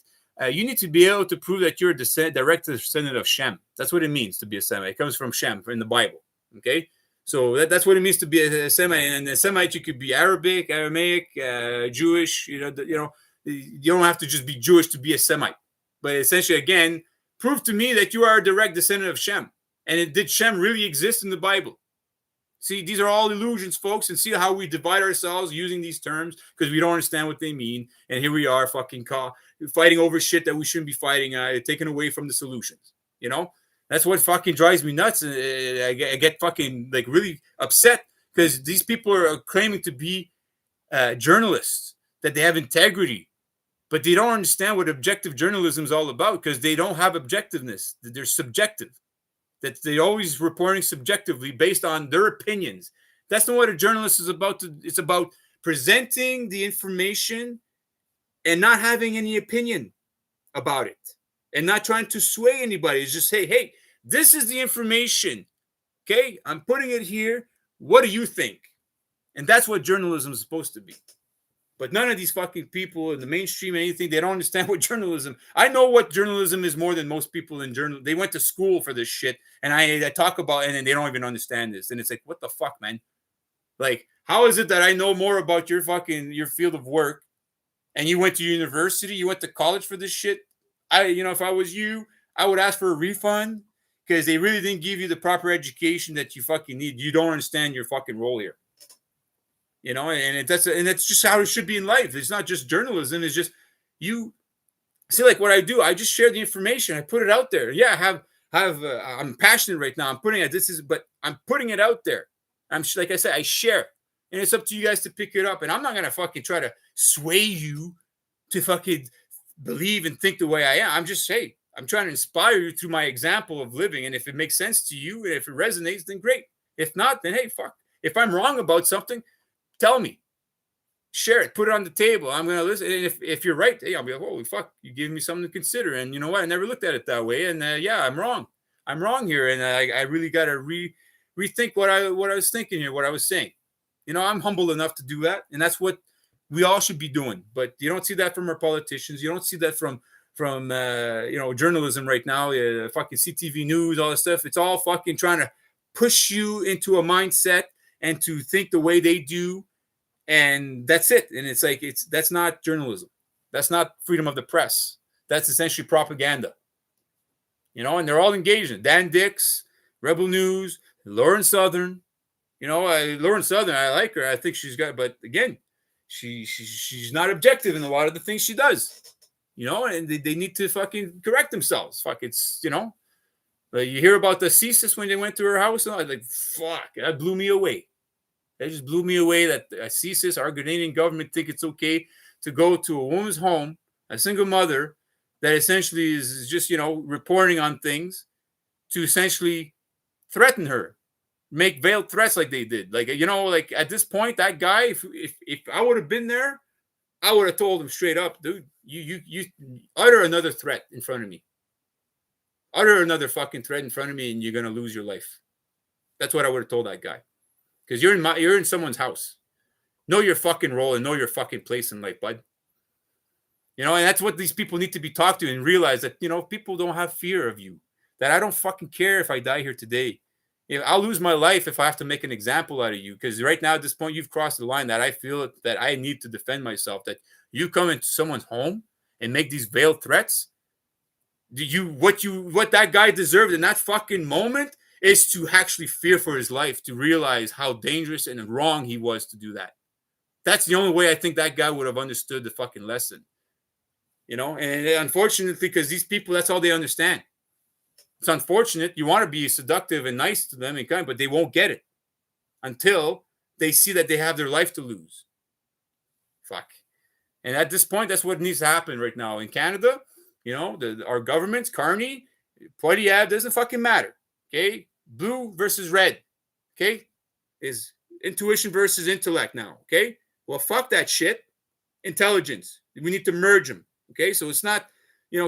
you need to be able to prove that you're a direct descendant of Shem. That's what it means to be a Semite. It comes from Shem in the Bible. Okay. So that's what it means to be a Semite. And a Semite, you could be Arabic, Aramaic, Jewish. You don't have to just be Jewish to be a Semite. But essentially, again, prove to me that you are a direct descendant of Shem. And did Shem really exist in the Bible? See, these are all illusions, folks. And see how we divide ourselves using these terms because we don't understand what they mean. And here we are fucking fighting over shit that we shouldn't be fighting, taken away from the solutions. That's what fucking drives me nuts. I get fucking like really upset because these people are claiming to be journalists, that they have integrity, but they don't understand what objective journalism is all about because they don't have objectiveness. They're subjective. That they're always reporting subjectively based on their opinions. That's not what a journalist is about. It's about presenting the information and not having any opinion about it. And not trying to sway anybody. It's just say, hey, this is the information. Okay, I'm putting it here. What do you think? And that's what journalism is supposed to be. But none of these fucking people in the mainstream, anything, they don't understand what journalism. I know what journalism is more than most people in journal. They went to school for this shit. And I talk about it and they don't even understand this. And it's like, what the fuck, man? Like, how is it that I know more about your field of work and you went to university, you went to college for this shit? If I was you, I would ask for a refund because they really didn't give you the proper education that you fucking need. You don't understand your fucking role here. And that's just how it should be in life. It's not just journalism. It's just you see, like what I do. I just share the information. I put it out there. Yeah, I'm passionate right now. I'm putting it. But I'm putting it out there. Like I said, I share, and it's up to you guys to pick it up. And I'm not gonna fucking try to sway you to fucking believe and think the way I am. I'm just I'm trying to inspire you through my example of living. And if it makes sense to you and if it resonates, then great. If not, then hey, fuck. If I'm wrong about something, tell me. Share it. Put it on the table. I'm going to listen. And if you're right, hey, I'll be like, holy fuck, you gave me something to consider. And you know what? I never looked at it that way. And yeah, I'm wrong. I'm wrong here. And I really got to rethink what I was thinking here, what I was saying. I'm humble enough to do that. And that's what we all should be doing. But you don't see that from our politicians. You don't see that from journalism right now. Fucking CTV News, all this stuff. It's all fucking trying to push you into a mindset and to think the way they do. And that's it. And it's like, that's not journalism. That's not freedom of the press. That's essentially propaganda. And they're all engaged in Dan Dix, Rebel News, Lauren Southern. Lauren Southern, I like her. I think but again, she's not objective in a lot of the things she does. And they need to fucking correct themselves. Fuck, it's, But you hear about the CSIS when they went to her house, and I was like, fuck, that blew me away. That just blew me away that CSIS, our Grenadian government, think it's okay to go to a woman's home, a single mother, that essentially is just, reporting on things to essentially threaten her, make veiled threats like they did. Like, like at this point, that guy, if I would have been there, I would have told him straight up, dude, you utter another threat in front of me. Utter another fucking threat in front of me and you're going to lose your life. That's what I would have told that guy. Because you're in someone's house. Know your fucking role and know your fucking place in life, bud. And that's what these people need to be talked to and realize that, people don't have fear of you. That I don't fucking care if I die here today. I'll lose my life if I have to make an example out of you. Because right now at this point, you've crossed the line that I feel that I need to defend myself. That you come into someone's home and make these veiled threats. What that guy deserved in that fucking moment is to actually fear for his life, to realize how dangerous and wrong he was to do that. That's the only way I think that guy would have understood the fucking lesson. And unfortunately, because these people, that's all they understand. It's unfortunate. You want to be seductive and nice to them and kind, but they won't get it until they see that they have their life to lose. Fuck. And at this point, that's what needs to happen right now in Canada. Our governments, Carney, Poilievre, doesn't fucking matter. Okay, blue versus red. Okay, is intuition versus intellect now. Okay, well, fuck that shit. Intelligence. We need to merge them. Okay, so it's not,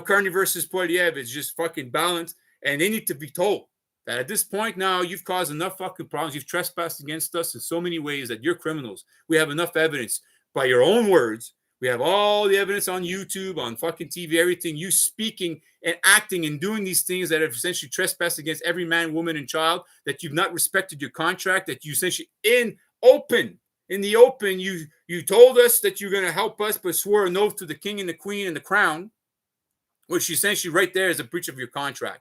Carney versus Poilievre. It's just fucking balance, and they need to be told that at this point now you've caused enough fucking problems. You've trespassed against us in so many ways that you're criminals. We have enough evidence by your own words. We have all the evidence on YouTube, on fucking TV, everything. You speaking and acting and doing these things that have essentially trespassed against every man, woman, and child, that you've not respected your contract, that you essentially in the open, you told us that you're going to help us, but swore an oath to the king and the queen and the crown, which essentially right there is a breach of your contract.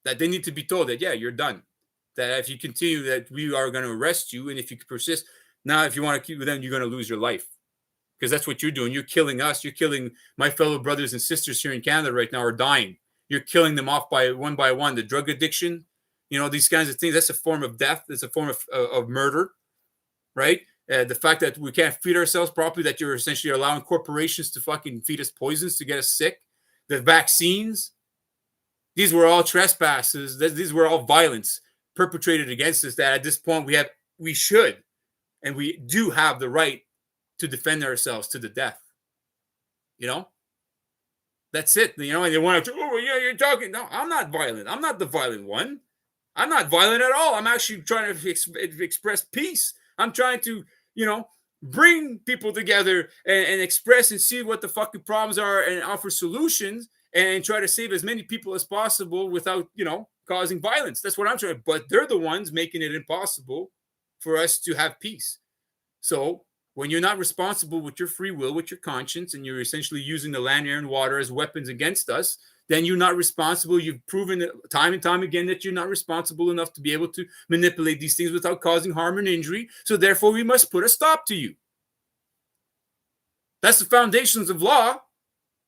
That they need to be told that, yeah, you're done. That if you continue, that we are going to arrest you. And if you persist, now if you want to keep with them, you're going to lose your life. Because that's what you're doing. You're killing us. You're killing my fellow brothers and sisters here in Canada right now are dying. You're killing them off by one. The drug addiction, these kinds of things, that's a form of death. It's a form of murder, right? The fact that we can't feed ourselves properly, that you're essentially allowing corporations to fucking feed us poisons to get us sick. The vaccines, these were all trespasses. These were all violence perpetrated against us that at this point we should, and we do have the right to defend ourselves to the death. That's it. And they want to, oh, yeah, you're talking. No, I'm not violent. I'm not the violent one. I'm not violent at all. I'm actually trying to express peace. I'm trying to, bring people together and express and see what the fucking problems are and offer solutions and try to save as many people as possible without, causing violence. That's what I'm trying. But they're the ones making it impossible for us to have peace. So when you're not responsible with your free will, with your conscience, and you're essentially using the land, air, and water as weapons against us, then you're not responsible. You've proven it time and time again that you're not responsible enough to be able to manipulate these things without causing harm and injury. So therefore, we must put a stop to you. That's the foundations of law.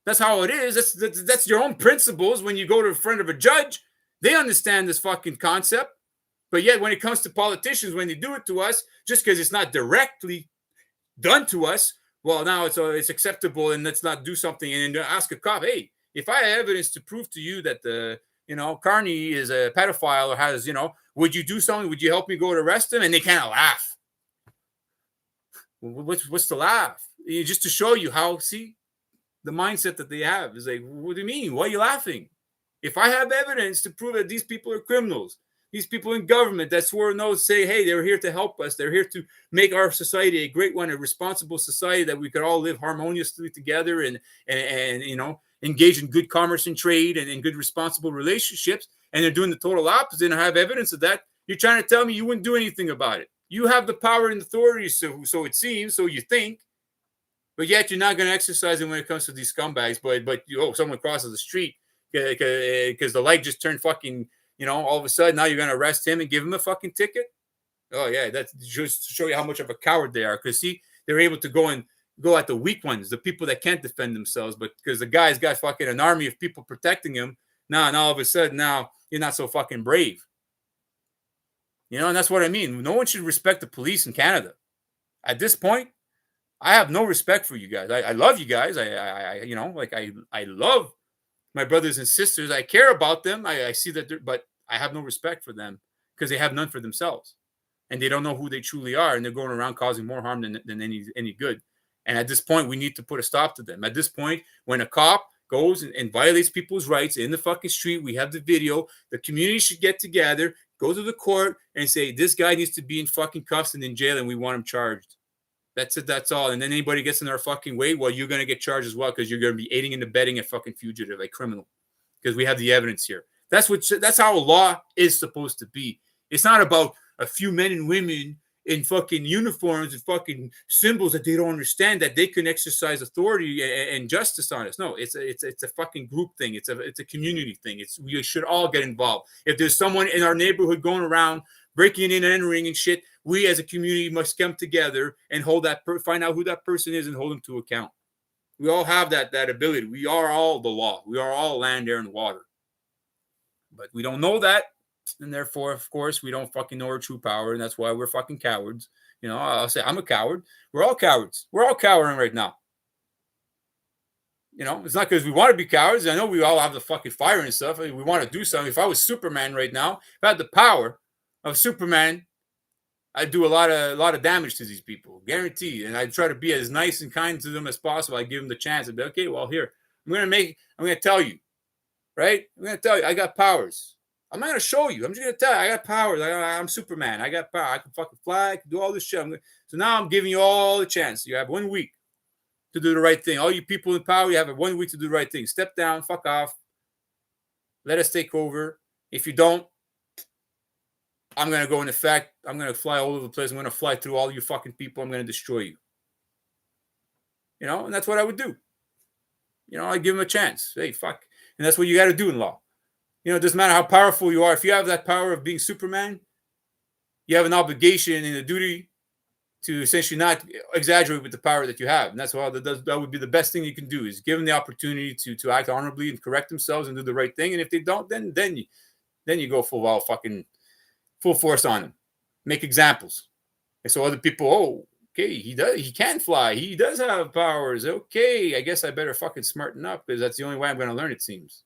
That's how it is. That's your own principles. When you go to a friend of a judge, they understand this fucking concept. But yet when it comes to politicians, when they do it to us, just because it's not directly done to us, well, now it's acceptable, and let's not do something and ask a cop, hey, if I have evidence to prove to you that Carney is a pedophile or has, would you do something? Would you help me go to arrest him? And they kind of laugh. What's to laugh? Just to show you how, see, the mindset that they have is like, what do you mean? Why are you laughing? If I have evidence to prove that these people are criminals, these people in government that swore an oath say, hey, they're here to help us. They're here to make our society a great one, a responsible society that we could all live harmoniously together and engage in good commerce and trade and in good responsible relationships. And they're doing the total opposite and I have evidence of that. You're trying to tell me you wouldn't do anything about it. You have the power and authority, so it seems, so you think, but yet you're not going to exercise it when it comes to these scumbags. But someone crosses the street because the light just turned fucking, all of a sudden now you're going to arrest him and give him a fucking ticket. Oh yeah, that's just to show you how much of a coward they are. Because see, they're able to go at the weak ones, the people that can't defend themselves. But because the guy's got fucking an army of people protecting him, now all of a sudden now you're not so fucking brave. And that's what I mean. No one should respect the police in Canada. At this point, I have no respect for you guys. I love you guys. I love my brothers and sisters. I care about them. I see that, but I have no respect for them because they have none for themselves, and they don't know who they truly are, and they're going around causing more harm than any good. And at this point, we need to put a stop to them. At this point, when a cop goes and violates people's rights in the fucking street, we have the video. The community should get together, go to the court, and say this guy needs to be in fucking cuffs and in jail, and we want him charged. That's it. That's all. And then anybody gets in our fucking way, well, you're going to get charged as well because you're going to be aiding and abetting a fucking fugitive, a criminal, because we have the evidence here. That's how law is supposed to be. It's not about a few men and women in fucking uniforms and fucking symbols that they don't understand that they can exercise authority and justice on us. No, it's a fucking group thing. It's a community thing. We should all get involved. If there's someone in our neighborhood going around breaking in and entering and shit, we as a community must come together and find out who that person is and hold them to account. We all have that ability. We are all the law. We are all land, air, and water. But we don't know that. And therefore, of course, we don't fucking know our true power, and that's why we're fucking cowards. I'll say I'm a coward. We're all cowards. We're all cowering right now. It's not because we want to be cowards. I know we all have the fucking fire and stuff. We want to do something. If I was Superman right now, if I had the power of Superman, I'd do a lot of damage to these people, guaranteed. And I'd try to be as nice and kind to them as possible. I'd give them the chance. I'd be okay. Well, here I'm gonna tell you, right? I'm gonna tell you I got powers. I'm not gonna show you. I'm just gonna tell you I got powers. I'm Superman. I got power. I can fucking fly. I can do all this shit. So now I'm giving you all the chance. You have 1 week to do the right thing. All you people in power, you have 1 week to do the right thing. Step down, fuck off. Let us take over. If you don't, I'm going to go in effect. I'm going to fly all over the place. I'm going to fly through all you fucking people. I'm going to destroy you. And that's what I would do. I give them a chance. Hey, fuck. And that's what you got to do in law. It doesn't matter how powerful you are. If you have that power of being Superman, you have an obligation and a duty to essentially not exaggerate with the power that you have. And that's why that would be the best thing you can do, is give them the opportunity to act honorably and correct themselves and do the right thing. And if they don't, then you go full force on them. Make examples. And so other people, okay, he can fly. He does have powers. Okay, I guess I better fucking smarten up, because that's the only way I'm going to learn, it seems.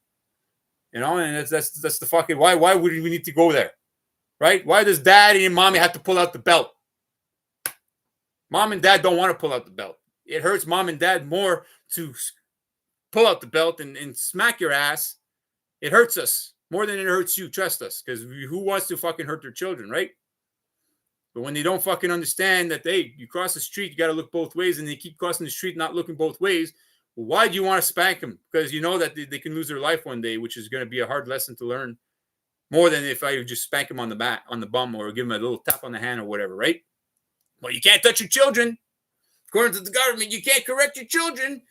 And that's the fucking, why would we need to go there? Right? Why does daddy and mommy have to pull out the belt? Mom and dad don't want to pull out the belt. It hurts mom and dad more to pull out the belt and smack your ass. It hurts us more than it hurts you. Trust us. Because who wants to fucking hurt their children, right? But when they don't fucking understand that, hey, you cross the street, you got to look both ways, and they keep crossing the street not looking both ways, well, why do you want to spank them? Because you know that they can lose their life one day, which is going to be a hard lesson to learn. More than if I just spank them on the bum, or give them a little tap on the hand or whatever, right? Well, you can't touch your children. According to the government, you can't correct your children.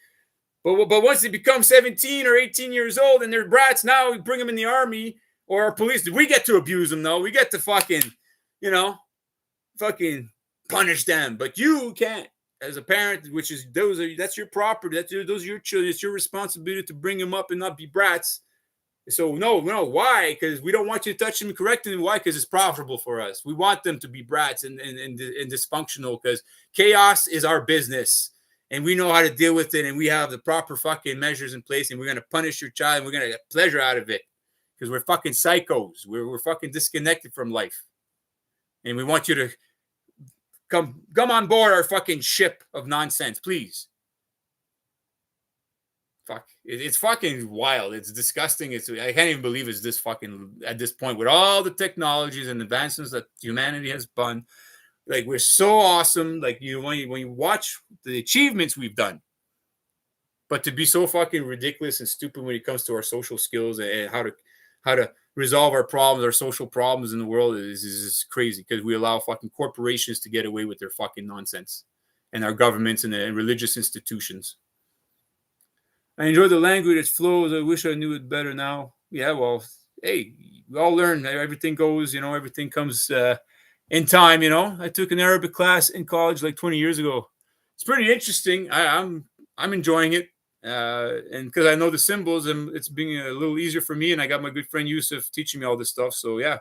But once they become 17 or 18 years old and they're brats, now we bring them in the army or our police. We get to abuse them, though. We get to fucking punish them. But you can't, as a parent, that's your property. Those are your children. It's your responsibility to bring them up and not be brats. So no, why? Because we don't want you to touch them and correct them. Why? Because it's profitable for us. We want them to be brats and dysfunctional, because chaos is our business, and we know how to deal with it, and we have the proper fucking measures in place, and we're gonna punish your child, and we're gonna get pleasure out of it, because we're fucking psychos. We're fucking disconnected from life, and we want you to come on board our fucking ship of nonsense, please. Fuck, it's fucking wild. It's disgusting. I can't even believe it's this fucking, at this point, with all the technologies and advancements that humanity has done. Like, we're so awesome. Like, when you watch the achievements we've done, but to be so fucking ridiculous and stupid when it comes to our social skills and how to resolve our problems, our social problems in the world is crazy, because we allow fucking corporations to get away with their fucking nonsense, and our governments and religious institutions. I enjoy the language, it flows. I wish I knew it better now. Yeah, well, hey, we all learn. Everything goes, everything comes in time, I took an Arabic class in college like 20 years ago. It's pretty interesting. I'm enjoying it. And because I know the symbols, and it's being a little easier for me, and I got my good friend Yusuf teaching me all this stuff. So, yeah.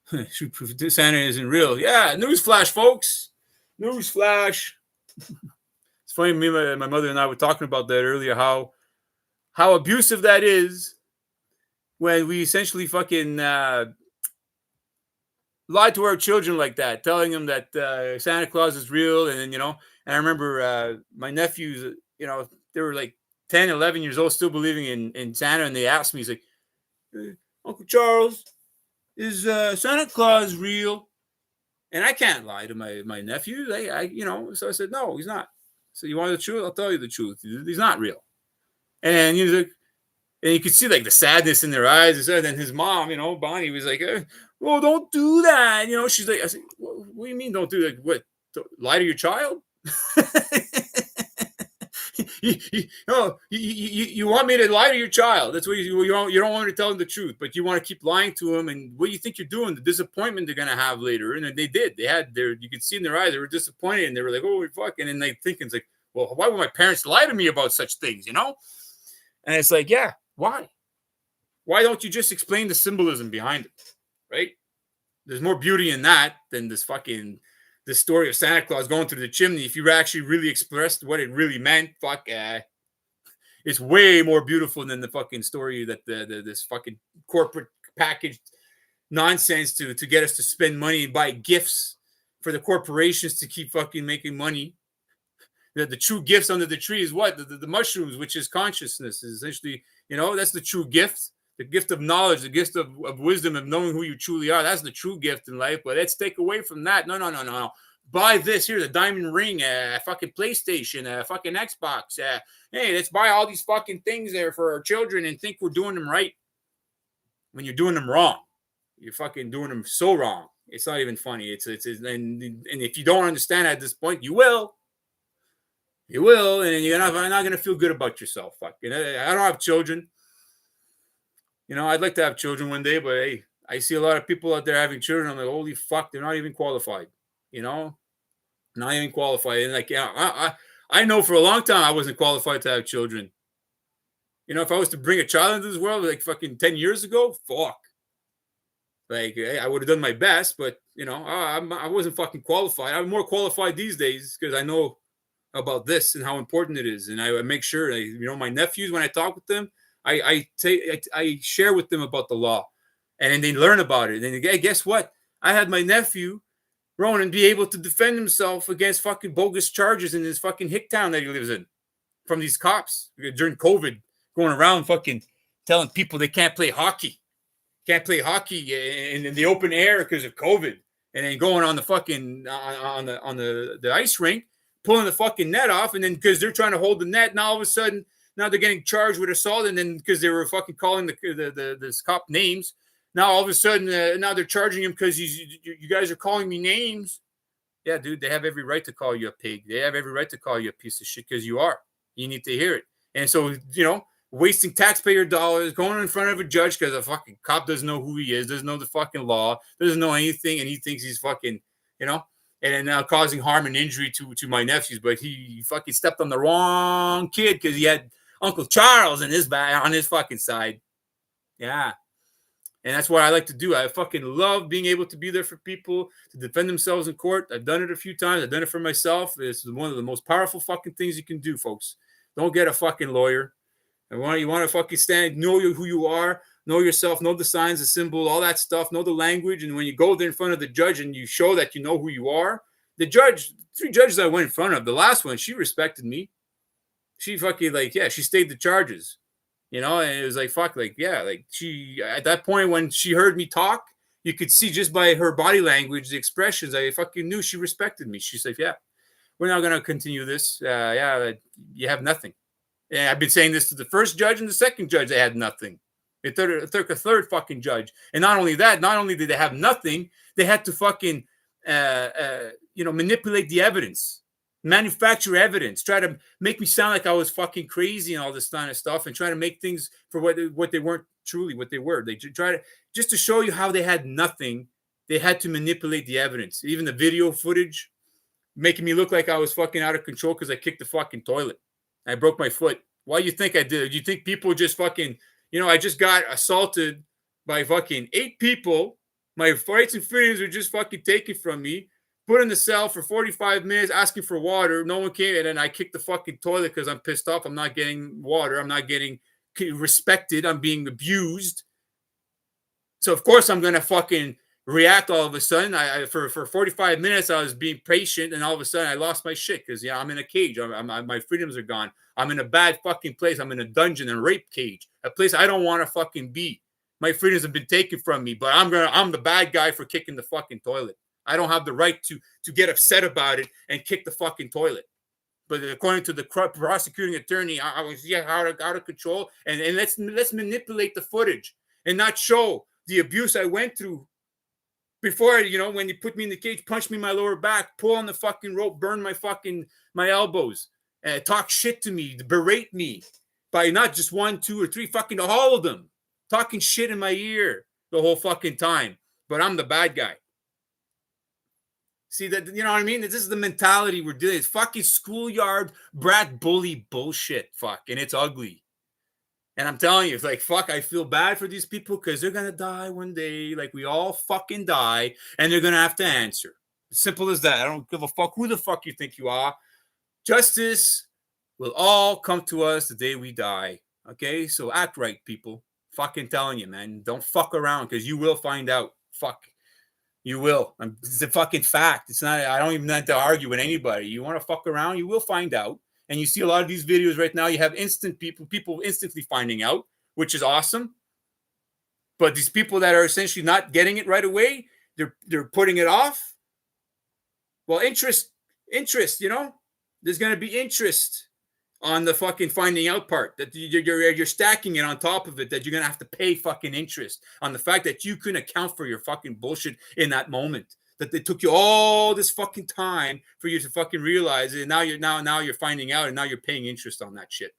Santa isn't real. Yeah, newsflash, folks. Newsflash. It's funny, my mother and I were talking about that earlier, how abusive that is when we essentially fucking lie to our children like that, telling them that Santa Claus is real. And then, and I remember my nephews, they were like 10, 11 years old, still believing in Santa. And they asked me, he's like, Uncle Charles, is Santa Claus real? And I can't lie to my nephews. So I said, no, he's not. So you want the truth? I'll tell you the truth. He's not real. And he's like, and you could see like the sadness in their eyes. And then his mom, Bonnie, was like, "Oh, don't do that." She's like, I said, what do you mean don't do that? What? Lie to your child? You want me to lie to your child? That's what you don't want me to tell them the truth, but you want to keep lying to them. And what do you think you're doing? The disappointment they're gonna have later. And they did. They had you could see in their eyes they were disappointed, and they were like, "Oh, fuck!" And then they thinking, it's like, well, why would my parents lie to me about such things? And it's like, yeah, why? Why don't you just explain the symbolism behind it, right? There's more beauty in that than this story of Santa Claus going through the chimney. If you actually really expressed what it really meant, it's way more beautiful than the fucking story that this fucking corporate packaged nonsense to get us to spend money and buy gifts for the corporations to keep fucking making money. The true gifts under the tree is what? The mushrooms, which is consciousness, is essentially, that's the true gift. The gift of knowledge, the gift of wisdom, of knowing who you truly are. That's the true gift in life. But let's take away from that. No. Buy this. Here's a diamond ring, a fucking PlayStation, a fucking Xbox. Hey, let's buy all these fucking things there for our children and think we're doing them right. When you're doing them wrong. You're fucking doing them so wrong. It's not even funny. And if you don't understand at this point, you will. You will, and you're not going to feel good about yourself. Fucking, I don't have children. I'd like to have children one day, but hey, I see a lot of people out there having children. I'm like, holy fuck, they're not even qualified. Not even qualified. And like, I know for a long time I wasn't qualified to have children. If I was to bring a child into this world like fucking 10 years ago, fuck. Like, I would have done my best, but I wasn't fucking qualified. I'm more qualified these days because I know about this and how important it is, and I make sure. My nephews, when I talk with them, I share with them about the law, and then they learn about it. And hey, guess what? I had my nephew Ronan be able to defend himself against fucking bogus charges in his fucking hick town that he lives in from these cops during COVID, going around fucking telling people they can't play hockey in the open air because of COVID, and then going on the fucking on the ice rink, pulling the fucking net off, and then because they're trying to hold the net, now all of a sudden now they're getting charged with assault, and then because they were fucking calling the cop names, now all of a sudden now they're charging him because you guys are calling me names. Yeah, dude, they have every right to call you a pig. They have every right to call you a piece of shit because you are. You need to hear it. And so, wasting taxpayer dollars, going in front of a judge because a fucking cop doesn't know who he is, doesn't know the fucking law, doesn't know anything, and he thinks he's fucking, and now causing harm and injury to my nephews. But he fucking stepped on the wrong kid because he had Uncle Charles on his fucking side. Yeah. And that's what I like to do. I fucking love being able to be there for people to defend themselves in court. I've done it a few times. I've done it for myself. It's one of the most powerful fucking things you can do, folks. Don't get a fucking lawyer. You want to fucking stand, know who you are, know yourself, know the signs, the symbol, all that stuff, know the language. And when you go there in front of the judge and you show that you know who you are, the judge, 3 judges I went in front of, the last one, she respected me. She fucking she stayed the charges. And it was like, fuck, she, at that point when she heard me talk, you could see just by her body language, the expressions, I fucking knew she respected me. She's like, yeah, we're not going to continue this. You have nothing. And I've been saying this to the first judge and the second judge. They had nothing. It took a third fucking judge. And not only that, not only did they have nothing, they had to fucking, manipulate the evidence. Manufacture evidence, try to make me sound like I was fucking crazy and all this kind of stuff, and try to make things for what they weren't truly what they were. They try to just to show you how they had nothing. They had to manipulate the evidence, even the video footage, making me look like I was fucking out of control because I kicked the fucking toilet. I broke my foot. Why do you think I did? Do you think people just fucking, I just got assaulted by fucking 8 people. My rights and freedoms were just fucking taken from me. Put in the cell for 45 minutes asking for water. No one came. And then I kicked the fucking toilet because I'm pissed off. I'm not getting water. I'm not getting respected. I'm being abused. So, of course, I'm going to fucking react all of a sudden. For 45 minutes, I was being patient. And all of a sudden, I lost my shit because, I'm in a cage. My freedoms are gone. I'm in a bad fucking place. I'm in a dungeon and rape cage. A place I don't want to fucking be. My freedoms have been taken from me. But I'm the bad guy for kicking the fucking toilet. I don't have the right to get upset about it and kick the fucking toilet. But according to the prosecuting attorney, I was out of control. And let's manipulate the footage and not show the abuse I went through before. When you put me in the cage, punch me in my lower back, pull on the fucking rope, burn my elbows, talk shit to me, berate me by not just 1, 2, or 3, fucking all of them, talking shit in my ear the whole fucking time. But I'm the bad guy. See that, you know what I mean? This is the mentality we're dealing. It's fucking schoolyard brat bully bullshit. Fuck, and it's ugly. And I'm telling you, it's like, fuck, I feel bad for these people because they're going to die one day. Like, we all fucking die, and they're going to have to answer. Simple as that. I don't give a fuck who the fuck you think you are. Justice will all come to us the day we die. Okay? So act right, people. Fucking telling you, man. Don't fuck around because you will find out. Fuck. You will. It's a fucking fact. It's not, I don't even have to argue with anybody. You want to fuck around, you will find out. And you see a lot of these videos right now, you have instant people instantly finding out, which is awesome. But these people that are essentially not getting it right away, they're putting it off. Well, interest, you know, there's going to be interest on the fucking finding out part, that you're stacking it on top of it, that you're going to have to pay fucking interest on the fact that you couldn't account for your fucking bullshit in that moment, that it took you all this fucking time for you to fucking realize it. And now you're finding out, and now you're paying interest on that shit.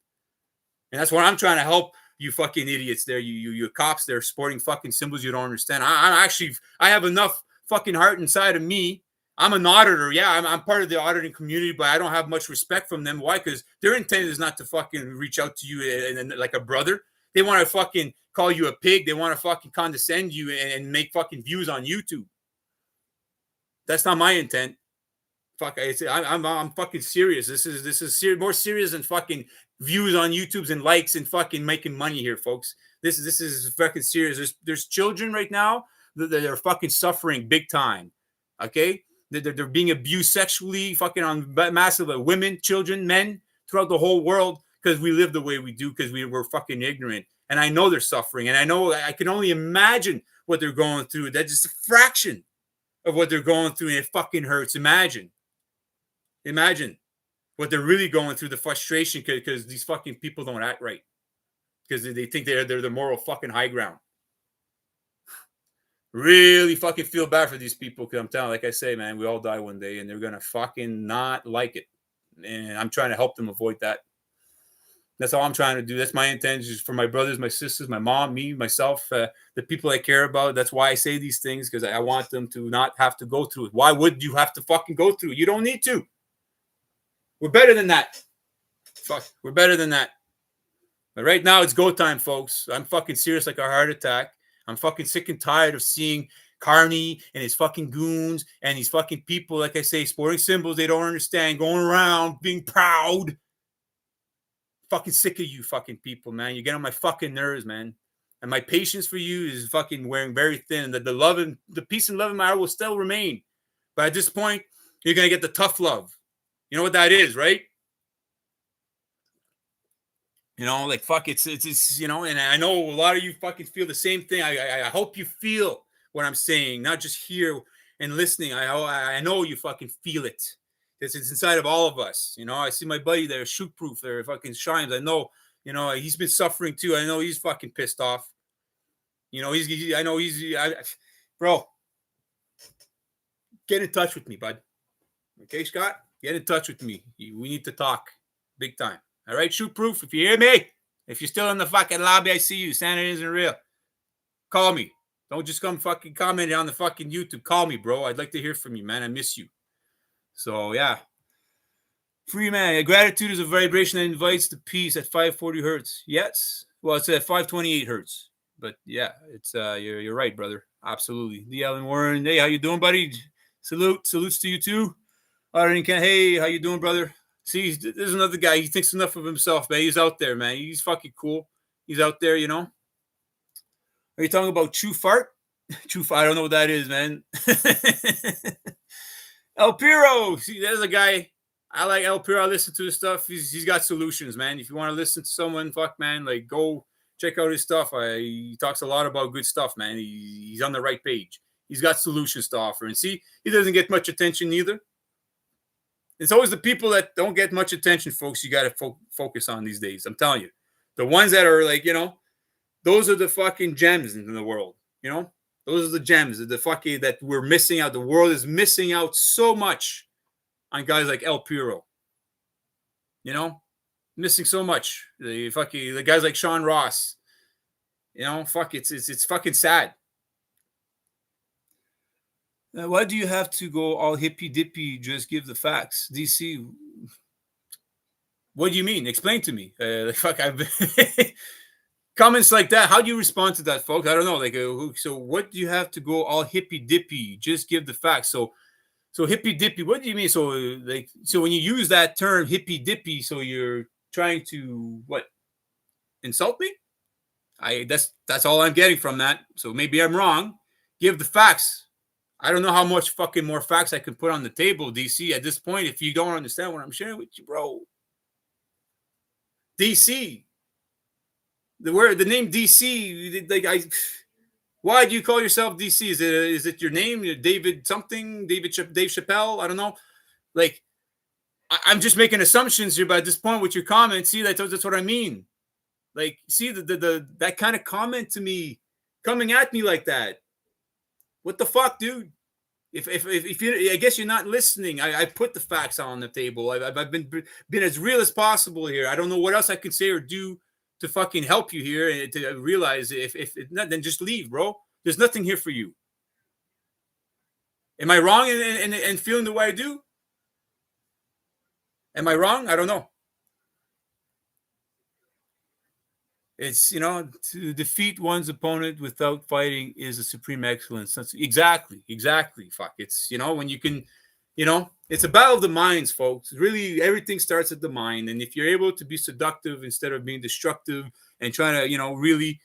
And that's what I'm trying to help you fucking idiots there. You cops there sporting fucking symbols you don't understand. I have enough fucking heart inside of me. I'm an auditor. Yeah, I'm part of the auditing community, but I don't have much respect from them. Why? Because their intent is not to fucking reach out to you and like a brother. They want to fucking call you a pig. They want to fucking condescend you and make fucking views on YouTube. That's not my intent. Fuck, I'm fucking serious. This is more serious than fucking views on YouTubes and likes and fucking making money here, folks. This is fucking serious. There's children right now that are fucking suffering big time. Okay. They're being abused sexually, fucking on massive women, children, men throughout the whole world because we live the way we do, because we're fucking ignorant. And I know they're suffering, and I can only imagine what they're going through. That's just a fraction of what they're going through, and it fucking hurts. Imagine what they're really going through, the frustration because these fucking people don't act right because they think they're the moral fucking high ground. Really fucking feel bad for these people because I'm telling, like I say, man, we all die one day, and they're gonna fucking not like it. And I'm trying to help them avoid that. That's all I'm trying to do. That's my intention for my brothers, my sisters, my mom, me, myself, the people I care about. That's why I say these things, because I want them to not have to go through it. Why would you have to fucking go through it? You don't need to. We're better than that. Fuck, we're better than that. But right now, it's go time, folks. I'm fucking serious like a heart attack. I'm fucking sick and tired of seeing Carney and his fucking goons and these fucking people, like I say, sporting symbols they don't understand, going around being proud. Fucking sick of you fucking people, man. You get on my fucking nerves, man. And my patience for you is fucking wearing very thin. And the love and the peace and love in my heart will still remain. But at this point, you're going to get the tough love. You know what that is, right? You know, like, fuck, it's you know, and I know a lot of you fucking feel the same thing. I hope you feel what I'm saying, not just hear and listening. I know you fucking feel it. It's inside of all of us. You know, I see my buddy there, shoot proof there, fucking shines. I know, you know, he's been suffering too. I know he's fucking pissed off. You know, bro, get in touch with me, bud. Okay, Scott, get in touch with me. We need to talk big time. All right, shoot proof. If you hear me, if you're still in the fucking lobby, I see you. Santa isn't real. Call me. Don't just come fucking comment on the fucking YouTube. Call me, bro. I'd like to hear from you, man. I miss you. So, yeah. Free man. Gratitude is a vibration that invites to peace at 540 hertz. Yes. Well, it's at 528 hertz. But, yeah, it's you're right, brother. Absolutely. The Alan Warren. Hey, how you doing, buddy? Salutes to you, too. Hey, how you doing, brother? See, there's another guy. He thinks enough of himself, man. He's out there, man. He's fucking cool. He's out there, you know. Are you talking about True Fart? True Fart, I don't know what that is, man. El Piro. See, there's a guy. I like El Piro. I listen to his stuff. He's got solutions, man. If you want to listen to someone, fuck, man, like, go check out his stuff. He talks a lot about good stuff, man. He's on the right page. He's got solutions to offer. And see, he doesn't get much attention either. It's always the people that don't get much attention, folks, you got to focus on these days. I'm telling you. The ones that are like, you know, those are the fucking gems in the world, you know? Those are the gems, the fucking that we're missing out. The world is missing out so much on guys like El Piro. You know? Missing so much. The guys like Sean Ross. You know, fuck, it's fucking sad. Why do you have to go all hippy dippy? Just give the facts. DC. What do you mean? Explain to me. Fuck, comments like that. How do you respond to that, folks? I don't know. Like, so what do you have to go all hippy dippy? Just give the facts. So hippy dippy. What do you mean? So like, so when you use that term hippy dippy, so you're trying to what? Insult me? That's all I'm getting from that. So maybe I'm wrong. Give the facts. I don't know how much fucking more facts I can put on the table, DC, at this point, if you don't understand what I'm sharing with you, bro. DC. The name DC, like why do you call yourself DC? Is it your name? David something? Dave Chappelle? I don't know. Like, I'm just making assumptions here, but at this point with your comments, see, that's what I mean. Like, see the that kind of comment to me, coming at me like that. What the fuck, dude? If you, I guess you're not listening. I put the facts on the table. I've been as real as possible here. I don't know what else I can say or do to fucking help you here and to realize if not, then just leave, bro. There's nothing here for you. Am I wrong in feeling the way I do? Am I wrong? I don't know. It's, to defeat one's opponent without fighting is a supreme excellence. That's exactly. Fuck. It's, when you can, it's a battle of the minds, folks. Really, everything starts at the mind. And if you're able to be seductive instead of being destructive and trying to, really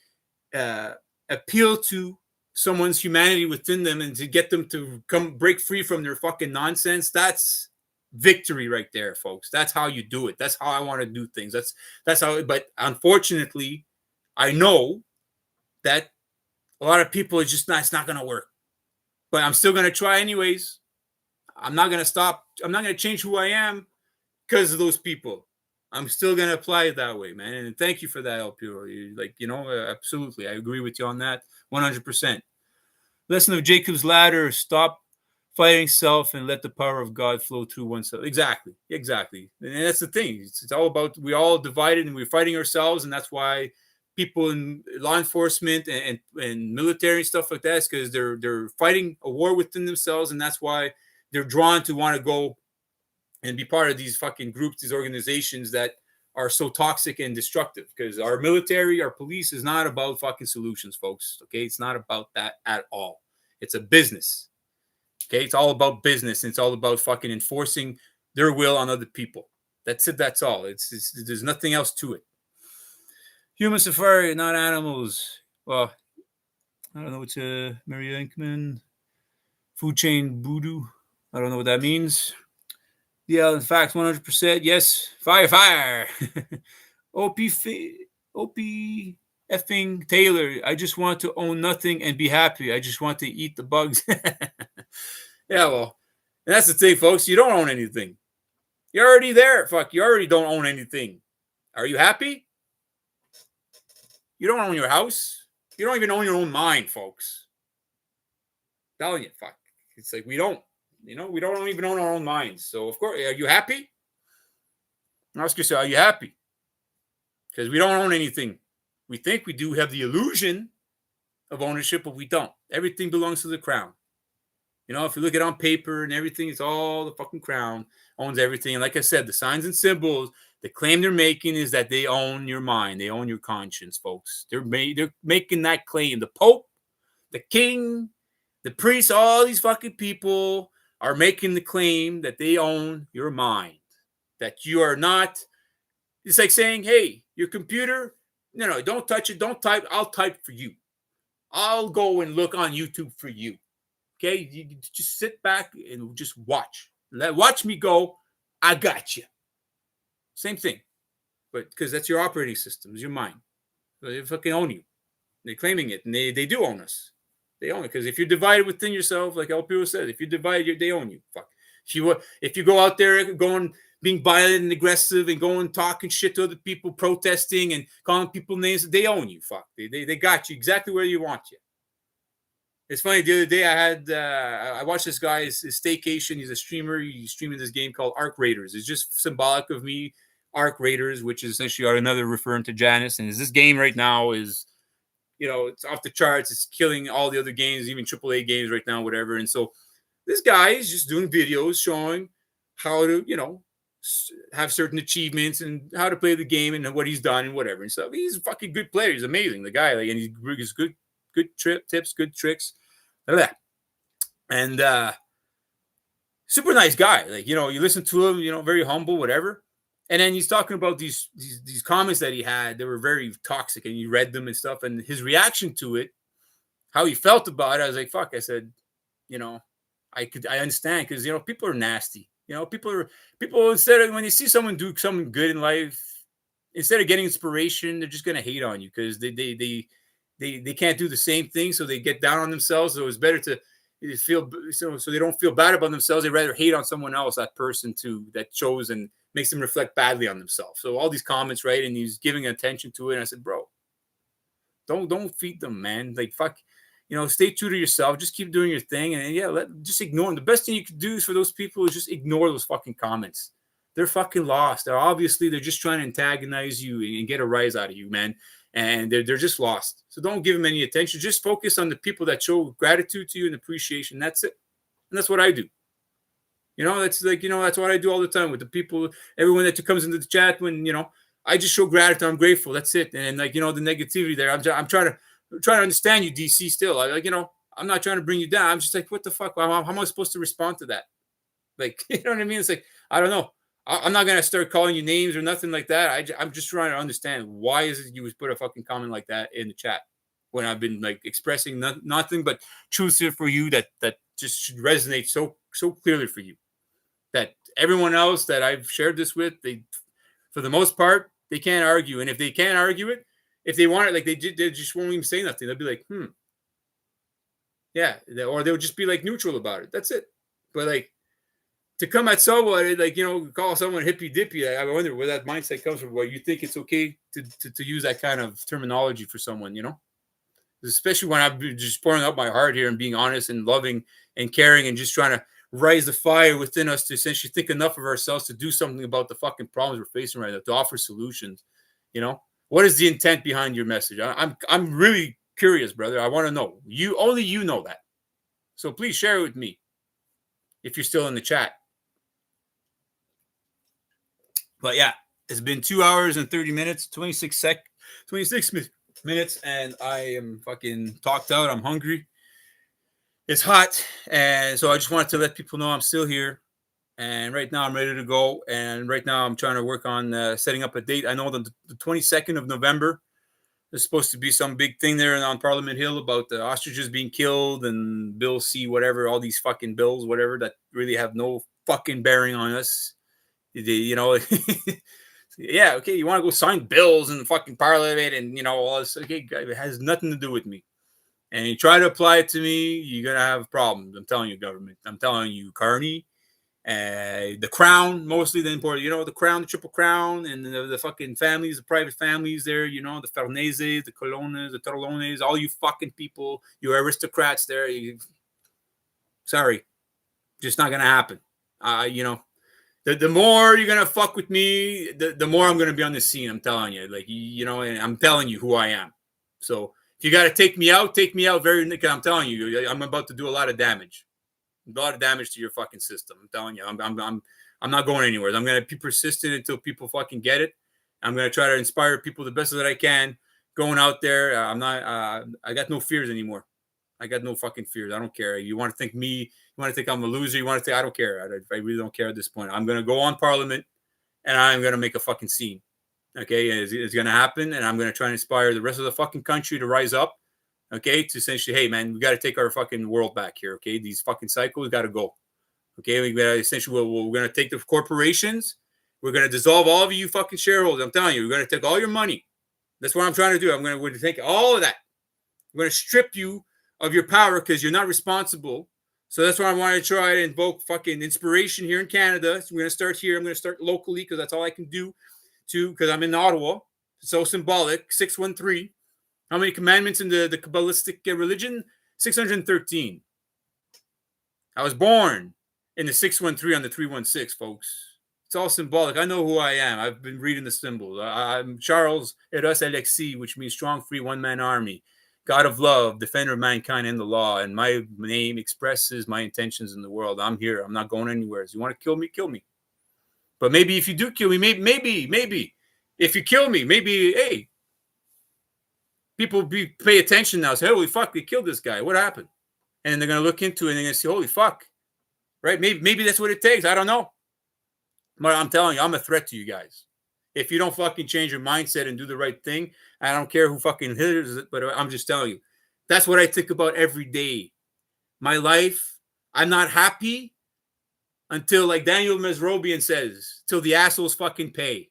appeal to someone's humanity within them and to get them to come break free from their fucking nonsense, that's victory right there, folks. That's how you do it. That's how I want to do things. That's how. But unfortunately, I know that a lot of people are just not. It's not going to work. But I'm still going to try anyways. I'm not going to stop. I'm not going to change who I am because of those people. I'm still going to apply it that way, man. And thank you for that, LPO. Absolutely. I agree with you on that 100%. Lesson of Jacob's ladder: stop fighting self and let the power of God flow through oneself. Exactly. And that's the thing. It's all about, we all divided and we're fighting ourselves. And that's why people in law enforcement and military and stuff like that is because they're fighting a war within themselves. And that's why they're drawn to want to go and be part of these fucking groups, these organizations that are so toxic and destructive. Because our military, our police is not about fucking solutions, folks. Okay. It's not about that at all. It's a business. Okay, it's all about business, and it's all about fucking enforcing their will on other people. That's it. That's all. It's there's nothing else to it. Human safari, not animals. Well, I don't know what's Maria Inkman. Food chain voodoo. I don't know what that means. Yeah, in fact, 100%. Yes, fire. OP effing Taylor. I just want to own nothing and be happy. I just want to eat the bugs. Yeah, well, and that's the thing, folks. You don't own anything. You're already there. Fuck, you already don't own anything. Are you happy? You don't own your house. You don't even own your own mind, folks. I'm telling you, fuck. It's like we don't even own our own minds. So, of course, are you happy? Ask yourself, are you happy? Because we don't own anything. We think we do have the illusion of ownership, but we don't. Everything belongs to the crown. If you look at it on paper and everything, it's all the fucking crown owns everything. And like I said, the signs and symbols, the claim they're making is that they own your mind. They own your conscience, folks. They're making that claim. The Pope, the king, the priest, all these fucking people are making the claim that they own your mind. That you are not. It's like saying, hey, your computer, no, don't touch it. Don't type. I'll type for you. I'll go and look on YouTube for you. Okay, you just sit back and just watch. Watch me go. I got you. Same thing, but because that's your operating system, it's your mind. So they fucking own you. They're claiming it, and they do own us. They own it because if you're divided within yourself, like LPO said, if you're divided, they own you. Fuck. If you go out there going being violent and aggressive and going talking shit to other people, protesting and calling people names, they own you. Fuck. They got you exactly where you want you. It's funny. The other day I watched this guy, his staycation. He's a streamer. He's streaming this game called Arc Raiders. It's just symbolic of me, Arc Raiders, which is essentially another referring to Janus. And this game right now is, it's off the charts. It's killing all the other games, even AAA games right now, whatever. And so this guy is just doing videos showing how to, have certain achievements and how to play the game and what he's done and whatever and stuff. He's a fucking good player. He's amazing, the guy. Like, and he's good tips, good tricks, and super nice guy. Like, you listen to him, very humble, whatever. And then he's talking about these comments that he had. They were very toxic, and you read them and stuff. And his reaction to it, how he felt about it, I was like, fuck. I said, I understand, because people are nasty. People instead of, when you see someone do something good in life, instead of getting inspiration, they're just gonna hate on you because they can't do the same thing, so they get down on themselves. So it's better to feel so they don't feel bad about themselves. They rather hate on someone else, that person too, that shows and makes them reflect badly on themselves. So all these comments, right? And he's giving attention to it. And I said, bro, don't feed them, man. Like, fuck, stay true to yourself. Just keep doing your thing. And just ignore them. The best thing you can do is for those people is just ignore those fucking comments. They're fucking lost. They're just trying to antagonize you and get a rise out of you, man. And they're just lost. So don't give them any attention. Just focus on the people that show gratitude to you and appreciation. That's it. And that's what I do. That's what I do all the time with the people, everyone that comes into the chat. When, I just show gratitude. I'm grateful. That's it. And the negativity there, I'm trying to understand you, DC, still. I'm not trying to bring you down. I'm just like, what the fuck? How am I supposed to respond to that? Like, you know what I mean? It's like, I don't know. I'm not going to start calling you names or nothing like that. I'm just trying to understand, why is it you would put a fucking comment like that in the chat when I've been like expressing nothing but truth for you that just should resonate so clearly for you, that everyone else that I've shared this with, they, for the most part, they can't argue. And if they can't argue it, if they want it, like they just won't even say nothing. They'll be like, yeah. Or they'll just be like neutral about it. That's it. But like, to come at someone, like, call someone hippy dippy, I wonder where that mindset comes from. Where you think it's okay to use that kind of terminology for someone, especially when I've been just pouring out my heart here and being honest and loving and caring and just trying to rise the fire within us to essentially think enough of ourselves to do something about the fucking problems we're facing right now, to offer solutions. What is the intent behind your message? I'm really curious, brother. I want to know. Only you know that. So please share it with me if you're still in the chat. But yeah, it's been 2 hours and 30 minutes, 26 minutes, and I am fucking talked out. I'm hungry. It's hot, and so I just wanted to let people know I'm still here. And right now I'm ready to go. And right now I'm trying to work on setting up a date. I know that the 22nd of November is supposed to be some big thing there on Parliament Hill about the ostriches being killed and Bill C, whatever, all these fucking bills, whatever, that really have no fucking bearing on us. Yeah, okay, you want to go sign bills in the fucking Parliament and, all this. Okay, it has nothing to do with me. And you try to apply it to me, you're going to have problems. I'm telling you, government. I'm telling you, Carney. The crown, mostly the important, the crown, the triple crown, and the fucking families, the private families there, the Farnese, the Colones, the Torlones, all you fucking people, you aristocrats there. Sorry, just not gonna happen. The more you're gonna fuck with me, the more I'm gonna be on the scene. I'm telling you, like, and I'm telling you who I am. So if you gotta take me out very. I'm telling you, I'm about to do a lot of damage. A lot of damage to your fucking system. I'm telling you, I'm not going anywhere. I'm gonna be persistent until people fucking get it. I'm gonna try to inspire people the best that I can. Going out there, I'm not. I got no fears anymore. I got no fucking fears. I don't care. You want to think me? You want to think I'm a loser? You want to think I don't care? I really don't care at this point. I'm gonna go on Parliament, and I'm gonna make a fucking scene. Okay, it's gonna happen, and I'm gonna try and inspire the rest of the fucking country to rise up. Okay, to essentially, hey man, we got to take our fucking world back here. Okay, these fucking cycles got to go. Okay, we got essentially, we're gonna take the corporations. We're gonna dissolve all of you fucking shareholders. I'm telling you, we're gonna take all your money. That's what I'm trying to do. We're gonna take all of that. We're gonna strip you of your power because you're not responsible. So that's why I want to try to invoke fucking inspiration here in Canada. So we're gonna start here. I'm gonna start locally because that's all I can do. Because I'm in Ottawa. It's so symbolic. 613. How many commandments in the Kabbalistic religion? 613. I was born in the 613 on the 316, folks. It's all symbolic. I know who I am. I've been reading the symbols. I'm Charles Eros Alexis, which means strong, free, one-man army. God of love, defender of mankind and the law. And my name expresses my intentions in the world. I'm here. I'm not going anywhere. If you want to kill me, kill me. But maybe if you do kill me, maybe if you kill me, maybe, hey, people pay attention now. Say, holy fuck, they killed this guy. What happened? And they're gonna look into it and they're gonna say, holy fuck, right? Maybe that's what it takes. I don't know. But I'm telling you, I'm a threat to you guys. If you don't fucking change your mindset and do the right thing, I don't care who fucking hears it, but I'm just telling you, that's what I think about every day. My life, I'm not happy until, like Daniel Mesrobian says, till the assholes fucking pay.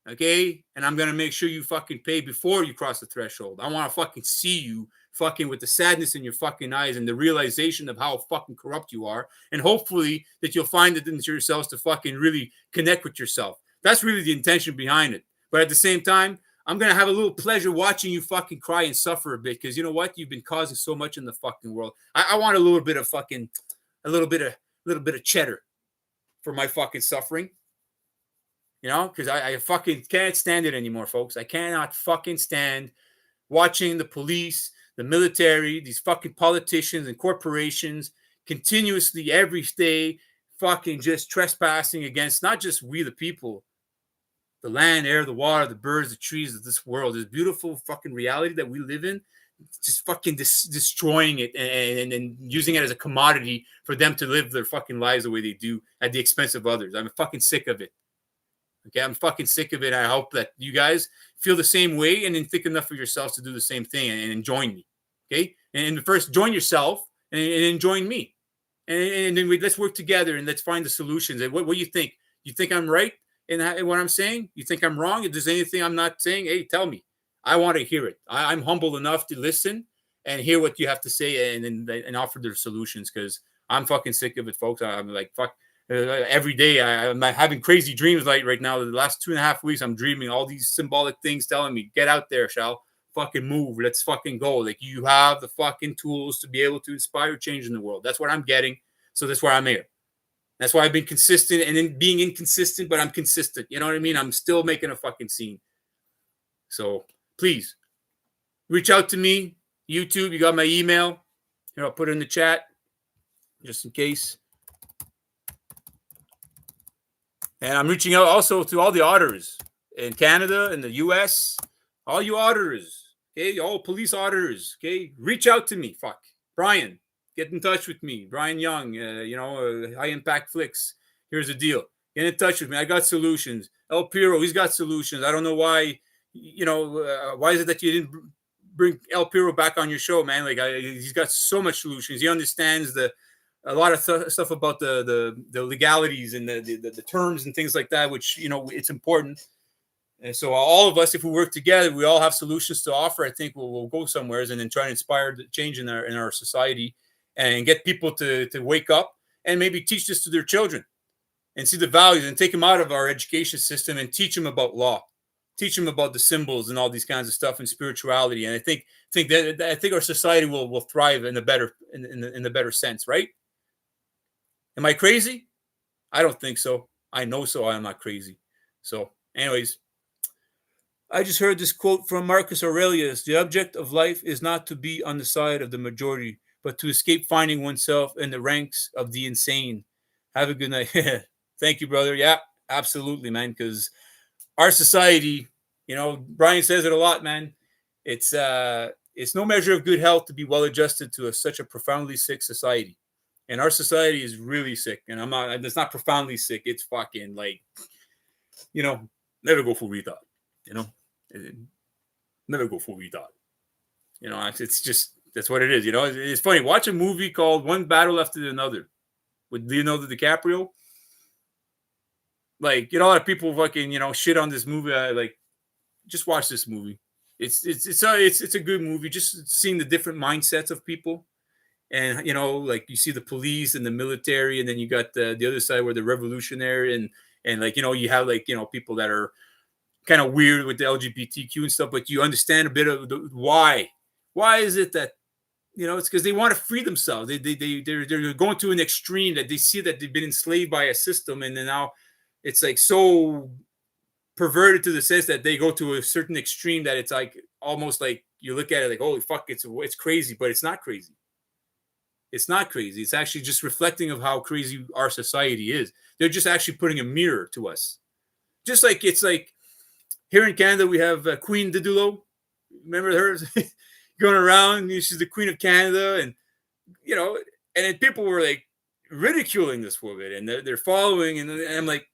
Okay? And I'm going to make sure you fucking pay before you cross the threshold. I want to fucking see you fucking with the sadness in your fucking eyes and the realization of how fucking corrupt you are. And hopefully that you'll find it into yourselves to fucking really connect with yourself. That's really the intention behind it. But at the same time, I'm going to have a little pleasure watching you fucking cry and suffer a bit, because you know what? You've been causing so much in the fucking world. I want a little bit of fucking, a little bit of cheddar for my fucking suffering. You know, because I fucking can't stand it anymore, folks. I cannot fucking stand watching the police, the military, these fucking politicians and corporations continuously every day fucking just trespassing against not just we the people, the land, air, the water, the birds, the trees of this world, this beautiful fucking reality that we live in, just fucking destroying it and using it as a commodity for them to live their fucking lives the way they do at the expense of others. I'm fucking sick of it. Okay, I'm fucking sick of it. I hope that you guys feel the same way and then think enough of yourselves to do the same thing and join me. Okay, and first join yourself and then join me, and then let's work together and let's find the solutions. And what do you think? You think I'm right in what I'm saying? You think I'm wrong? If there's anything I'm not saying, hey, tell me. I want to hear it. I'm humble enough to listen and hear what you have to say and offer the solutions, because I'm fucking sick of it, folks. I'm like, fuck. Every day I'm having crazy dreams like right now. The last 2.5 weeks I'm dreaming all these symbolic things telling me, get out there, shall fucking move. Let's fucking go. Like, you have the fucking tools to be able to inspire change in the world. That's what I'm getting. So that's why I'm here. That's why I've been consistent and then being inconsistent, but I'm consistent. You know what I mean? I'm still making a fucking scene. So please reach out to me. YouTube, you got my email. Here, I'll put it in the chat just in case. And I'm reaching out also to all the auditors in Canada and the US, all you auditors, okay, all police auditors, okay, reach out to me. Fuck, Brian, get in touch with me. Brian Young, High Impact Flicks. Here's the deal. Get in touch with me. I got solutions. El Piro, he's got solutions. I don't know why. Why is it that you didn't bring El Piro back on your show, man? Like, he's got so much solutions. He understands a lot of stuff about the legalities and the terms and things like that, which, it's important. And so all of us, if we work together, we all have solutions to offer. I think we'll go somewhere and then try to inspire the change in our society and get people to wake up and maybe teach this to their children and see the values and take them out of our education system and teach them about law, teach them about the symbols and all these kinds of stuff and spirituality. And I think our society will thrive in a better sense, right? Am I crazy? I don't think so. I know so. I'm not crazy. So, anyways, I just heard this quote from Marcus Aurelius. The object of life is not to be on the side of the majority, but to escape finding oneself in the ranks of the insane. Have a good night. Thank you, brother. Yeah, absolutely, man. Because our society, Brian says it a lot, man. It's no measure of good health to be well adjusted to such a profoundly sick society. And our society is really sick. And it's not profoundly sick. It's fucking like, never go full retard. Never go full retard. It's just, that's what it is. It's funny. Watch a movie called One Battle After Another with Leonardo DiCaprio. Like, a lot of people fucking, shit on this movie. Just watch this movie. It's a good movie. Just seeing the different mindsets of people. And, like, you see the police and the military, and then you got the other side where the revolutionary and like, you have like, people that are kind of weird with the LGBTQ and stuff, but you understand a bit of why. Why is it that, it's because they want to free themselves. They're going to an extreme that they see that they've been enslaved by a system, and then now it's like so perverted to the sense that they go to a certain extreme that it's like almost like you look at it like, holy fuck, it's crazy, but it's not crazy. It's not crazy. It's actually just reflecting of how crazy our society is. They're just actually putting a mirror to us. Just like it's like here in Canada, we have Queen Didulo. Remember her going around? She's the Queen of Canada, and you know, and then people were like ridiculing this woman, and they're following, and I'm like,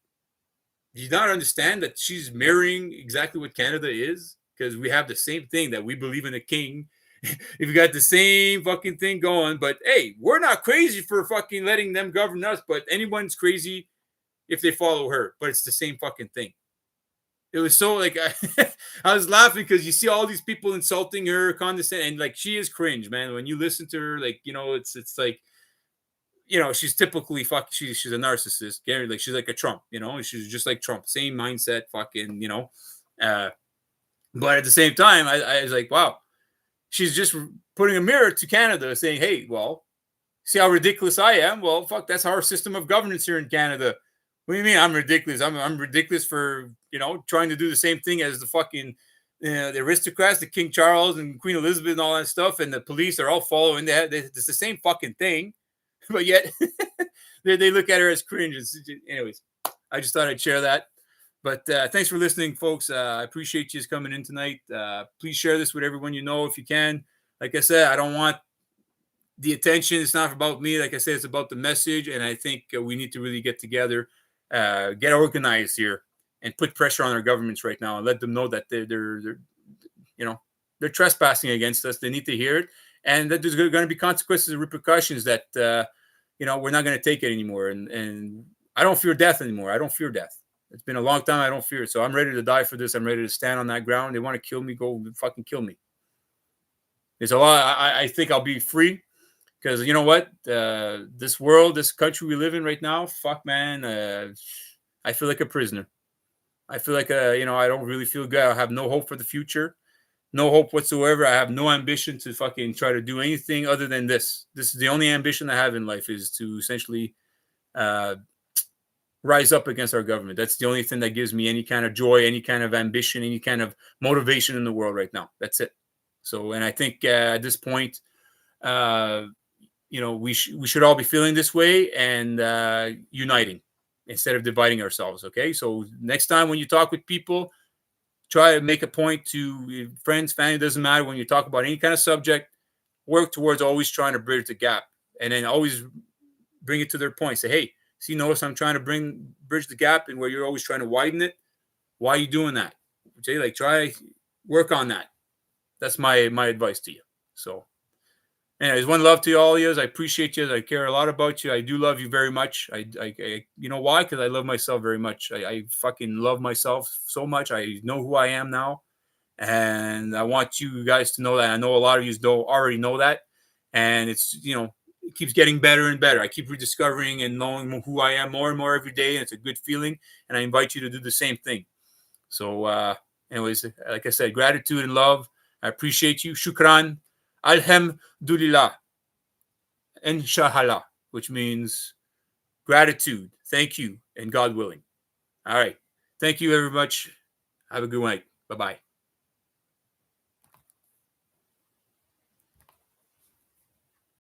do you not understand that she's mirroring exactly what Canada is? Because we have the same thing that we believe in a king. If you got the same fucking thing going, but hey, we're not crazy for fucking letting them govern us, but anyone's crazy if they follow her. But it's the same fucking thing. It was so like I was laughing because you see all these people insulting her, condescending, and like she is cringe, man. When you listen to her, like it's like she's typically she's a narcissist, Gary. Like she's like a Trump, she's just like Trump, same mindset, fucking, But at the same time, I was like, wow, she's just putting a mirror to Canada, saying, hey, well, see how ridiculous I am? Well, fuck, that's our system of governance here in Canada. What do you mean I'm ridiculous? I'm ridiculous for trying to do the same thing as the fucking the aristocrats, the King Charles and Queen Elizabeth and all that stuff, and the police are all following. It's the same fucking thing, but yet they look at her as cringe. Anyways, I just thought I'd share that. But thanks for listening, folks. I appreciate you coming in tonight. Please share this with everyone you know if you can. Like I said, I don't want the attention. It's not about me. Like I said, it's about the message. And I think we need to really get together, get organized here, and put pressure on our governments right now and let them know that they're trespassing against us. They need to hear it, and that there's going to be consequences and repercussions that we're not going to take it anymore. And I don't fear death anymore. I don't fear death. It's been a long time. I don't fear it. So I'm ready to die for this. I'm ready to stand on that ground. They want to kill me. Go fucking kill me. There's a lot. I think I'll be free because you know what? This world, this country we live in right now, fuck, man. I feel like a prisoner. I feel like, I don't really feel good. I have no hope for the future. No hope whatsoever. I have no ambition to fucking try to do anything other than this. This is the only ambition I have in life, is to essentially rise up against our government. That's the only thing that gives me any kind of joy, any kind of ambition, any kind of motivation in the world right now. That's it. So, and I think at this point, we should all be feeling this way and uniting instead of dividing ourselves. Okay. So next time when you talk with people, try to make a point to friends, family, doesn't matter. When you talk about any kind of subject, work towards always trying to bridge the gap, and then always bring it to their point. Say, hey, see, notice I'm trying to bridge the gap, and where you're always trying to widen it. Why are you doing that? Say, like, try work on that. That's my advice to you. So, anyways, one love to all of you. I appreciate you. I care a lot about you. I do love you very much. I you know why? Because I love myself very much. I fucking love myself so much. I know who I am now, and I want you guys to know that. I know a lot of you already know that, and it's it keeps getting better and better. I keep rediscovering and knowing who I am more and more every day, and it's a good feeling. And I invite you to do the same thing. So, anyways, like I said, gratitude and love. I appreciate you. Shukran. Alhamdulillah. Inshallah, which means gratitude, thank you, and God willing. All right. Thank you very much. Have a good night. Bye-bye.